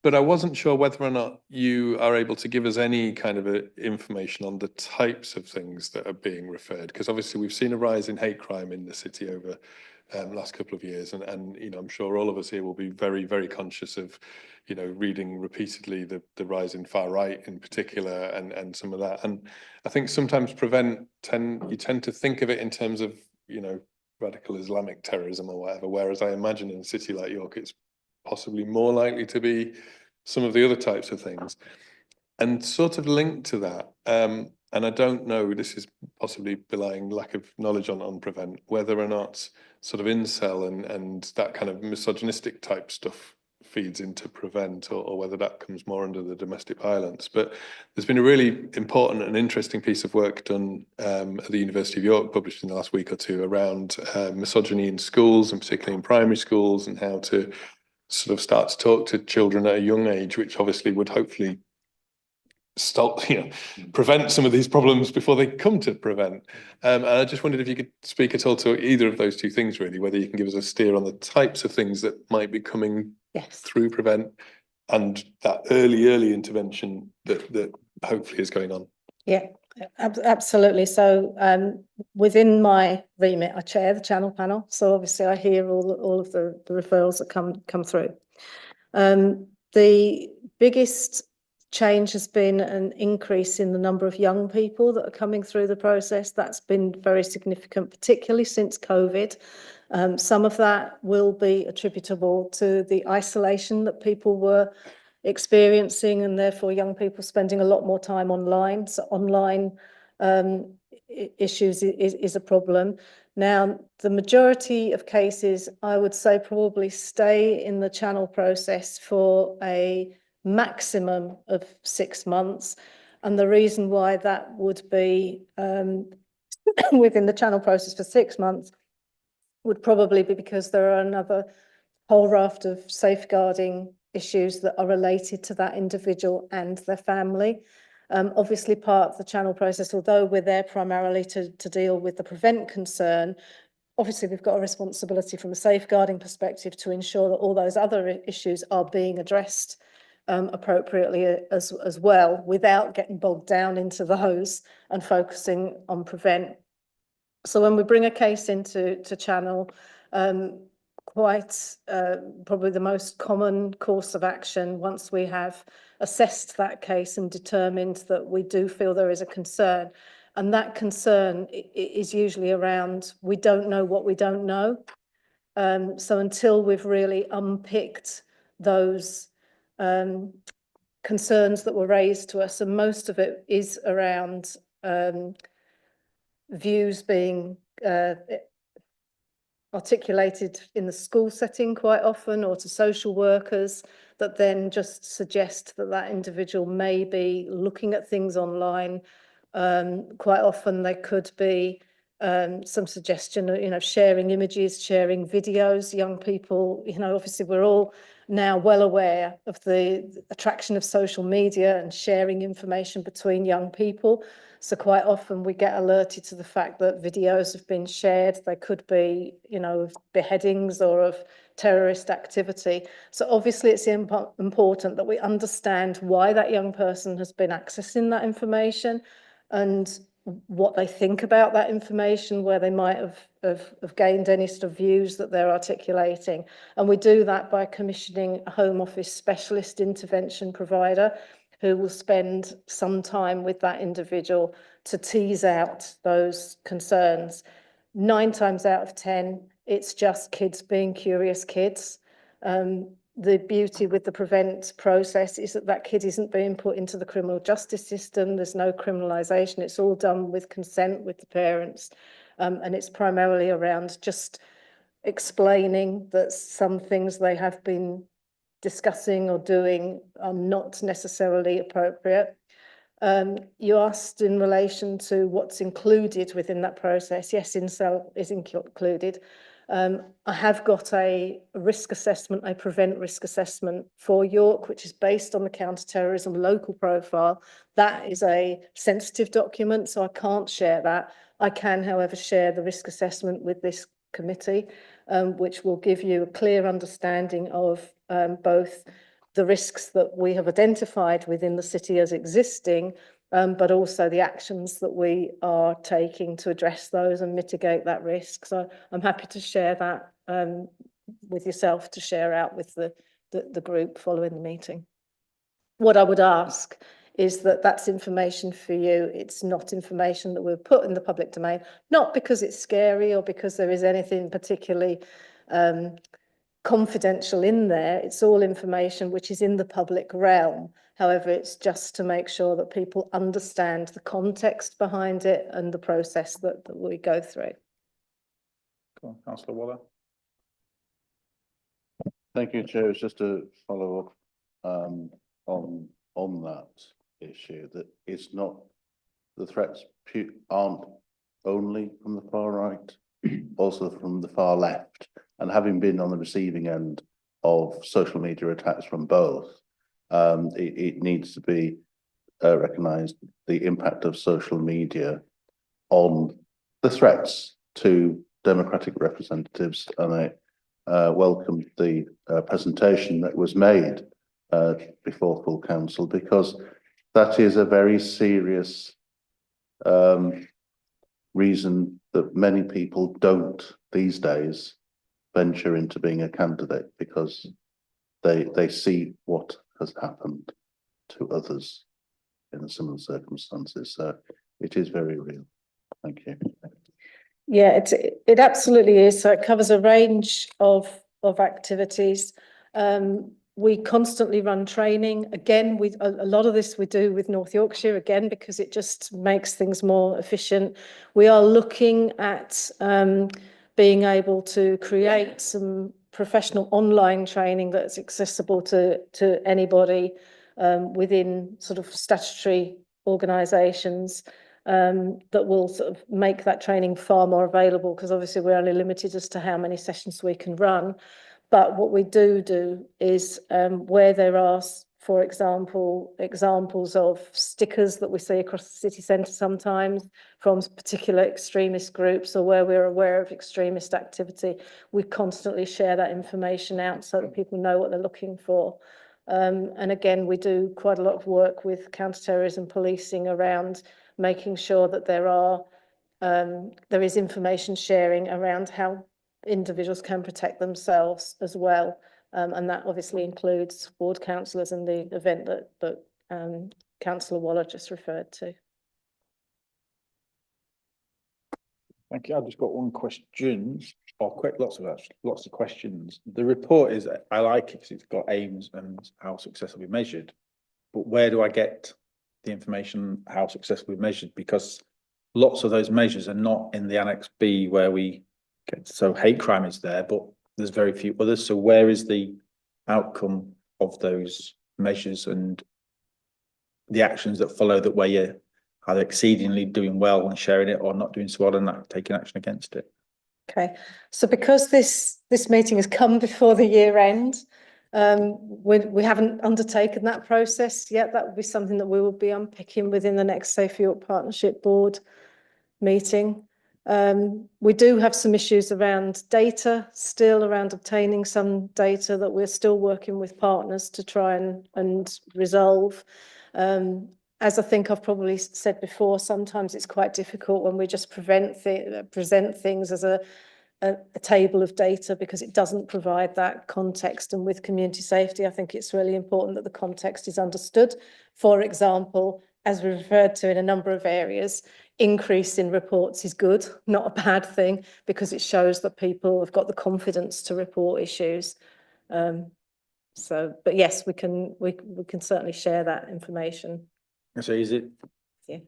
But I wasn't sure whether or not you are able to give us any kind of information on the types of things that are being referred, because obviously we've seen a rise in hate crime in the city over the last couple of years, and I'm sure all of us here will be very, very conscious of reading repeatedly the rise in far right in particular, and some of that. And I think sometimes you tend to think of it in terms of radical Islamic terrorism or whatever, whereas I imagine in a city like York it's possibly more likely to be some of the other types of things. And sort of linked to that, and I don't know, this is possibly belying lack of knowledge on prevent, whether or not sort of incel and that kind of misogynistic type stuff feeds into prevent, or whether that comes more under the domestic violence. But there's been a really important and interesting piece of work done at the University of York, published in the last week or two, around misogyny in schools, and particularly in primary schools, and how to sort of start to talk to children at a young age, which obviously would hopefully stop, prevent some of these problems before they come to prevent. And I just wondered if you could speak at all to either of those two things, really, whether you can give us a steer on the types of things that might be coming through prevent, and that early intervention that hopefully is going on. Yeah, absolutely. So within my remit, I chair the channel panel. So obviously I hear all of the referrals that come through. The biggest change has been an increase in the number of young people that are coming through the process. That's been very significant, particularly since COVID. Some of that will be attributable to the isolation that people were experiencing, and therefore young people spending a lot more time online. So online issues is a problem. Now, the majority of cases, I would say, probably stay in the channel process for a maximum of 6 months. And the reason why that would be within the channel process for 6 months would probably be because there are another whole raft of safeguarding issues that are related to that individual and their family. Obviously, part of the channel process, although we're there primarily to deal with the prevent concern, obviously we've got a responsibility from a safeguarding perspective to ensure that all those other issues are being addressed appropriately as well, without getting bogged down into those and focusing on prevent. So when we bring a case into channel, probably the most common course of action, once we have assessed that case and determined that we do feel there is a concern, and that concern is usually around, we don't know what we don't know. So until we've really unpicked those concerns that were raised to us, and most of it is around views being articulated in the school setting quite often, or to social workers, that then just suggest that that individual may be looking at things online. Quite often they could be some suggestion of, sharing images, sharing videos. Young people, obviously we're all now well aware of the attraction of social media and sharing information between young people. So quite often we get alerted to the fact that videos have been shared. They could be, of beheadings or of terrorist activity. So obviously it's important that we understand why that young person has been accessing that information and what they think about that information, where they might have gained any sort of views that they're articulating. And we do that by commissioning a Home Office specialist intervention provider who will spend some time with that individual to tease out those concerns. 9 times out of 10, it's just kids being curious kids. The beauty with the prevent process is that that kid isn't being put into the criminal justice system. There's no criminalisation. It's all done with consent with the parents. And it's primarily around just explaining that some things they have been discussing or doing are not necessarily appropriate. You asked in relation to what's included within that process. Yes, incel is included. I have got a risk assessment, a prevent risk assessment for York, which is based on the counter-terrorism local profile. That is a sensitive document, so I can't share that. I can, however, share the risk assessment with this committee, which will give you a clear understanding of both the risks that we have identified within the city as existing, but also the actions that we are taking to address those and mitigate that risk. So I'm happy to share that with yourself, to share out with the group following the meeting. What I would ask is that that's information for you. It's not information that we'll put in the public domain, not because it's scary or because there is anything particularly confidential in there. It's all information which is in the public realm. However, it's just to make sure that people understand the context behind it and the process that we go through. Cool. Councillor Waller. Thank you, Chair. It's just to follow up on that issue, that it's not, the threats aren't only from the far right, also from the far left. And having been on the receiving end of social media attacks from both, it needs to be recognised the impact of social media on the threats to democratic representatives. And I welcomed the presentation that was made before full council, because that is a very serious reason that many people don't these days venture into being a candidate, because they see what has happened to others in similar circumstances. So it is very real. Thank you. Yeah, it absolutely is. So it covers a range of activities. We constantly run training. Again, a lot of this we do with North Yorkshire, again, because it just makes things more efficient. We are looking at being able to create some professional online training that's accessible to anybody within sort of statutory organisations. That will sort of make that training far more available, because obviously we're only limited as to how many sessions we can run. But what we do is where there are, for example, examples of stickers that we see across the city centre sometimes from particular extremist groups, or where we're aware of extremist activity, we constantly share that information out so that people know what they're looking for. And again, we do quite a lot of work with counter-terrorism policing around making sure that there is information sharing around how individuals can protect themselves as well. And that obviously includes ward councillors and the event that Councillor Waller just referred to. Thank you. I've just got one question, or quite lots of questions. The report is, I like it because it's got aims and how successfully measured, but where do I get the information how successfully measured? Because lots of those measures are not in the Annex B where we get, so hate crime is there, but there's very few others. So where is the outcome of those measures and the actions that follow, that where you're either exceedingly doing well and sharing it, or not doing so well and not taking action against it? Okay, so because this meeting has come before the year end, we haven't undertaken that process yet. That would be something that we will be unpicking within the next Safe York Partnership Board meeting. We do have some issues around data, still around obtaining some data that we're still working with partners to try and resolve. As I think I've probably said before, sometimes it's quite difficult when we just present things as a table of data, because it doesn't provide that context. And with community safety, I think it's really important that the context is understood. For example, as we referred to in a number of areas, increase in reports is good, not a bad thing, because it shows that people have got the confidence to report issues. But yes, we can certainly share that information. So is it? Yeah.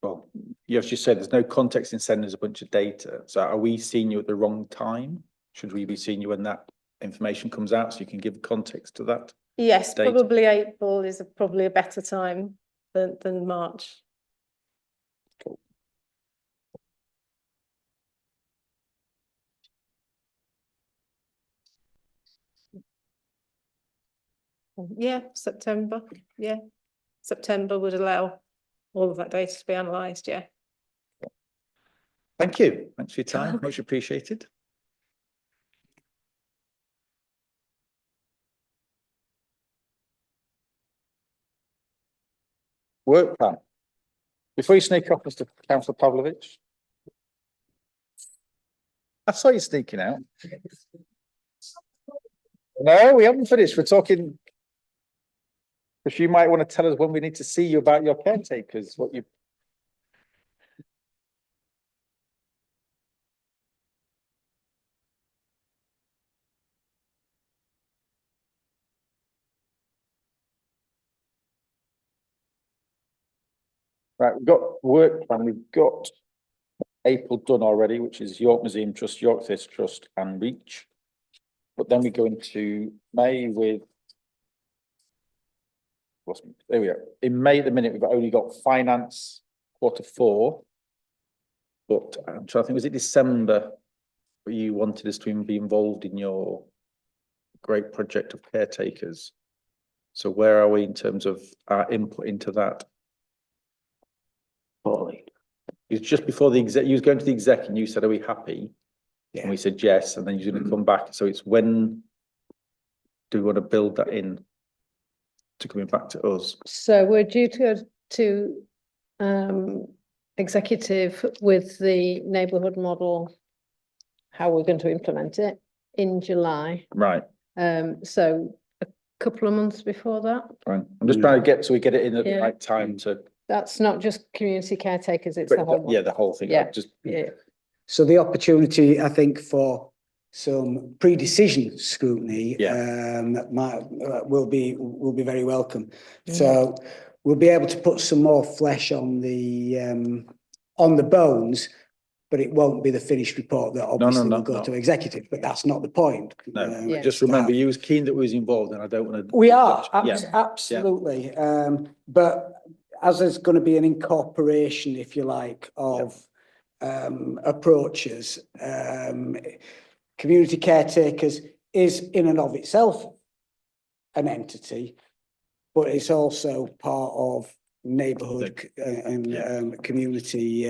Well, you just said there's no context in sending us a bunch of data. So are we seeing you at the wrong time? Should we be seeing you when that information comes out so you can give context to that? Yes, data? probably April is probably a better time than March. Cool. Yeah, September. Yeah, September would allow all of that data to be analysed. Yeah. Thank you. Thanks for your time. Much appreciated. Work plan. Before you sneak off, Mr. Councillor Pavlovich. I saw you sneaking out. No, we haven't finished. We're talking, because you might want to tell us when we need to see you about your caretakers, what you. Right, we've got work plan. We've got April done already, which is York Museum Trust, York Theatre Trust and Reach. But then we go into May with, there we are. In May at the minute, we've only got finance Q4. But I'm trying to think, was it December where you wanted us to be involved in your great project of caretakers? So where are we in terms of our input into that? It's just before the exec, you was going to the exec and you said, are we happy? Yeah. And we said yes, and then you're going to come back. So it's when do we want to build that in to coming back to us? So we're due to to executive with the neighbourhood model, how we're going to implement it in July. Right, So a couple of months before that. right. I'm just trying to get, so we get it in at the Yeah. right time to. That's not just community caretakers, it's the whole. Yeah, the whole thing. Yeah. Just. Yeah. So the opportunity, I think, for some pre-decision scrutiny will be very welcome. So we'll be able to put some more flesh on the bones, but it won't be the finished report that obviously will go to executive. But that's not the point. No, just remember, you was keen that we was involved, and I don't want to. We are absolutely, but as there's going to be an incorporation, if you like, of approaches, community caretakers is in and of itself an entity, but it's also part of neighbourhood and community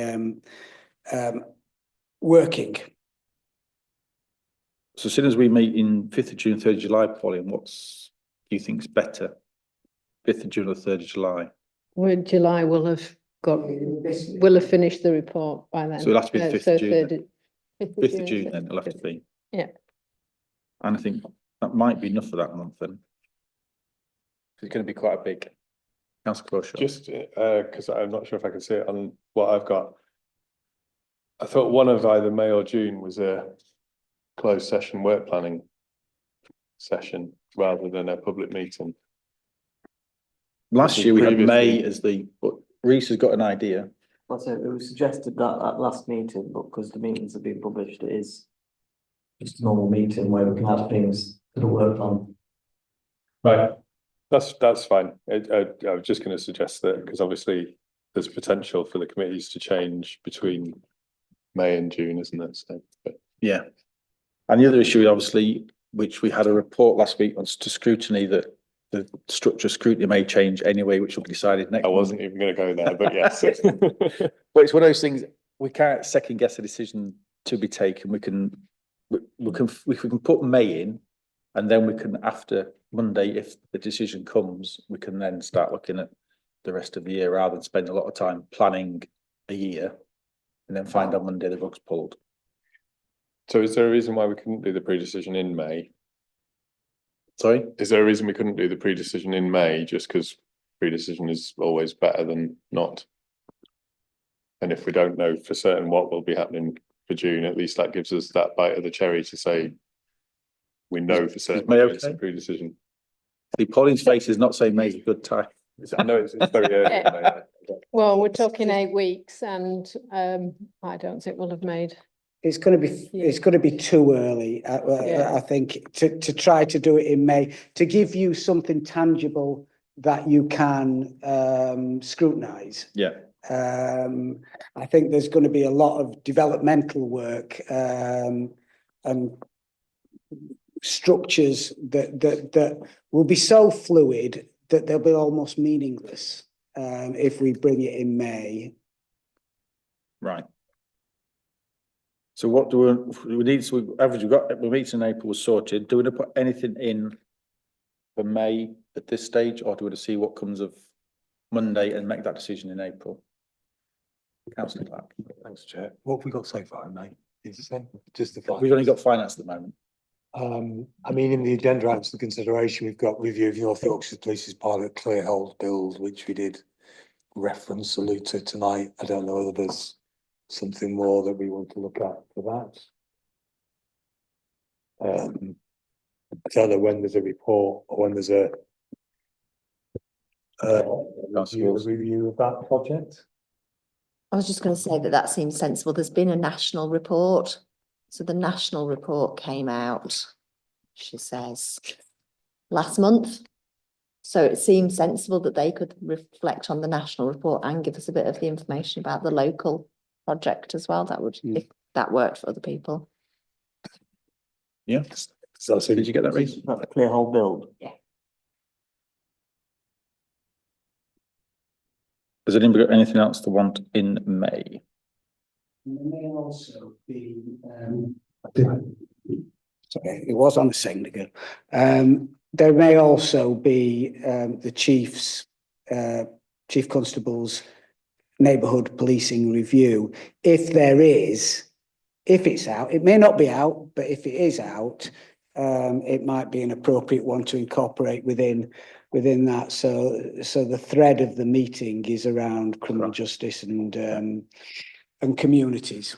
working. So as soon as we meet in 5th of June, 3rd of July, Pauline, do you think's better? 5th of June or 3rd of July? Well, July will have finished the report by then. So it'll have to be the 5th of June. 5th of June, then then it'll have to be. Yeah. And I think that might be enough for that month then. It's going to be quite a big. Councillor Croshaw. Just because I'm not sure if I can see it on what I've got. I thought one of either May or June was a closed session work planning session rather than a public meeting. Last year we had May as but Reece has got an idea. That's it. It was suggested that at last meeting, but because the meetings have been published, it is just a normal meeting where we can add things to the work plan. Right, that's fine. I was just going to suggest that because obviously there's potential for the committees to change between May and June, isn't there? So, yeah. And the other issue, obviously, which we had a report last week on to scrutiny that the structure of scrutiny may change anyway, which will be decided next. I wasn't even going to go there, but yes. But it's one of those things we can't second guess a decision to be taken. We can put May in, and then we can, after Monday, if the decision comes, we can then start looking at the rest of the year rather than spend a lot of time planning a year and then find on Monday the rug's pulled. So is there a reason why we couldn't do the pre-decision in May? Sorry? Is there a reason we couldn't do the pre-decision in May just because pre-decision is always better than not? And if we don't know for certain what will be happening for June, at least that gives us that bite of the cherry to say we know for certain it's a pre-decision. See, Pauline's face is not saying May's a good time. I know it's very early. Well, we're talking 8 weeks and I don't think we'll have made. It's going to be too early. I think to try to do it in May, to give you something tangible that you can scrutinise. Yeah. I think there's going to be a lot of developmental work and structures that will be so fluid that they'll be almost meaningless if we bring it in May. Right. So what do we need? So we're meeting in April was sorted. Do we put anything in for May at this stage, or do we see what comes of Monday and make that decision in April? Councillor Clark. Thanks, Chair. What have we got so far in May? Just the We've only got finance at the moment. I mean, in the agenda items for consideration, we've got review of North Yorkshire Police's pilot clear hold build, which we did reference, allude to tonight. I don't know whether there's something more that we want to look at for that. I don't know when there's a report or when there's a review of that project. I was just going to say that seems sensible. There's been a national report. So the national report came out, she says, last month. So it seems sensible that they could reflect on the national report and give us a bit of the information about the local project as well. That would, if that worked for other people. Yeah. So did you get that, Reece? About the clear hold build. Yeah. Has anybody got anything else to want in May? There may also be, sorry, it was on a second ago. There may also be the chief's Chief Constable's neighbourhood policing review. If it's out, it may not be out, but if it is out, it might be an appropriate one to incorporate within that. So the thread of the meeting is around criminal justice and communities.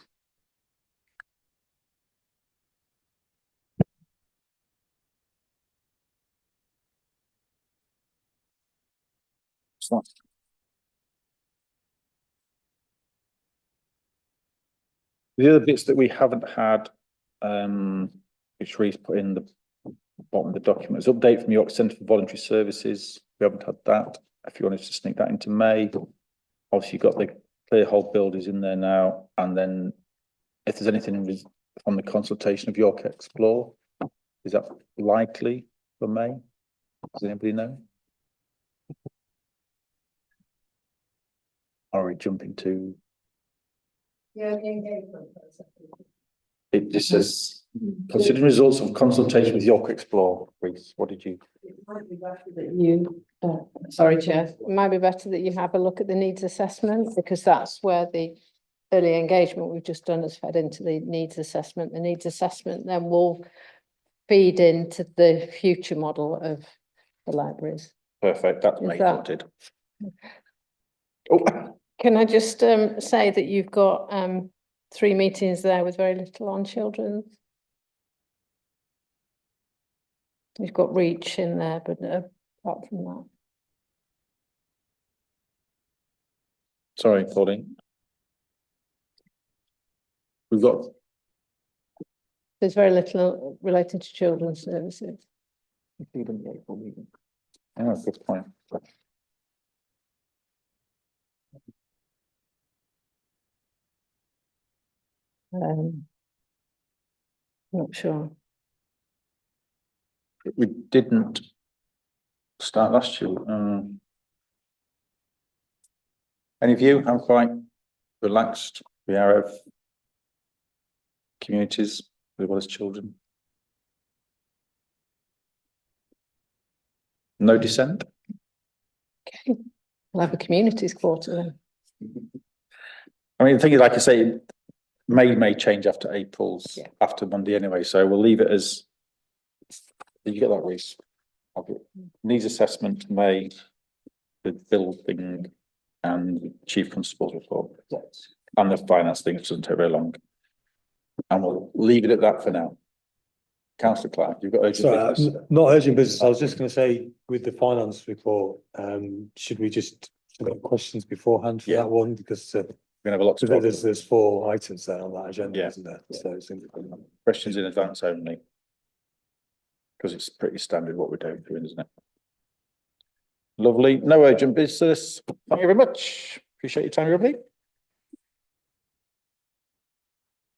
The other bits that we haven't had, which Reece put in the bottom of the document, is update from York Centre for Voluntary Services. We haven't had that. If you wanted to sneak that into May, obviously you've got the clear hold builders in there now, and then if there's anything from the consultation of York Explore, is that likely for May? Does anybody know? Are we jumping to? Yeah, the engagement. It just says, considering results of consultation with York Explore, Reece, what did you? It might be better that you, sorry, Chair, it might be better that you have a look at the needs assessment, because that's where the early engagement we've just done has fed into the needs assessment. The needs assessment then will feed into the future model of the libraries. Perfect, that's May sorted. Oh. Can I just say that you've got 3 meetings there with very little on children. You've got reach in there, but apart from that. Sorry, Pauline. We've got. There's very little related to children's services. Oh, good point. Not sure. We didn't start last year. Any of you? I'm quite relaxed. We are of communities as well as children. No dissent? Okay, we'll have a communities quarter then. I mean, the thing is, like I say, may change after April's, after Monday anyway, so we'll leave it as. Did you get that, Reece? Needs assessment May, the building and Chief Constable's report. And the finance thing, which doesn't take very long. And we'll leave it at that for now. Councillor Clark, you've got urgent business. Not urgent business. I was just going to say, with the finance report, should we just submit questions beforehand for that one? Because we're gonna have a lot to talk about. There's 4 items there on that agenda, isn't there? So it's Questions in advance only. Because it's pretty standard what we're doing, isn't it? Lovely. No urgent business. Thank you very much. Appreciate your time, everybody.